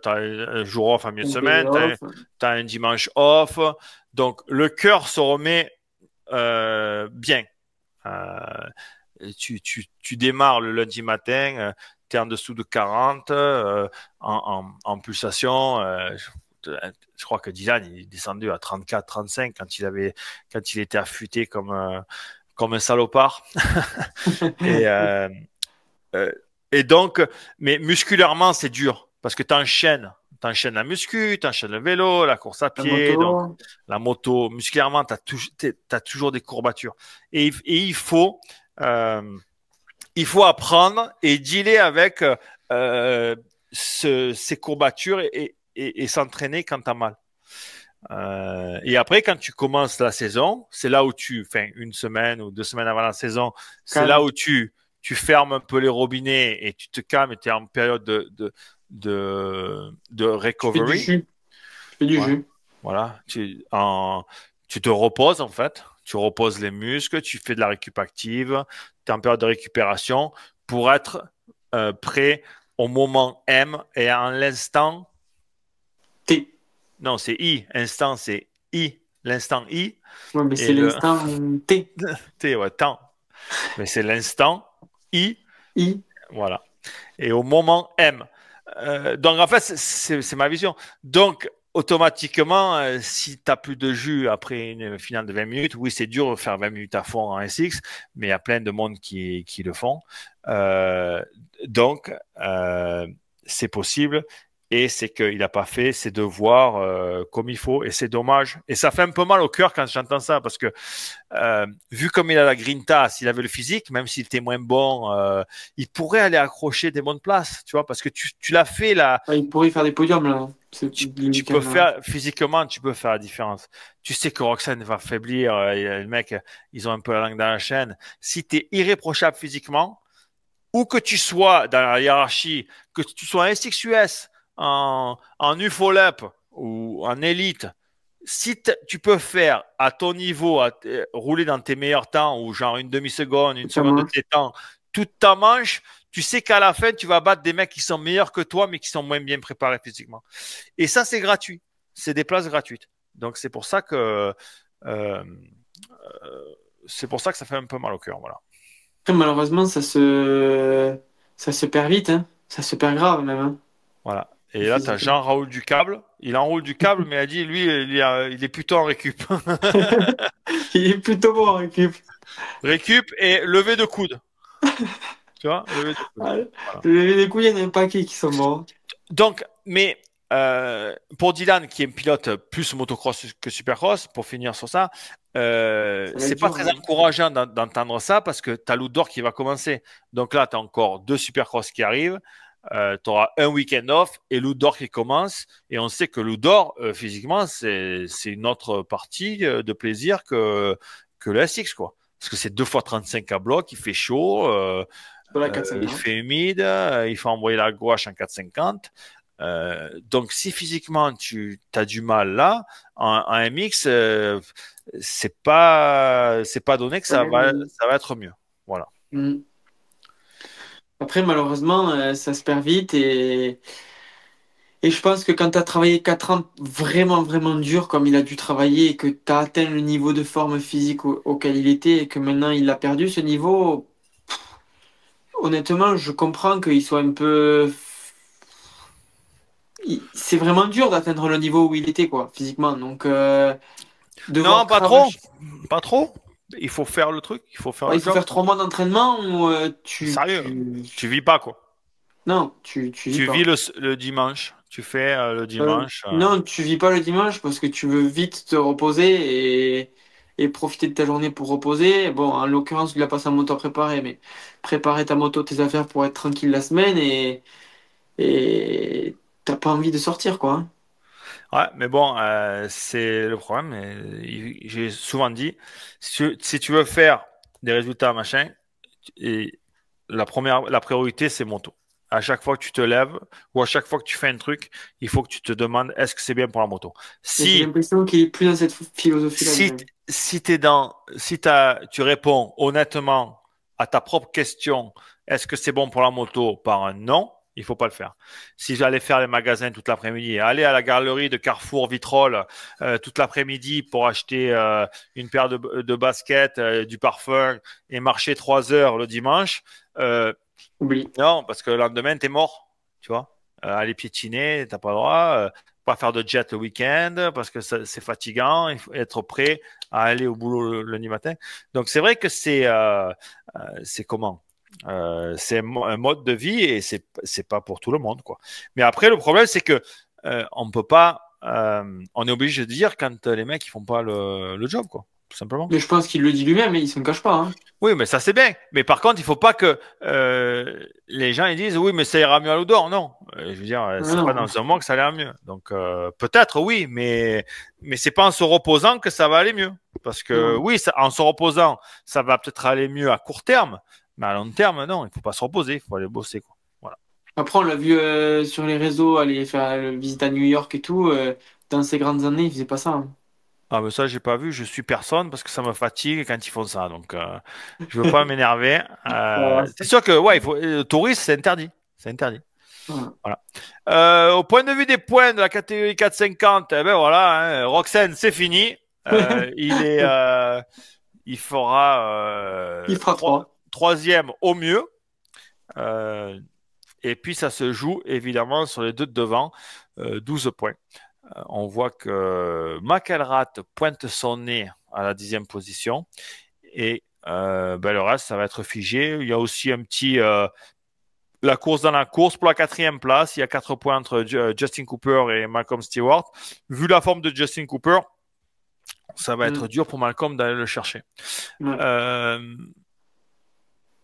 as un jour off en milieu de Un day semaine, off. tu as un dimanche off. Donc, le cœur se remet bien. Euh, tu démarres le lundi matin, tu es en dessous de 40 en pulsation. Je crois que Dylan il est descendu à 34, 35 quand il était affûté comme un salopard. Et, Euh, et donc, mais musculairement, c'est dur parce que tu enchaînes. Tu enchaînes la muscu, tu enchaînes le vélo, la course à La pied, donc moto. la moto. Musculairement, tu as toujours des courbatures. Et euh, il faut apprendre et dealer avec ces courbatures et s'entraîner quand tu as mal. Et après, quand tu commences la saison, c'est là où enfin, une semaine ou 2 semaines avant la saison, c'est là Calme. où tu fermes un peu les robinets et tu te calmes et tu es en période de Tu fais du recovery. jus. Tu fais du Ouais. jus. Voilà. Tu te reposes, en fait. Tu reposes les muscles, tu fais de la récup active, tu es en période de récupération pour être prêt au moment M et en l'instant. T. Non, c'est I. Instant, c'est I. L'instant I. Ouais, mais c'est Et le l'instant T. T, ouais, temps. Mais c'est l'instant I. I. Voilà. Et au moment M. Donc, en fait, c'est ma vision. Donc, automatiquement, si tu n'as plus de jus après une finale de 20 minutes, oui, c'est dur de faire 20 minutes à fond en SX, mais il y a plein de monde qui le font. Euh, donc, c'est possible. Et c'est qu'il n'a pas fait ses devoirs comme il faut. Et c'est dommage. Et ça fait un peu mal au cœur quand j'entends ça, parce que vu comme il a la grinta, s'il avait le physique, même s'il était moins bon, il pourrait aller accrocher des bonnes places, tu vois, parce que tu l'as fait là, Ah, il pourrait faire des podiums là. C'est le tu week-end peux là. faire physiquement, tu peux faire la différence. Tu sais que Roxane va faiblir, les mecs, ils ont un peu la langue dans la chaîne. Si tu es irréprochable physiquement, où que tu sois dans la hiérarchie, que tu sois en SXUS, en UFOLEP ou en élite, si tu peux faire à ton niveau, rouler dans tes meilleurs temps, ou genre une demi-seconde, une Ça seconde de marche. tes temps, toute ta manche, tu sais qu'à la fin, tu vas battre des mecs qui sont meilleurs que toi, mais qui sont moins bien préparés physiquement. Et ça, c'est gratuit. C'est des places gratuites. Donc, euh, c'est pour ça que ça fait un peu mal au cœur. Voilà. Après, malheureusement, ça se perd vite, hein. Ça se perd grave même, hein, Voilà. Et là, tu as physiquement. Jean-Raoul Ducable. Il enroule du câble, mais il a dit, lui, il est plutôt en récup. Il est plutôt bon en récup. Récup et levé de coude. Tu vois, levé de coude. Ah, Voilà. les couilles, il y en a un paquet qui sont bons. Donc, mais pour Dylan, qui est un pilote plus motocross que supercross, pour finir sur ça, Ça va être c'est pas dur, très hein. encourageant d'entendre ça parce que tu as l'outdoor qui va commencer. Donc là, tu as encore 2 supercross qui arrivent. Tu auras un week-end off et l'outdoor qui commence. Et on sait que l'outdoor, physiquement, c'est une autre partie de plaisir que le SX, quoi. Parce que c'est 2 fois 35 à bloc, il fait chaud, Sur la il 450. fait humide, il faut envoyer la gouache en 450. Donc, si physiquement tu as du mal là, en MX, c'est pas donné que Ouais, ça va être mieux. Voilà. mm. Après, malheureusement, ça se perd vite et je pense que quand tu as travaillé 4 ans vraiment, vraiment dur comme il a dû travailler et que tu as atteint le niveau de forme physique auquel il était et que maintenant il a perdu ce niveau, honnêtement, je comprends qu'il soit un peu. C'est vraiment dur d'atteindre le niveau où il était, quoi, physiquement. Donc, devoir Non, pas trop. cravacher. Pas trop. Il faut faire le truc, il faut faire Ouais, le il faut job. faire 3 mois d'entraînement ou Sérieux. Tu vis pas, quoi. Non, tu vis Tu vis pas. le dimanche. Tu fais le dimanche. Non, tu vis pas le dimanche parce que tu veux vite te reposer et profiter de ta journée pour reposer. Bon, en l'occurrence, il a pas sa moto à préparer, mais préparer ta moto, tes affaires pour être tranquille la semaine et t'as pas envie de sortir, quoi, hein. Ouais, mais bon, c'est le problème. J'ai souvent dit, si tu veux faire des résultats, machin, et la priorité, c'est moto. À chaque fois que tu te lèves ou à chaque fois que tu fais un truc, il faut que tu te demandes est-ce que c'est bien pour la moto. Et j'ai Si, l'impression qu'il est plus dans cette philosophie-là, si, Dylan. tu réponds honnêtement à ta propre question, est-ce que c'est bon pour la moto par un non, il faut pas le faire. Si j'allais faire les magasins toute l'après-midi, aller à la galerie de Carrefour Vitrolles toute l'après-midi pour acheter une paire de baskets, du parfum et marcher 3 heures le dimanche, Oublie. non, parce que le lendemain, t'es mort, tu vois. Aller piétiner, t'as pas le droit. Pas faire de jet le week-end parce que c'est fatigant. Il faut être prêt à aller au boulot le lundi matin. Donc, c'est vrai que c'est comment? C'est un mode de vie et c'est pas pour tout le monde, quoi. Mais après, le problème, c'est que on peut pas, on est obligé de dire quand les mecs ils font pas le job, quoi, tout simplement. Mais je pense qu'il le dit lui-même et il s'en cache pas, hein. Oui, mais ça c'est bien. Mais par contre, il faut pas que les gens ils disent oui, mais ça ira mieux à l'odeur. Non, je veux dire, Ah c'est pas non. dans un mois que ça ira mieux. Donc peut-être oui, mais c'est pas en se reposant que ça va aller mieux. Parce que Non. oui, en se reposant, ça va peut-être aller mieux à court terme, mais à long terme, non, il faut pas se reposer, il faut aller bosser, quoi. Voilà. Après, on l'a vu sur les réseaux, aller faire le visite à New York et tout. Dans ses grandes années, il faisait pas ça, hein. Ah, mais ça, j'ai pas vu. Je suis personne parce que ça me fatigue quand ils font ça. Donc, je veux pas m'énerver. Voilà. C'est sûr que, ouais, touriste, c'est interdit. C'est interdit. Voilà. Voilà. Au point de vue des points de la catégorie 450, eh ben voilà, hein, Roxane, c'est fini. Il fera Il fera 3. troisième au mieux. Euh, et puis, ça se joue évidemment sur les deux de devant, 12 points. On voit que McElrath pointe son nez à la 10e position. Et ben, le reste, ça va être figé. Il y a aussi un petit la course dans la course pour la 4e place. Il y a 4 points entre Justin Cooper et Malcolm Stewart. Vu la forme de Justin Cooper, ça va être dur pour Malcolm d'aller le chercher. Ouais. Euh,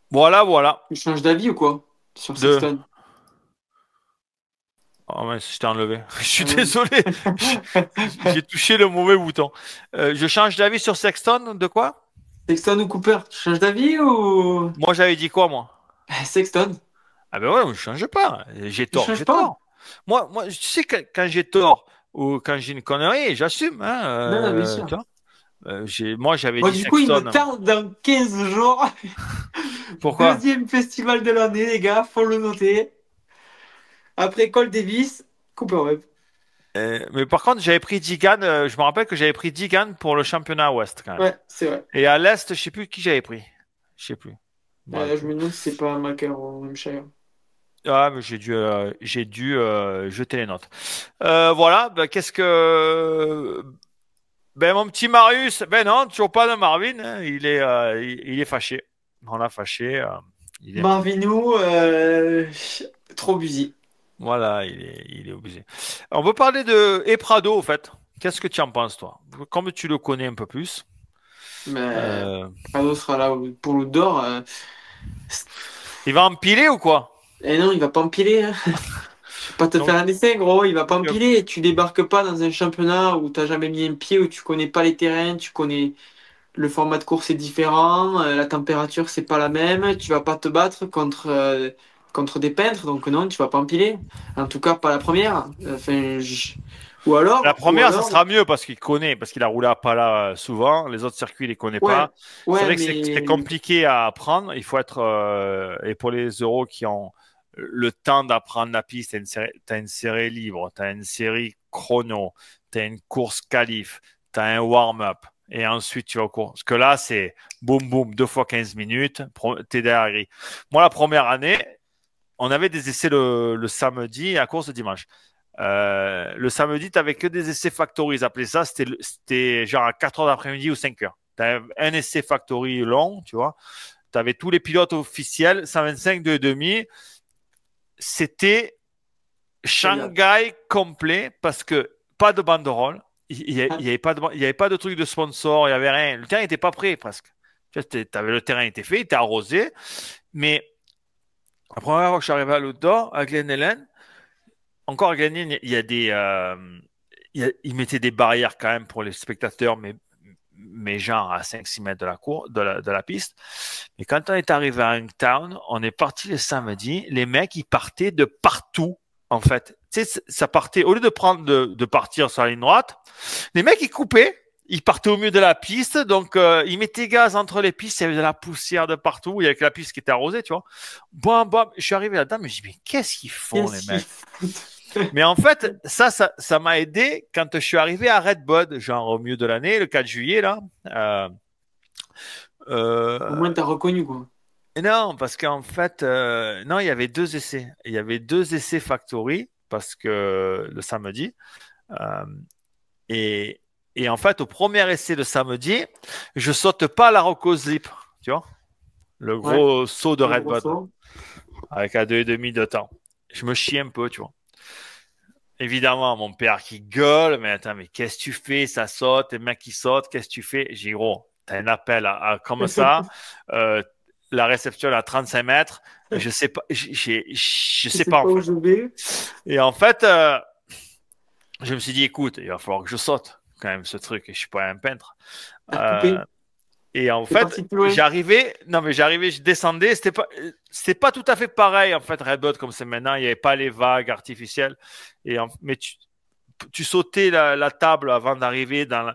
voilà, voilà. Tu changes d'avis ou quoi? Sur De... Sexton? Oh mince, je t'ai enlevé. Je suis Ah ouais. désolé. J'ai touché le mauvais bouton. Je change d'avis sur Sexton. De quoi? Sexton ou Cooper? Tu changes d'avis ou... Moi, j'avais dit quoi, moi? Sexton. Ah ben ouais, je change pas. J'ai Tu tort, changes j'ai pas? tort. Moi, tu sais, quand j'ai tort ou quand j'ai une connerie, j'assume. Hein, Non, non, bien sûr. tu vois. Moi, j'avais Bon, dit du coup, il me Sexton. tarde dans 15 jours. Pourquoi? Deuxième festival de l'année, les gars, faut le noter. Après Cole Davis, Cooper Webb. Mais par contre, j'avais pris Digan. Je me rappelle que j'avais pris Digan pour le championnat Ouest quand même. Ouais, c'est vrai. Et à l'Est, je sais plus qui j'avais pris. Je sais plus. Je me rappelle Je plus. me demande si c'est pas McElroy ou Hampshire. Ah, mais j'ai dû jeter les notes. Voilà. Ben, qu'est-ce que ben mon petit Marius, ben non, toujours pas de Marvin. Hein. Il est fâché. On l'a fâché. Il est un petit. Marvinou, trop busy. Voilà, il est obligé. On peut parler de Eprado, au fait. Qu'est-ce que tu en penses, toi? Comme tu le connais un peu plus. Mais euh, Prado sera là pour l'outdoor. il va empiler ou quoi? Et non, il va pas empiler, hein. Je vais pas te faire Donc, un essai, gros. Il va pas tu empiler. Tu débarques pas dans un championnat où t'as jamais mis un pied, où tu connais pas les terrains, tu connais le format de course est différent, la température c'est pas la même. Tu vas pas te battre contre des peintres, donc non, tu vas pas empiler. En tout cas, pas la première. Enfin, La ou première, ça alors, sera mieux parce qu'il connaît, parce qu'il a roulé à Pala souvent. Les autres circuits, il les connaît ouais, pas. C'est ouais, vrai que c'est mais compliqué à apprendre. Il faut être, et pour les euros qui ont le temps d'apprendre la piste, t'as une série libre, t'as une série chrono, t'as une course qualif, t'as un warm-up. Et ensuite, tu vas au cours. Parce que là, c'est boum, boum, 2 fois 15 minutes, t'es derrière. Moi, la première année, on avait des essais le samedi et la course le dimanche. Le samedi, tu n'avais que des essais factory. Ils appelaient ça, c'était genre à 4 heures d'après-midi ou 5 heures. Tu avais un essai factory long, tu vois. Tu avais tous les pilotes officiels, 125 2,5. C'était regarde. Shanghai complet parce que pas de banderole. Il y avait pas de truc de sponsor, il y avait rien. Le terrain n'était pas prêt presque. Le terrain était fait, il était arrosé. Mais la première fois que je suis arrivé à l'outdoor, à Glen Helen, encore à gagner, il y a des, ils mettaient des barrières quand même pour les spectateurs, mais genre à 5-6 mètres de la cour, de la piste. Mais quand on est arrivé à Hangtown, on est parti le samedi, les mecs, ils partaient de partout, en fait. Tu sais, ça partait, au lieu de partir sur la ligne droite, les mecs, ils coupaient. Ils partaient au milieu de la piste, donc ils mettaient gaz entre les pistes, il y avait de la poussière de partout, il y avait que la piste qui était arrosée, tu vois. Bon, bon, je suis arrivé là-dedans, mais je dis, mais qu'est-ce qu'ils font, les Qu'est-ce qu'il mecs? fout? Mais en fait, ça m'a aidé quand je suis arrivé à Redbud, genre au milieu de l'année, le 4 juillet, là. Euh, Au euh, moins, t'as reconnu, quoi. non, parce qu'en fait, non, il y avait 2 essais. Il y avait 2 essais factory, parce que le samedi. Euh, et, et en fait, au premier essai de samedi, je saute pas la Rocco Slip, tu vois. Le Ouais, gros seau de le Red gros Bull saut. avec à 2,5 de temps. Je me chie un peu, tu vois. Évidemment, mon père qui gueule, mais attends, mais qu'est-ce que tu fais? Ça saute, les mecs qui sautent, qu'est-ce que tu fais? J'ai dit, gros, t'as un appel comme ça, euh, la réception est à 35 mètres, je sais pas, je Je sais sais pas en pas où fait. je vais. Et en fait, je me suis dit, écoute, il va falloir que je saute quand même ce truc, je suis pas un peintre. T'as Euh, coupé. et en T'es fait, parti plus loin. j'arrivais, je descendais, c'était pas tout à fait pareil en fait, Red Bull comme c'est maintenant, il n'y avait pas les vagues artificielles. Mais tu sautais la table avant d'arriver dans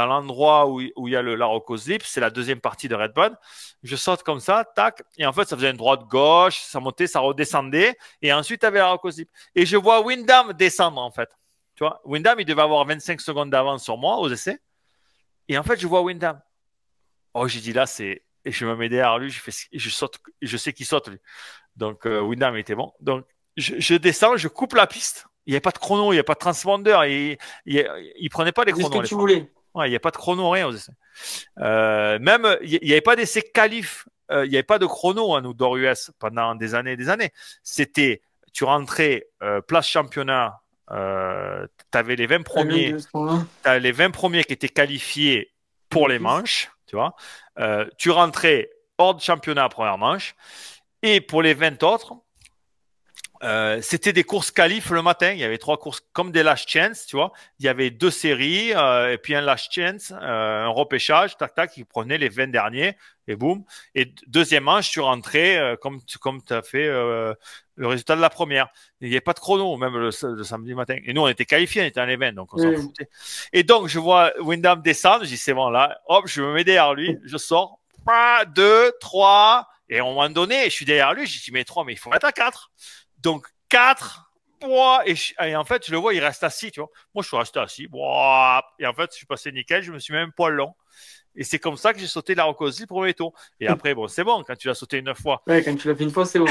l'endroit où il y a la Roccoslip, c'est la deuxième partie de Red Bull. Je saute comme ça, tac, et en fait, ça faisait une droite-gauche, ça montait, ça redescendait, et ensuite, tu avais la Roccoslip. Et je vois Windham descendre, en fait. Tu vois, Windham, il devait avoir 25 secondes d'avance sur moi aux essais, et en fait, je vois Windham. Oh, j'ai dit là, c'est. Et je me mets derrière lui, je saute, je sais qu'il saute lui. Donc Windham était bon. Donc je descends, je coupe la piste. Il n'y avait pas de chrono, il n'y avait pas de transpondeur. Il prenait pas les C'est ce que chronos à tu l'époque. voulais. Ouais, il n'y avait pas de chrono, rien aux essais. Même, il n'y avait pas d'essais qualif. Il n'y avait pas de chrono à nous d'or US pendant des années et des années. C'était, tu rentrais place championnat, tu avais les 20 premiers, t'as les 20 premiers qui étaient qualifiés pour les manches, tu vois. Tu rentrais hors de championnat première manche. Et pour les 20 autres, c'était des courses qualifs le matin. Il y avait 3 courses comme des last chance, tu vois. Il y avait 2 séries et puis un last chance, un repêchage, tac tac, qui prenait les 20 derniers et boum. Et deuxième manche, tu rentrais comme tu as fait le résultat de la première. Il n'y avait pas de chrono, même le samedi matin. Et nous, on était qualifiés, on était en event, donc on s'en foutait. Et donc, je vois Windham descendre, je dis c'est bon là, hop, je me mets derrière lui, je sors, 2, 3, et à un moment donné, je suis derrière lui, je dis mais 3, mais il faut mettre à 4. Donc 4, et en fait, je le vois, il reste assis, tu vois. Moi, je suis resté assis, et en fait, je suis passé nickel, je me suis même poil long. Et c'est comme ça que j'ai sauté la Roccoslip pour premier tour. Et après, bon, c'est bon, quand tu l'as sauté une fois. Ouais, quand tu l'as fait une fois, c'est bon.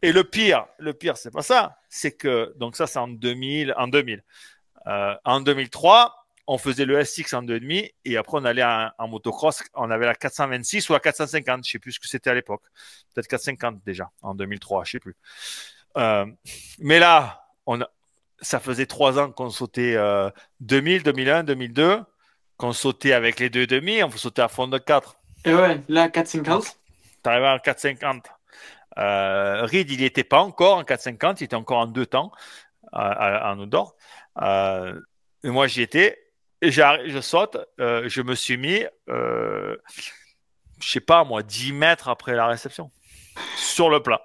Et le pire, c'est pas ça. C'est que, donc ça, c'est en 2000. En 2003, on faisait le SX en 2,5 et après, on allait en motocross. On avait la 426 ou la 450. Je sais plus ce que c'était à l'époque. Peut-être 450 déjà, en 2003, je sais plus. Mais là, ça faisait 3 ans qu'on sautait 2000, 2001, 2002, qu'on sautait avec les 2,5, on sautait à fond de 4. Et ouais, là, 4,50. T'arrivais en 4,50. Reed, il n'y était pas encore en 4,50, il était encore en 2 temps en outdoor. Et moi, j'y étais. Et je saute, je me suis mis, je sais pas moi, 10 mètres après la réception, sur le plat.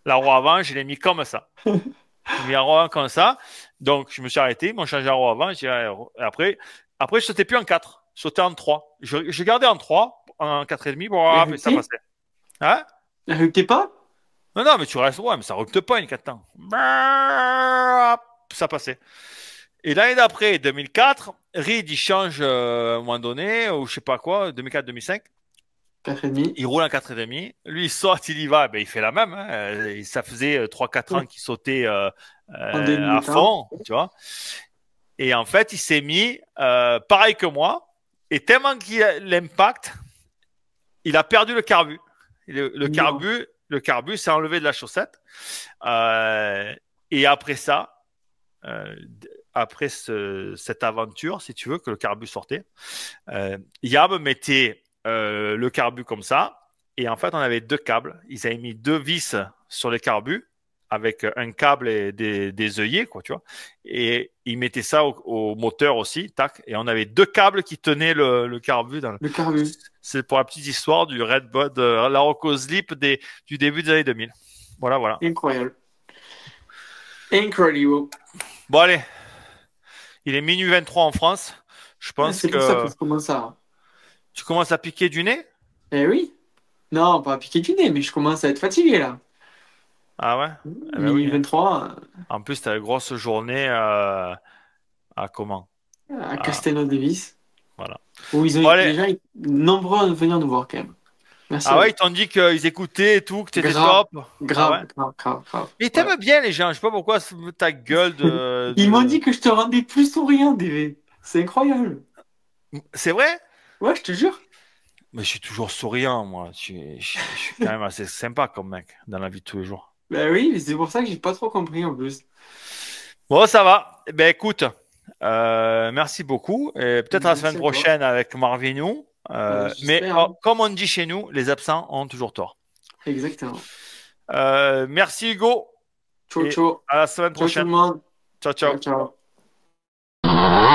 La roue avant, je l'ai mis comme ça. J'ai mis la roue avant comme ça. Donc, je me suis arrêté, ils m'ont changé la roue avant. Après, je sautais plus en 4, je sautais en 3. Je gardais en 3, en 4,5, et ça passait. Hein? T'es pas? Non, non, mais tu restes, ouais, mais ça recule pas une 4 temps. Ça passait. Et l'année d'après, 2004, Reed, il change à un moment donné, ou je sais pas quoi, 2004-2005. 4,5. Il roule en 4,5. Lui, il saute, il y va. Ben, il fait la même. Hein. Ça faisait 3-4 ans qu'il sautait En à fond, tu vois. Et en fait, il s'est mis pareil que moi. Et tellement qu'il a l'impact, il a perdu le carbu. Le carbu s'est enlevé de la chaussette. Et après ça, après cette aventure, si tu veux, que le carbu sortait, Yab mettait le carbu comme ça. Et en fait, on avait 2 câbles. Ils avaient mis 2 vis sur les carbus avec un câble et des œillets, quoi, tu vois. Et ils mettaient ça au moteur aussi, tac. Et on avait 2 câbles qui tenaient le carbu. Le carbu. C'est pour la petite histoire du Red Bud, la Roccoslip du début des années 2000. Voilà, voilà. Incroyable. Incredible. Bon, allez. Il est minuit 23 en France. Je pense C'est pour ça que que je commence à. tu commences à piquer du nez. Eh oui. Non, pas à piquer du nez, mais je commence à être fatigué là. Ah ouais? Eh ben Minuit oui. 23 En plus, tu as une grosse journée à comment? à À- Castelnau-Davis, voilà. où ils Bon, ont allez. les gens nombreux à venir nous voir quand même. Merci Ah à ouais, eux. ils t'ont dit qu'ils écoutaient et tout, que t'étais Grave, top. Ah ouais? grave, grave, grave, grave. Ils Ouais. t'aiment bien, les gens. Je sais pas pourquoi ta gueule Ils m'ont dit que je te rendais plus souriant, DV. C'est incroyable. C'est vrai? Ouais, je te jure. Mais je suis toujours souriant, moi. Je suis quand même assez sympa comme mec dans la vie de tous les jours. Ben oui, mais c'est pour ça que j'ai pas trop compris en plus. Bon, ça va. Eh ben, écoute, merci beaucoup. Et peut-être à la semaine Merci à toi. prochaine avec Marvinou. Mais J'espère, hein. comme on dit chez nous, les absents ont toujours tort. Exactement. Merci Hugo Ciao, et ciao. à la semaine Ciao tout prochaine. le monde. Ciao, Ciao, ciao. ciao.